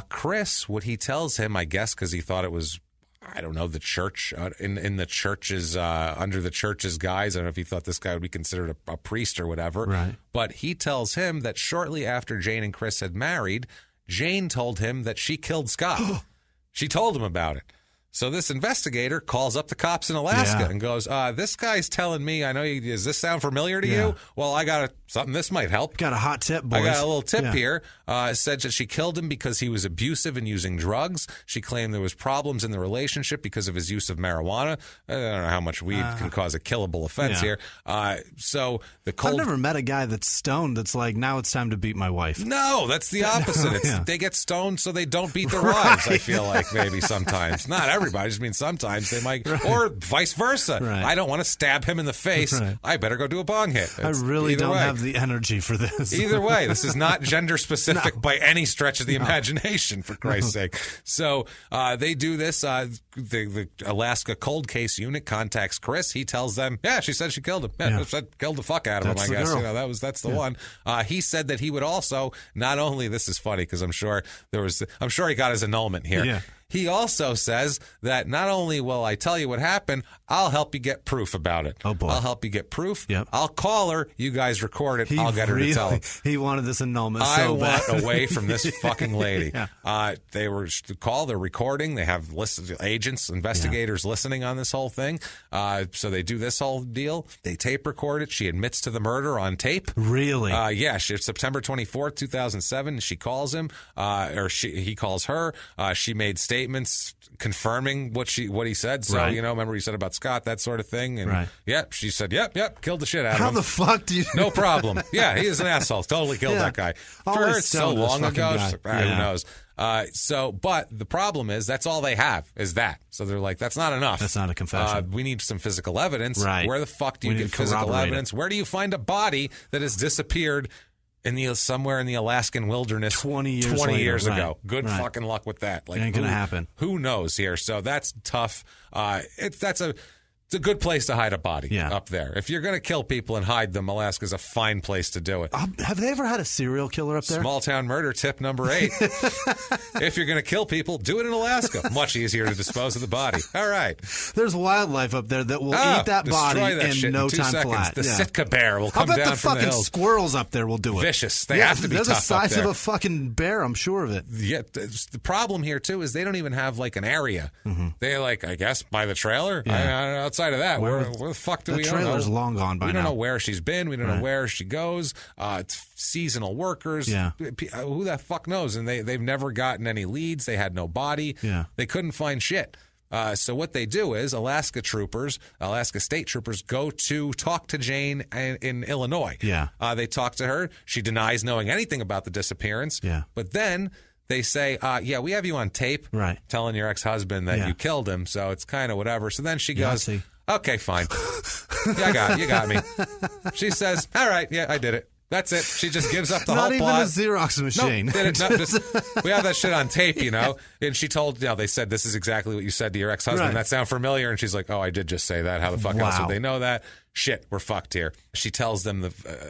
Chris, what he tells him, I guess because he thought it was, I don't know, the church, in the church's, under the church's guise. I don't know if he thought this guy would be considered a priest or whatever. Right. But he tells him that shortly after Jane and Chris had married, Jane told him that she killed Scott. She told him about it. So this investigator calls up the cops in Alaska and goes, this guy's telling me, does this sound familiar to you? Well, I got something, this might help. Got a hot tip, boys. I got a little tip here. Said that she killed him because he was abusive and using drugs. She claimed there was problems in the relationship because of his use of marijuana. I don't know how much weed can cause a killable offense here. So the I've never met a guy that's stoned that's like, now it's time to beat my wife. No, that's the opposite. They get stoned so they don't beat their wives, I feel like, maybe sometimes. Not everybody, I just mean sometimes they might, or vice versa. Right. I don't want to stab him in the face. Right. I better go do a bong hit. I really don't have the energy for this. Either way, this is not gender specific by any stretch of the imagination, for Christ's sake. So they do this. The Alaska Cold Case Unit contacts Chris. He tells them, she said she killed him. Killed the fuck out of him, I guess. That's the one. He said that he would also, not only, this is funny because I'm sure he got his annulment here. Yeah. He also says that not only will I tell you what happened, I'll help you get proof about it. Oh, boy. I'll help you get proof. Yep. I'll call her. You guys record it. I'll get her to tell him. He wanted this annulment so bad. I want bad. away from this fucking lady. They were called. They're recording. They have agents, investigators listening on this whole thing. So they do this whole deal. They tape record it. She admits to the murder on tape. Really? September 24th, 2007. She calls him, he calls her. She made statements confirming what he said. So, remember what he said about Scott, that sort of thing. And she said, yep, killed the shit out of him. How the fuck do you... No problem. Yeah, he is an asshole. Totally killed that guy. For her, it's so long ago. She's like, who knows? But the problem is that's all they have is that. So they're like, that's not enough. That's not a confession. We need some physical evidence. Right. Where the fuck do you get physical evidence? Where do you find a body that has disappeared somewhere in the Alaskan wilderness 20 years ago? Good fucking luck with that. It ain't gonna happen. Who knows here? So that's tough. It's a good place to hide a body up there. If you're going to kill people and hide them, Alaska's a fine place to do it. Have they ever had a serial killer up there? Small town murder tip number 8. If you're going to kill people, do it in Alaska. Much easier to dispose of the body. All right. There's wildlife up there that will eat that body in no time flat. The Sitka bear will come down from the hills. How about the fucking squirrels up there will do it? Vicious. They have to be tough up there. They're the size of a fucking bear, I'm sure of it. Yeah. The problem here, too, is they don't even have, an area. Mm-hmm. They're I guess, by the trailer. Yeah. Outside of that, where the fuck do we know? The trailer's long gone by now. We don't know where she's been. We don't know where she goes. It's seasonal workers. Yeah. Who the fuck knows? And they've never gotten any leads. They had no body. Yeah. They couldn't find shit. So what they do is Alaska State Troopers go to talk to Jane in Illinois. Yeah. They talk to her. She denies knowing anything about the disappearance. Yeah. But then they say, we have you on tape telling your ex-husband that you killed him, so it's kind of whatever. So then she goes, okay, fine. You got me. She says, all right, I did it. That's it. She just gives up the Not whole even plot. a Xerox machine. We have that shit on tape, And she told, they said, this is exactly what you said to your ex-husband. Right. That sound familiar? And she's like, oh, I did just say that. How the fuck else would they know that? Shit, we're fucked here. She tells them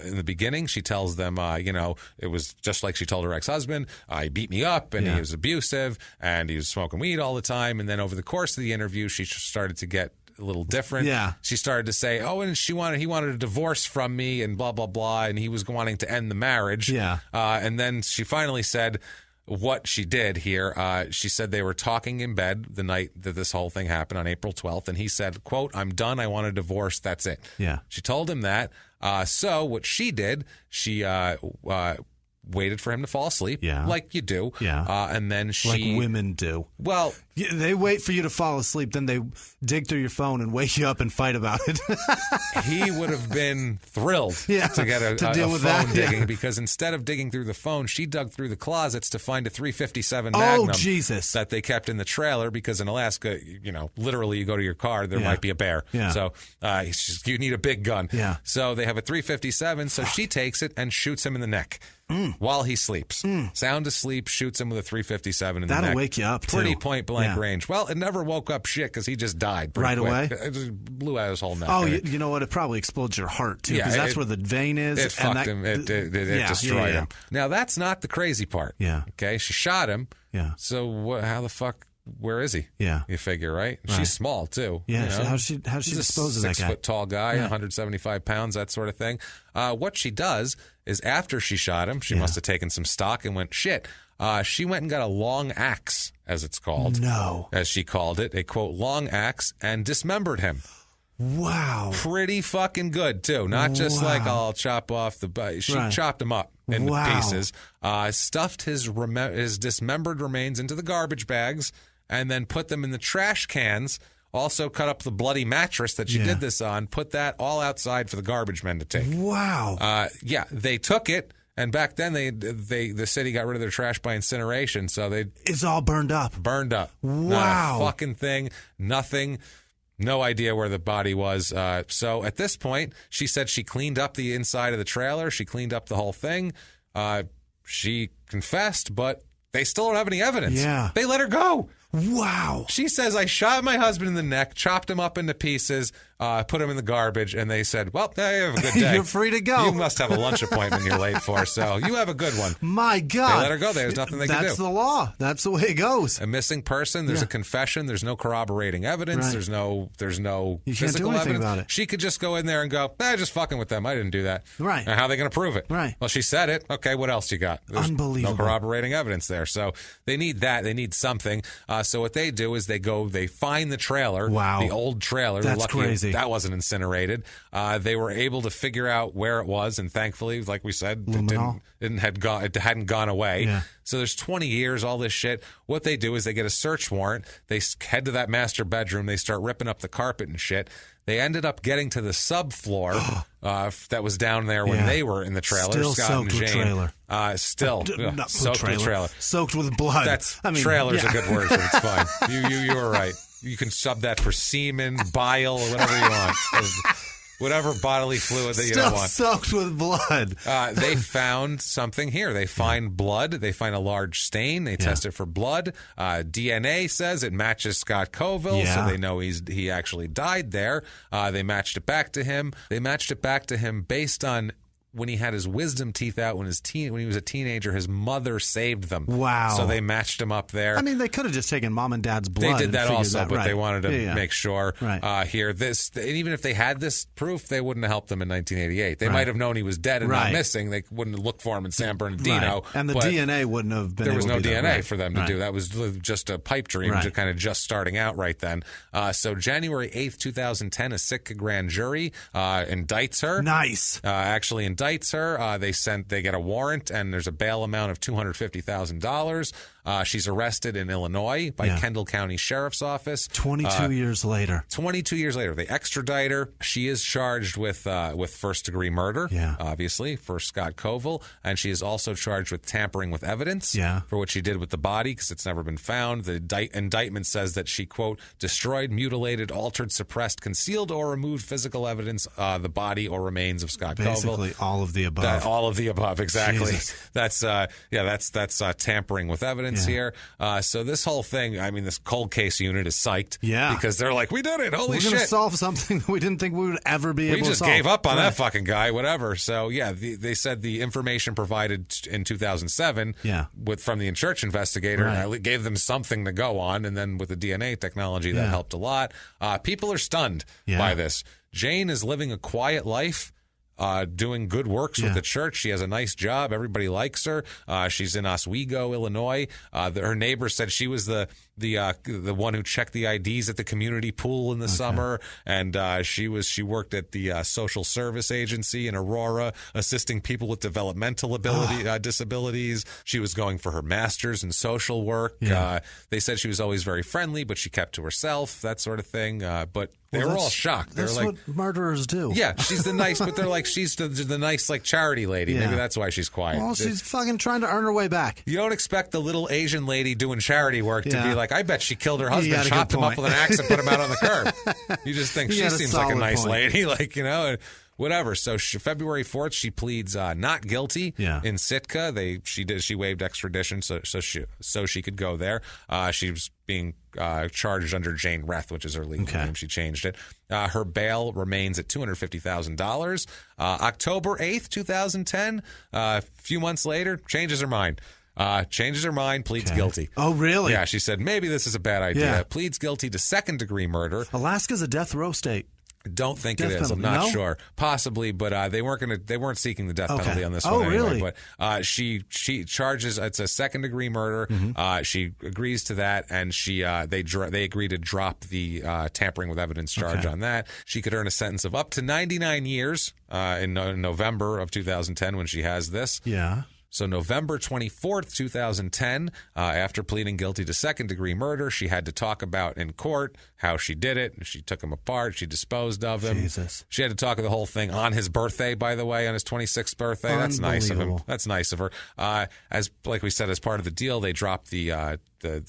in the beginning, she tells them, it was just like she told her ex-husband. He beat me up, and he was abusive, and he was smoking weed all the time. And then over the course of the interview, she started to get a little different. Yeah. She started to say, and he wanted a divorce from me and blah, blah, blah. And he was wanting to end the marriage. Yeah. And then she finally said what she did here. She said they were talking in bed the night that this whole thing happened on April 12th. And he said, quote, I'm done. I want a divorce. That's it. Yeah. She told him that. So what she did, she waited for him to fall asleep, like you do. Yeah. And then she... Like women do. Well... They wait for you to fall asleep, then they dig through your phone and wake you up and fight about it. He would have been thrilled to get a phone digging because instead of digging through the phone, she dug through the closets to find a .357 Magnum Jesus. that they kept in the trailer because in Alaska, literally you go to your car, there might be a bear. Yeah. So you need a big gun. Yeah. So they have a .357, so she takes it and shoots him in the neck while he sleeps. Sound asleep, shoots him with a .357 in the neck. That'll wake you up, too. Pretty point-blank range. Well, it never woke up shit because he just died right quick. away. It just blew out his whole neck. Oh, you know what? It probably explodes your heart too, because that's where the vein is. It fucked him. It destroyed him. Now that's not the crazy part. Yeah. Okay. She shot him. Yeah. So how the fuck? Where is he? Yeah. You figure, right? She's small too. Yeah. How'd she dispose of that guy? 6 foot tall guy, 175 pounds, that sort of thing. What she does is after she shot him, she must have taken some stock and went shit. She went and got a long axe, as it's called. No. As she called it, a quote, long axe, and dismembered him. Wow. Pretty fucking good, too. Not just like, I'll chop off the butt. She chopped him up into pieces, stuffed his dismembered remains into the garbage bags, and then put them in the trash cans. Also cut up the bloody mattress that she did this on, put that all outside for the garbage men to take. Wow. They took it. And back then, the city got rid of their trash by incineration, so it's all burned up. Burned up. Wow. Not a fucking thing. Nothing. No idea where the body was. So at this point, she said she cleaned up the inside of the trailer. She cleaned up the whole thing. She confessed, but they still don't have any evidence. Yeah. They let her go. Wow. She says, I shot my husband in the neck, chopped him up into pieces, put him in the garbage, and they said, well, hey, you have a good day. You're free to go. You must have a lunch appointment you're late for, so you have a good one. My God. They let her go. There's nothing they can do. That's the law. That's the way it goes. A missing person, there's a confession, there's no corroborating evidence, Right. there's no You can't physical do anything evidence. about it. She could just go in there and go, just fucking with them. I didn't do that. Right. And how are they going to prove it? Right. Well, she said it. Okay, what else you got? There's Unbelievable. no corroborating evidence there. So they need that. They need something. So what they do is they find the trailer. Wow. The old trailer. That's Lucky crazy. that wasn't incinerated. They were able to figure out where it was, and thankfully, like we said, it hadn't gone away. Yeah. So there's 20 years, all this shit. What they do is they get a search warrant. They head to that master bedroom. They start ripping up the carpet and shit. They ended up getting to the subfloor that was down there when they were in the trailer. Still Scott soaked and with Jane. trailer. Not soaked with trailer. Soaked with blood. Trailer's a good word, so it's fine. You were right. You can sub that for semen, bile, or whatever you want. Whatever bodily fluid that you don't want. Still soaked with blood. They found something here. They find blood. They find a large stain. They test it for blood. DNA says it matches Scott Colville, so they know he actually died there. They matched it back to him. They matched it back to him based on when he had his wisdom teeth out when he was a teenager, his mother saved them. Wow. So they matched him up there. I mean, they could have just taken mom and dad's blood. They did that also, but right. they wanted to make sure here. And even if they had this proof, they wouldn't have helped him in 1988. They might have known he was dead and not missing. They wouldn't have looked for him in San Bernardino. Right. And the DNA wouldn't have been There was able to no do DNA that. for them to do. That was just a pipe dream, kind of just starting out right then. So January 8th, 2010, a Sitka grand jury indicts her. Nice. Actually indicts her. They get a warrant, and there's a bail amount of $250,000. She's arrested in Illinois by Kendall County Sheriff's Office. 22 years later. 22 years later, they extradite her. She is charged with first-degree murder, obviously, for Scott Colville, and she is also charged with tampering with evidence for what she did with the body, because it's never been found. The indictment says that she, quote, destroyed, mutilated, altered, suppressed, concealed, or removed physical evidence, the body or remains of Scott Colville. Basically all all of the above. All of the above, exactly. Jesus. That's tampering with evidence here. So this whole thing, I mean, this cold case unit is psyched. Yeah. Because they're like, we did it. Holy shit. We're going to solve something that we didn't think we would ever be able to solve. We just gave up on that fucking guy, whatever. So, yeah, they said the information provided in 2007 from the church investigator gave them something to go on. And then with the DNA technology, that helped a lot. People are stunned by this. Jane is living a quiet life. Doing good works with the church. She has a nice job. Everybody likes her. She's in Oswego, Illinois. Her neighbor said she was the one who checked the IDs at the community pool in the summer, and she worked at the social service agency in Aurora, assisting people with developmental disabilities. She was going for her master's in social work. They said she was always very friendly, but she kept to herself, that sort of thing. But they were all shocked. They're that's like, what murderers do. Yeah, she's the nice, but they're like, she's the nice, like, charity lady. Maybe that's why she's quiet. Well, she's fucking trying to earn her way back. You don't expect the little Asian lady doing charity work to be like, I bet she killed her husband, got a chopped good him up point. with an axe, and put him out on the curb. You just think she seems like a nice point. lady, like, you know, whatever. So February 4th, she pleads not guilty in Sitka. She waived extradition so she could go there. She was being charged under Jane Reth, which is her legal name. She changed it. Her bail remains at $250,000. October 8th, 2010, a few months later, changes her mind. Pleads guilty. Oh, really? Yeah, she said, maybe this is a bad idea. Pleads guilty to second-degree murder. Alaska's a death row state. Don't think Death it is. penalty. I'm not No? sure. Possibly, but they weren't seeking the death penalty on this one anyway. Really? But she charges it's a second degree murder. She agrees to that, and they agree to drop the tampering with evidence charge on that. She could earn a sentence of up to 99 years in November of 2010 when she has this. Yeah. So November 24th, 2010, after pleading guilty to second-degree murder, she had to talk about in court how she did it. She took him apart. She disposed of him. Jesus. She had to talk of the whole thing on his birthday, by the way, on his 26th birthday. That's nice of him. That's nice of her. Like we said, as part of the deal, they dropped the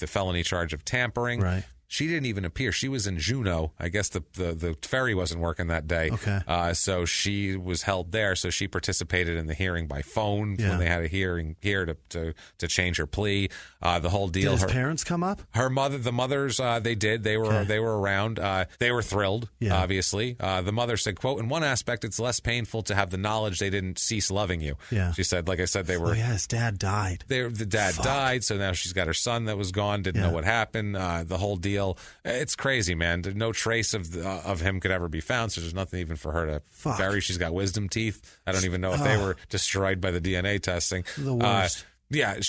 felony charge of tampering. Right. She didn't even appear. She was in Juneau. I guess the ferry wasn't working that day. Okay. So she was held there. So she participated in the hearing by phone when they had a hearing here to change her plea. The whole deal. Did his parents come up? The mothers, they did. They were around. They were thrilled. Obviously. The mother said, "quote In one aspect, it's less painful to have the knowledge they didn't cease loving you." Yeah. She said, like I said, they were. Oh, yeah, his dad died. The dad died, so now she's got her son that was gone. Didn't know what happened. The whole deal. It's crazy, man. No trace of him could ever be found, so there's nothing even for her to bury. She's got wisdom teeth. I don't even know if they were destroyed by the DNA testing. The worst. Yeah,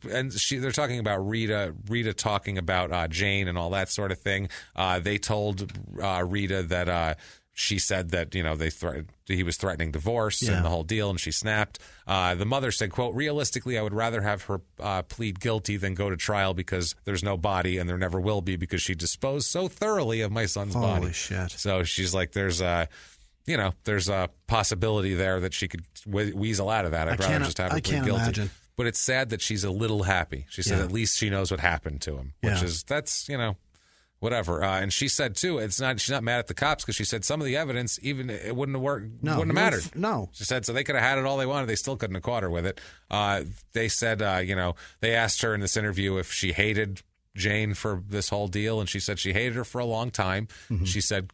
they're talking about Rita talking about Jane and all that sort of thing. They told Rita that she said that, you know, he was threatening divorce and the whole deal, and she snapped. The mother said, quote, realistically, I would rather have her plead guilty than go to trial because there's no body and there never will be because she disposed so thoroughly of my son's body. Holy shit. So she's like, there's a possibility there that she could weasel out of that. I'd rather just have her plead guilty. Imagine. But it's sad that she's a little happy. She said at least she knows what happened to him, which is, that's, you know, whatever. And she said, too, she's not mad at the cops because she said some of the evidence, even it wouldn't have worked, wouldn't have mattered. No. She said, so they could have had it all they wanted. They still couldn't have caught her with it. They said, they asked her in this interview if she hated Jane for this whole deal, and she said she hated her for a long time. She said,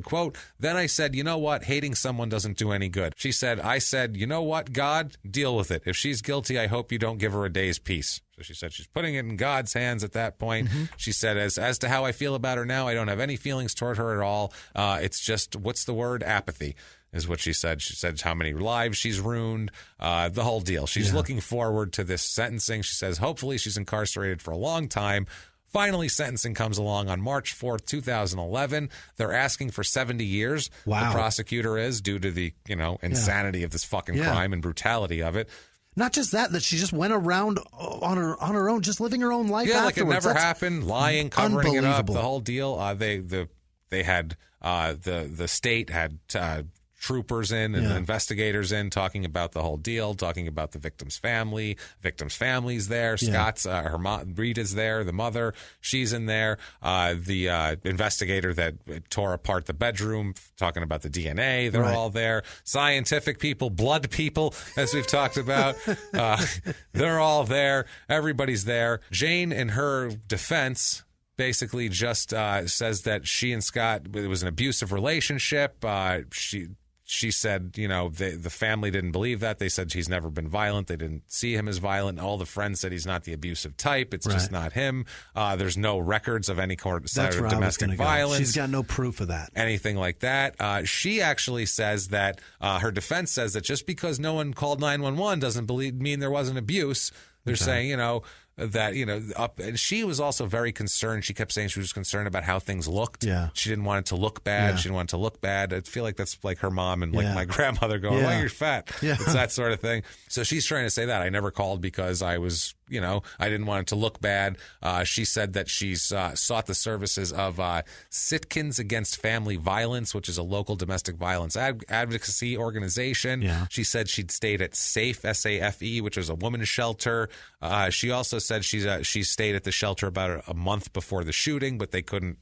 quote, then I said, you know what? Hating someone doesn't do any good. She said, I said, you know what, God, deal with it. If she's guilty, I hope you don't give her a day's peace. So she said she's putting it in God's hands at that point. She said, as to how I feel about her now, I don't have any feelings toward her at all. It's just, what's the word? Apathy is what she said. She said how many lives she's ruined, the whole deal. She's looking forward to this sentencing. She says hopefully she's incarcerated for a long time. Finally, sentencing comes along on March 4th, 2011. They're asking for 70 years. Wow. The prosecutor is, due to the, insanity of this fucking crime and brutality of it. Not just that she just went around on her own, just living her own life afterwards. Like it never happened, lying, covering it up, the whole deal. They had the state had troopers in and investigators in, talking about the whole deal, talking about the victim's family. Victim's family's there. Scott's her mom, Rita's there. The mother, she's in there. The investigator that tore apart the bedroom, talking about the DNA. They're all there. Scientific people, blood people, as we've talked about. They're all there. Everybody's there. Jane, in her defense, basically just says that she and Scott, it was an abusive relationship. She said, the family didn't believe that. They said he's never been violent. They didn't see him as violent. All the friends said he's not the abusive type. It's just not him. There's no records of any sort of domestic violence. She's got no proof of that. Anything like that. She actually says that her defense says that just because no one called 911 doesn't mean there wasn't abuse. They're saying, that, and she was also very concerned. She kept saying she was concerned about how things looked. Yeah. She didn't want it to look bad. She didn't want it to look bad. I feel like that's like her mom and like my grandmother going, well, you're fat. Yeah. It's that sort of thing. So she's trying to say that. I never called because I was, I didn't want it to look bad. She said that she's sought the services of Sitkans Against Family Violence, which is a local domestic violence advocacy organization. Yeah. She said she'd stayed at SAFE, S-A-F-E, which was a women's shelter. She also said she stayed at the shelter about a month before the shooting, but they couldn't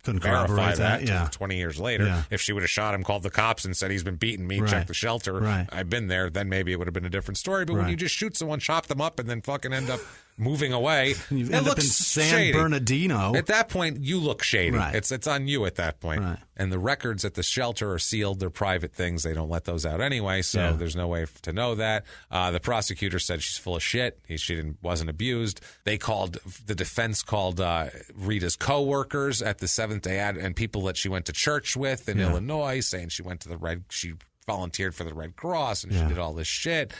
verify that 20 years later. Yeah. If she would have shot him, called the cops and said he's been beating me, check the shelter, I've been there, then maybe it would have been a different story. But when you just shoot someone, chop them up, and then fucking end up moving away, you end up in San shady. Bernardino. At that point, you look shady. Right. It's on you at that point. Right. And the records at the shelter are sealed. They're private things. They don't let those out anyway, so there's no way to know that. The prosecutor said she's full of shit. She wasn't abused. The defense called Rita's co-workers at the Seventh-day and people that she went to church with in Illinois, saying she went to she volunteered for the Red Cross and she did all this shit.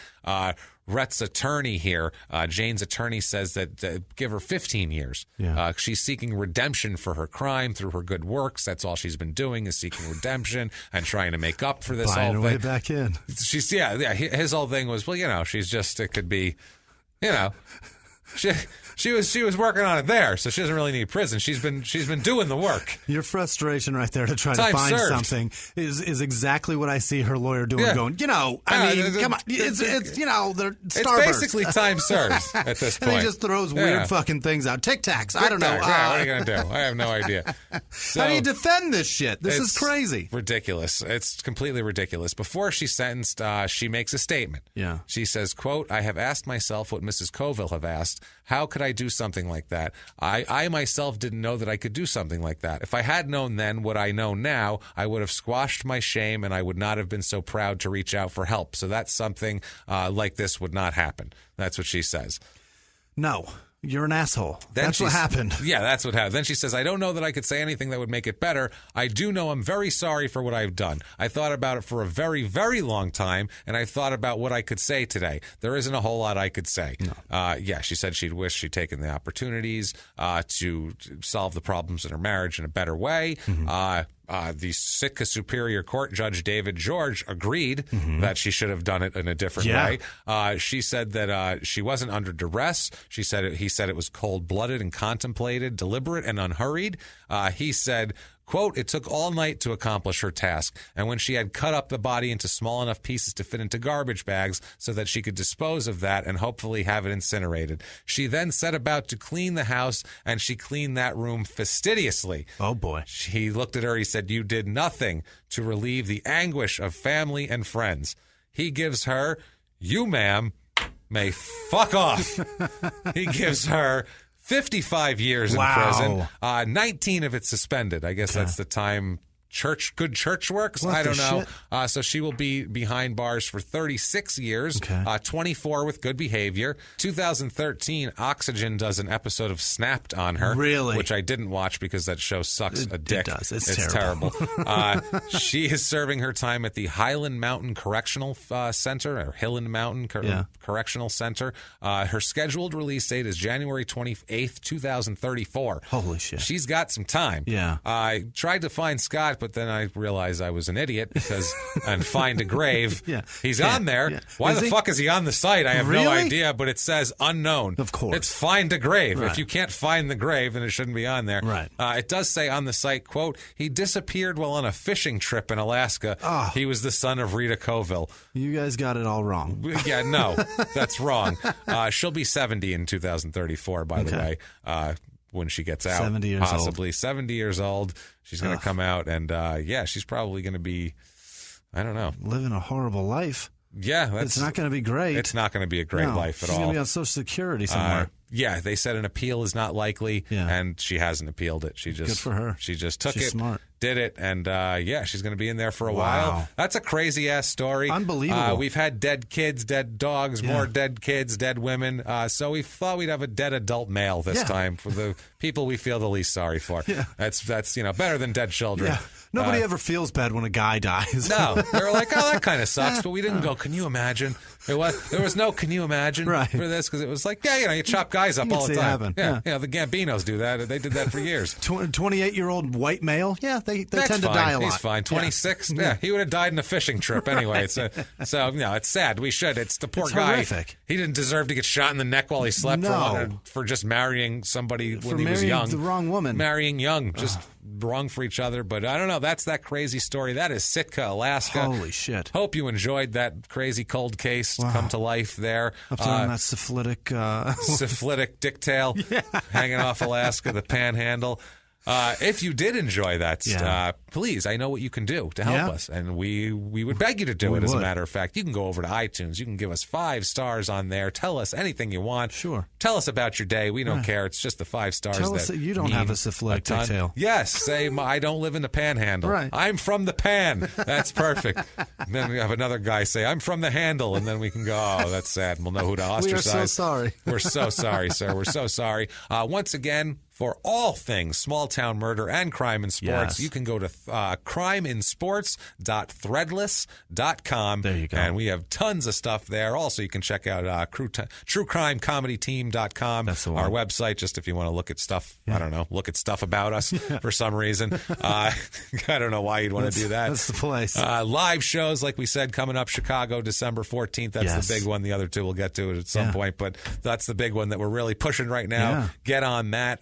Rhett's attorney here, Jane's attorney, says that give her 15 years. Yeah. She's seeking redemption for her crime through her good works. That's all she's been doing is seeking redemption and trying to make up for this Buying whole her thing. way back in. His whole thing was, she's just, it could be, She was working on it there, so she doesn't really need prison. She's been doing the work. Your frustration right there to try to find something is exactly what I see her lawyer doing. Yeah. Going, come on, it's they're Starburst. It's basically time served at this point. And he just throws weird fucking things out. Tic Tacs. I don't know. What are you gonna do? I have no idea. So, how do you defend this shit? This is crazy. Ridiculous. It's completely ridiculous. Before she's sentenced, she makes a statement. Yeah. She says, quote, "I have asked myself what Mrs. Colville have asked. How could I do something like that? I myself didn't know that I could do something like that. If I had known then what I know now, I would have squashed my shame and I would not have been so proud to reach out for help. So that's something like this would not happen." That's what she says. No. You're an asshole. That's what happened. Yeah, that's what happened. Then she says, "I don't know that I could say anything that would make it better. I do know I'm very sorry for what I've done. I thought about it for a very, very long time, and I thought about what I could say today. There isn't a whole lot I could say." No. She said she'd wish she'd taken the opportunities to solve the problems in her marriage in a better way. Mm-hmm. The Sitka Superior Court Judge David George agreed that she should have done it in a different way. She said that she wasn't under duress. He said it was cold-blooded and contemplated, deliberate and unhurried. He said, quote, "It took all night to accomplish her task, and when she had cut up the body into small enough pieces to fit into garbage bags so that she could dispose of that and hopefully have it incinerated. She then set about to clean the house, and she cleaned that room fastidiously." Oh, boy. He looked at her, he said, "You did nothing to relieve the anguish of family and friends." He gives her, "You, ma'am, may fuck off." He gives her 55 years in prison, 19 of it suspended. I guess that's the time good church works. I don't know. So she will be behind bars for 36 years, 24 with good behavior. 2013, Oxygen does an episode of Snapped on her. Really? Which I didn't watch because that show sucks a dick. It does. It's terrible. She is serving her time at the Highland Mountain Correctional Center, or Highland Mountain Correctional Center. Her scheduled release date is January 28th, 2034. Holy shit. She's got some time. Yeah. I tried to find Scott but then I realized I was an idiot because and find a grave. He's on there. Yeah. Why the fuck is he on the site? I have no idea, but it says unknown. Of course. It's find a grave. Right. If you can't find the grave, then it shouldn't be on there. Right. It does say on the site, quote, he disappeared while on a fishing trip in Alaska. Oh. He was the son of Rita Colville. You guys got it all wrong. Yeah, no, that's wrong. She'll be 70 in 2034, by the way. When she gets out, 70 years possibly old. 70 years old. She's going to come out, and she's probably going to be, I don't know, living a horrible life. Yeah, it's not going to be great. It's not going to be a great life at all. She's going to be on Social Security somewhere. They said an appeal is not likely, and she hasn't appealed it. She just good for her. She just took She's it, smart. Did it, and she's going to be in there for a while. That's a crazy ass story. Unbelievable. We've had dead kids, dead dogs, more dead kids, dead women. So we thought we'd have a dead adult male this time for the people we feel the least sorry for. Yeah. That's better than dead children. Yeah. Nobody ever feels bad when a guy dies. No, they were like, oh, that kind of sucks, but we didn't go, can you imagine? There was no can you imagine for this, because it was like, you chop guys up all the time. Yeah, the Gambinos do that. They did that for years. 28-year-old white male, they tend to die a lot. He's fine. 26, he would have died in a fishing trip anyway. So it's sad. We should. It's the poor guy. Horrific. He didn't deserve to get shot in the neck while he slept for just marrying somebody when he was young. The wrong woman. Marrying young, just wrong for each other. But I don't know. That's that crazy story. That is Sitka, Alaska. Holy shit. Hope you enjoyed that crazy cold case come to life there. Up there on that syphilitic... syphilitic dicktail hanging off Alaska, the panhandle. If you did enjoy that, please, I know what you can do to help us, and we would beg you to do it. As a matter of fact, you can go over to iTunes. You can give us 5 stars on there. Tell us anything you want. Sure. Tell us about your day. We don't care. It's just the 5 stars. Tell us that you don't have a syphilitic dicktail. Yes. Say, I don't live in the panhandle. Right. I'm from the pan. That's perfect. And then we have another guy say, I'm from the handle, and then we can go, oh, that's sad. We'll know who to ostracize. We are so sorry. We're so sorry, sir. We're so sorry. Once again, for all things small town murder and crime in sports, you can go to crimeinsports.threadless.com. There you go. And we have tons of stuff there. Also, you can check out truecrimecomedyteam.com. That's the one. Our website, just if you want to look at stuff, I don't know, look at stuff about us for some reason. I don't know why you'd want to do that. That's the place. Live shows, like we said, coming up Chicago, December 14th. That's the big one. The other two we'll get to it at some point, but that's the big one that we're really pushing right now. Yeah. Get on that.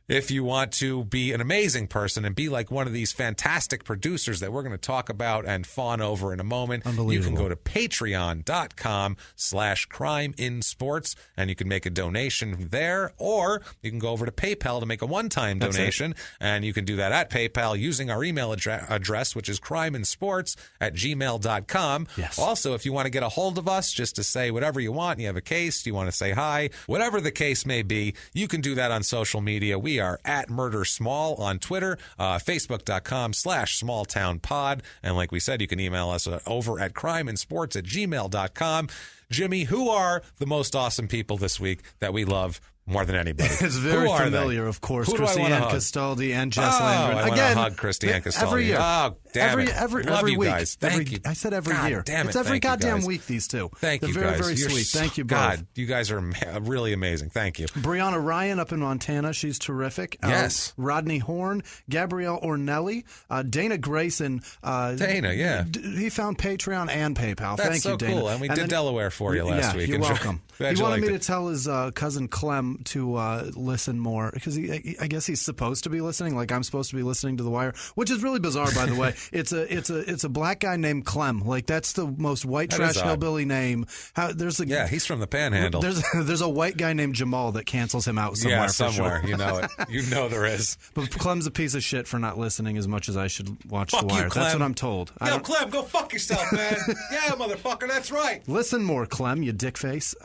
If you want to be an amazing person and be like one of these fantastic producers that we're going to talk about and fawn over in a moment, you can go to patreon.com/crimeinsports and you can make a donation there, or you can go over to PayPal to make a one-time donation, and you can do that at PayPal using our email address, which is crimeinsports@gmail.com. Yes. Also, if you want to get a hold of us just to say whatever you want, you have a case, you want to say hi, whatever the case may be, you can do that on social media. We are at Murder Small on Twitter, Facebook.com/smalltownpod. And like we said, you can email us over at crimeinsports@gmail.com. Jimmy, who are the most awesome people this week that we love more than anybody? It's very familiar, of course. Who Christiane Castaldi and Jess Landgren. I want to hug Christiane Castaldi. Every year. Oh, damn it. Every you week. guys. Thank you. I said every year. Damn it. It's every Thank you, goddamn guys. week, these two. Thank you, They're very, guys. very You're sweet. Thank you both. God, you guys are really amazing. Thank you. Brianna Ryan up in Montana. She's terrific. Yes. Rodney Horn, Gabrielle Ornelli, Dana Grayson. Dana, yeah. He found Patreon and PayPal. That's Thank so you, Dana. cool. And we did Delaware for you last week. You're welcome. Glad He you wanted liked me it. to tell his cousin Clem to listen more, because I guess he's supposed to be listening, like I'm supposed to be listening to The Wire, which is really bizarre, by the way. It's a black guy named Clem. Like, that's the most white trash hillbilly name. He's from the Panhandle. There's a white guy named Jamal that cancels him out somewhere. Yeah, for somewhere. Sure. You know it. You know there is. But Clem's a piece of shit for not listening as much as I should watch Fuck The Wire. you, Clem. That's what I'm told. Clem, go fuck yourself, man. Yeah, motherfucker, that's right. Listen more, Clem, you dickface.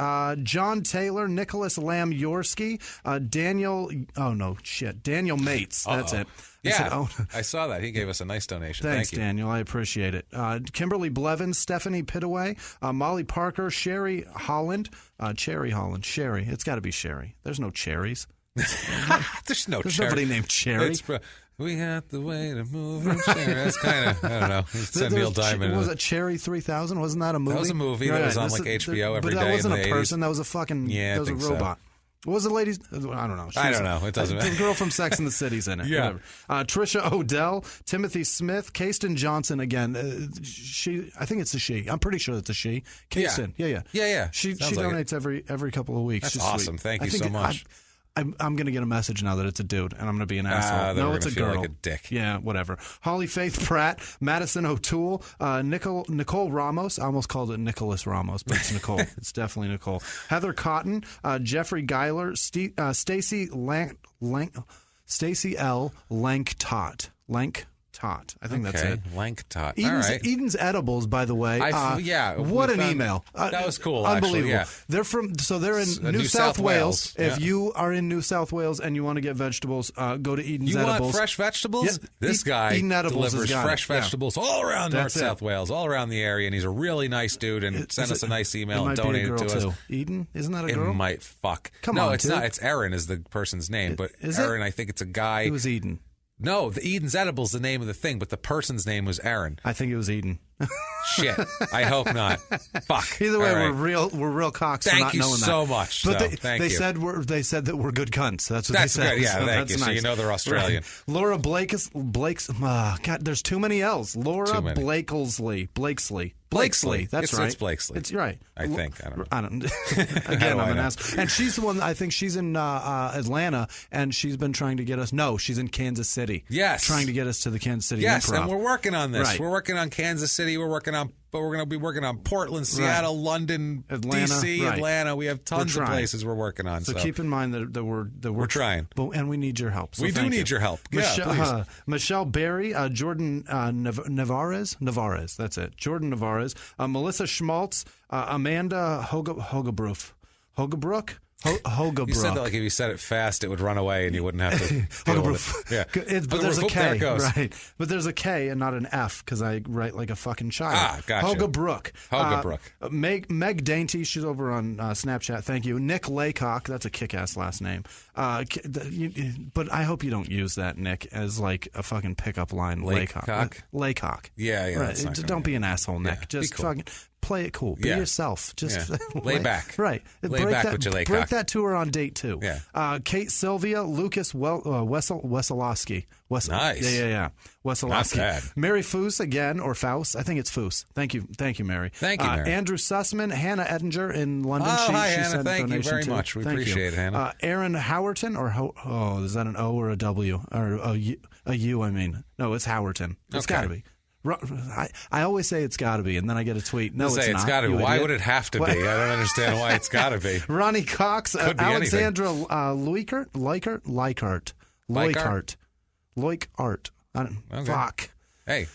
John Taylor, Nicholas Lamb-Yorsky, Daniel Mates. That's it. I saw that. He gave us a nice donation. Thanks, Thank you. Daniel. I appreciate it. Kimberly Blevins, Stephanie Pittaway, Molly Parker, Sherry Holland, Cherry Holland. Sherry. It's got to be Sherry. There's no cherries. There's nobody named Cherry. We have the way to move and share. That's kind of, I don't know. It's Neil Diamond. Was it Cherry 3000? Wasn't that a movie? That was a movie that was on like HBO every day. But that wasn't in the a person. 80s. That was a fucking. Yeah, that was a robot. What was the lady's? I don't know. I don't know. It doesn't matter. The girl from Sex and the City's in it. Yeah. Whatever. Trisha Odell, Timothy Smith, Kasten Johnson again. I think it's a she. I'm pretty sure it's a she. Kasten. Yeah. She donates every couple of weeks. That's She's awesome. Sweet. Thank you so much. I'm going to get a message now that it's a dude, and I'm going to be an asshole. No, it's a feel girl. like a dick. Yeah, whatever. Holly Faith Pratt, Madison O'Toole, Nicole Ramos. I almost called it Nicholas Ramos, but it's Nicole. It's definitely Nicole. Heather Cotton, Jeffrey Geiler, Stacy L. Lanktot. I think that's it. Lanktot. Eden's, All right. Eden's Edibles, by the way. What an email. That was cool. Unbelievable. Actually, They're in New South Wales. If you are in New South Wales and you want to get vegetables, go to Eden's Edibles. You want fresh vegetables? Yeah, this guy Eden Edibles delivers fresh vegetables all around South Wales, all around the area, and he's a really nice dude. And sent us a nice email and donated to us. Eden, isn't that a girl? It might fuck. Come on, it's not. It's Erin is the person's name, but Erin, I think it's a guy. It was Eden. No, the Eden's Edibles the name of the thing, but the person's name was Erin. I think it was Eden. Shit. I hope not. Fuck. Either way, right. we're real cocks for not knowing that. Thank you so much. But thank they you. said that we're good cunts. That's what they said. Good. Yeah, so thank you. Nice. So you know they're Australian. Right. Laura Blake's God, there's too many L's. Laura Blakesley. That's right. It's Blakesley. It's right. I think. I don't know. Again, I'm an ass. And she's the one. I think she's in Atlanta, and she's been trying to get us. No, she's in Kansas City. Yes, trying to get us to the Kansas City. Yes, Improv. and we're working on this. Right. We're working on Kansas City. We're going to be working on Portland, Seattle, London, Atlanta, DC, right. Atlanta. We have tons of places we're working on. So keep in mind that we're trying, and we need your help. So we do need your help. Michelle Berry, Jordan Navarez. That's it. Jordan Navarez, Melissa Schmaltz, Amanda Hogebrook. You said that like if you said it fast, it would run away and you wouldn't have to deal with it. Yeah. But there's a K, there it goes. right? But there's a K and not an F because I write like a fucking child. Gotcha. Hogebrook. Meg Dainty, she's over on Snapchat. Thank you. Nick Laycock, that's a kick-ass last name. But I hope you don't use that, Nick, as like a fucking pickup line. Laycock. Yeah. Right. Don't be an asshole, Nick. Yeah, just cool. fucking play it cool. Be yourself. Just lay back. Right. Lay back with your Laycock. Break that to her on date 2. Yeah. Kate Sylvia, Lucas Wesolowski. Nice. Yeah. Wesolowski. Not bad. Mary Foose again, or Faust. I think it's Foose. Thank you, Mary. Thank you, Mary. Andrew Sussman, Hannah Ettinger in London. Hi, she Hannah. sent Thank you donation very too. much. We Thank appreciate it, Hannah. Aaron Howerton, or is that an O or a W? Or a U, I mean. No, it's Howerton. It's got to be. I always say it's got to be, and then I get a tweet. No, it's not. It's got to be. Why would it have to be? I don't understand why it's got to be. Ronnie Cox, Could be Alexandra Leukert. Fuck. Hey.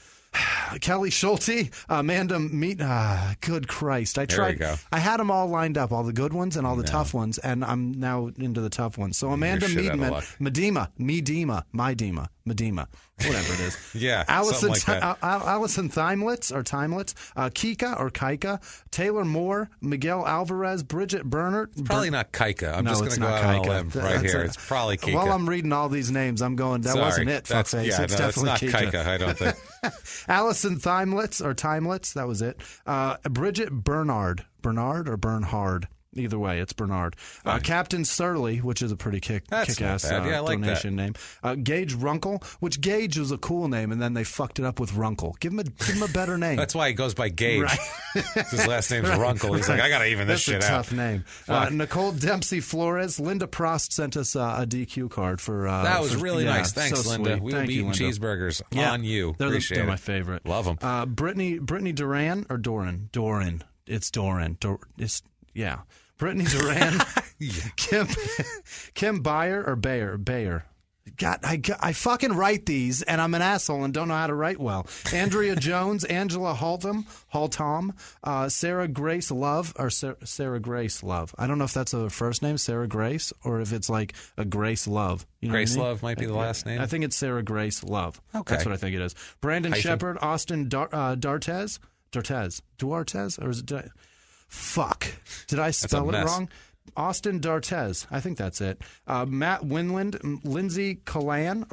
Kelly Schulte, Amanda good Christ. I tried. There we go. I had them all lined up, all the good ones and all the tough ones, and I'm now into the tough ones. So Amanda Medema, whatever it is. Yeah, Allison something like that. Allison Thimelitz, Kika or Kaika, Taylor Moore, Miguel Alvarez, Bridget Bernert. Probably not Kaika. I'm just going to go out on a limb right here. It's probably Kika. While I'm reading all these names, I'm going, wasn't it, fuckface. It's definitely it's not Kaika, I don't think. Allison Thimelitz, that was it. Bridget Bernard or Bernhard. Either way, it's Bernard. Captain Surly, which is a pretty kick-ass donation name. Gage Runkle, which Gage was a cool name, and then they fucked it up with Runkle. Give him a better name. That's why he goes by Gage. Right. His last name's Runkle. He's like, I got to even this shit out. That's a tough name. Nicole Dempsey Flores. Linda Prost sent us a DQ card for... that was really nice. Thanks, Linda. Sweet. We will be eating cheeseburgers on you. They're my favorite. Love them. Brittany Duran or Doran? Doran. It's Doran. Yeah. Brittany Duran, Kim Bayer or Bayer. God, I fucking write these, and I'm an asshole and don't know how to write well. Andrea Jones, Angela Haltom, Sarah Grace Love, or Sarah Grace Love. I don't know if that's a first name, Sarah Grace, or if it's like a Grace Love. You know Grace what I mean? Love might be the last name. I think it's Sarah Grace Love. Okay. That's what I think it is. Brandon Shepard, Austin Duartez, or is it... Fuck. Did I spell it wrong? Austin D'Artez. I think that's it. Matt Winland, Lindsay Collan,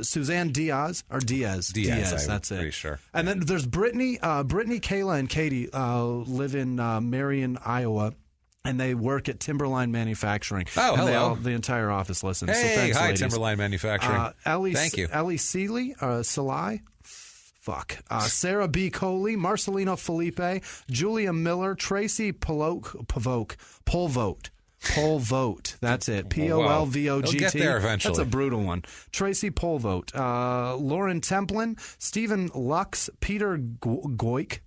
Suzanne Diaz, or Diaz. That's it. Pretty sure. And then there's Brittany, Kayla, and Katie live in Marion, Iowa. And they work at Timberline Manufacturing. Oh, and hello. The entire office listens. Hey, so thanks, hi, ladies. Timberline Manufacturing. Thank you. Ellie Seeley, Salai. Fuck. Sarah B. Coley, Marcelino Felipe, Julia Miller, Tracy Polvote. That's it. Polvogt. He'll get there eventually. That's a brutal one. Tracy Polvote. Lauren Templin, Stephen Lux, Peter Goik.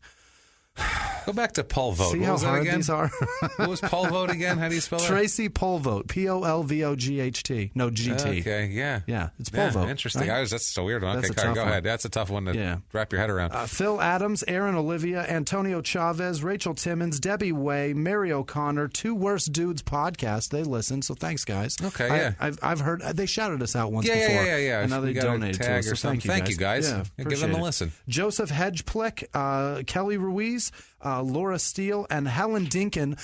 Go back to Polvote. See what how was that hard again? these are? What was Polvote again? How do you spell it? Tracy Polvote. Polvogt. No, GT. Okay, yeah. Yeah, it's Polvote. Interesting. Right? That's a weird one. That's Okay, a tough go one. ahead. That's a tough one to wrap your head around. Phil Adams, Aaron Olivia, Antonio Chavez, Rachel Timmons, Debbie Way, Mary O'Connor, Two Worst Dudes podcast. They listen, so thanks, guys. Okay, yeah. I've heard they shouted us out once before. Yeah. And now they donated to us. So Thank you guys. Yeah, give them a appreciate it. listen. Joseph Hedgeplick, Kelly Ruiz, Laura Steele, and Helen Deacon,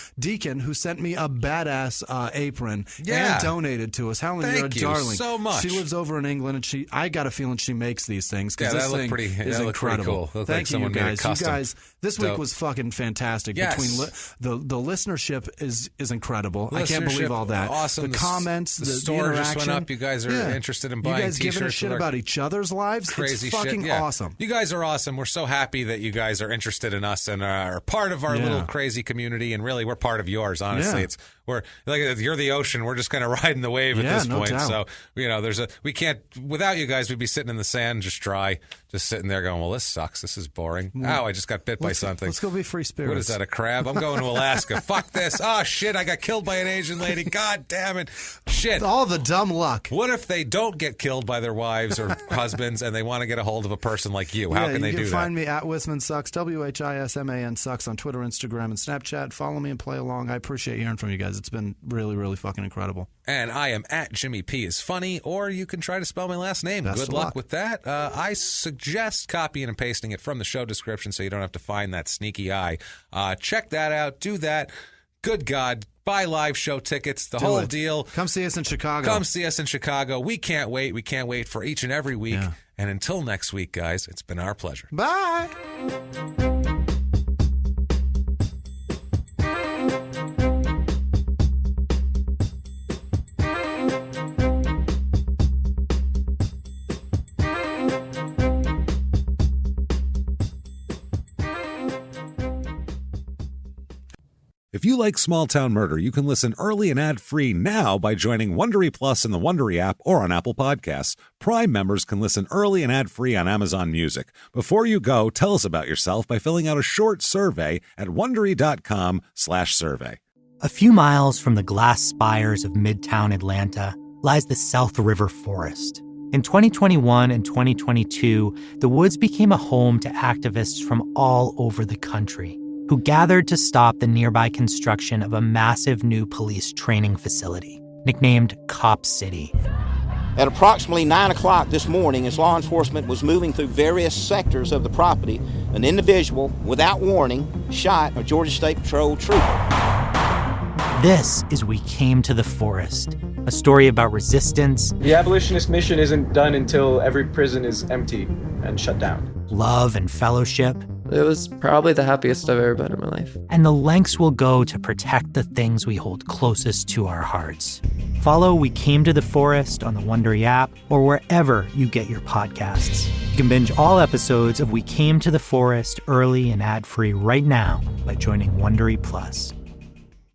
who sent me a badass apron and donated to us. Helen, you're a darling. Thank you so much. She lives over in England, and I got a feeling she makes these things because this thing is incredible. Cool. Thank you, like guys. You guys, this week Dope. was fucking fantastic. Yes. Between the listenership is incredible. I can't believe all that. Awesome. The comments, the store interaction. just went up. You guys are interested in buying You guys t-shirts. giving a shit about each other's lives. Crazy it's fucking shit. Yeah. awesome. You guys are awesome. We're so happy that you guys are interested in us and are part of our little crazy community. And really, we're part of yours. Honestly, we're like you're the ocean. We're just kind of riding the wave at this point. Doubt. So we can't without you guys. We'd be sitting in the sand, just dry, just sitting there going, well, this sucks. This is boring. Ow, I just got bit by something. Let's go be free spirits. What is that, a crab? I'm going to Alaska. Fuck this. Oh, shit, I got killed by an Asian lady. God damn it. Shit. All the dumb luck. What if they don't get killed by their wives or husbands and they want to get a hold of a person like you? How can they do that? You can find me at Whisman Sucks, WHISMAN Sucks on Twitter, Instagram, and Snapchat. Follow me and play along. I appreciate hearing from you guys. It's been really, really fucking incredible. And I am at Jimmy P is funny, or you can try to spell my last name. Best Good of luck luck with that. I suggest copying and pasting it from the show description so you don't have to find that sneaky eye. Check that out. Do that. Good God. Buy live show tickets. The whole deal. Come see us in Chicago. Come see us in Chicago. We can't wait. We can't wait for each and every week. Yeah. And until next week, guys, it's been our pleasure. Bye. If you like Small Town Murder, you can listen early and ad-free now by joining Wondery Plus in the Wondery app or on Apple Podcasts. Prime members can listen early and ad-free on Amazon Music. Before you go, tell us about yourself by filling out a short survey at Wondery.com/survey. A few miles from the glass spires of Midtown Atlanta lies the South River Forest. In 2021 and 2022, the woods became a home to activists from all over the country who gathered to stop the nearby construction of a massive new police training facility, nicknamed Cop City. At approximately 9 o'clock this morning, as law enforcement was moving through various sectors of the property, an individual, without warning, shot a Georgia State Patrol trooper. This is We Came to the Forest, a story about resistance. The abolitionist mission isn't done until every prison is empty and shut down. Love and fellowship. It was probably the happiest I've ever been in my life. And the lengths we'll go to protect the things we hold closest to our hearts. Follow We Came to the Forest on the Wondery app or wherever you get your podcasts. You can binge all episodes of We Came to the Forest early and ad-free right now by joining Wondery Plus.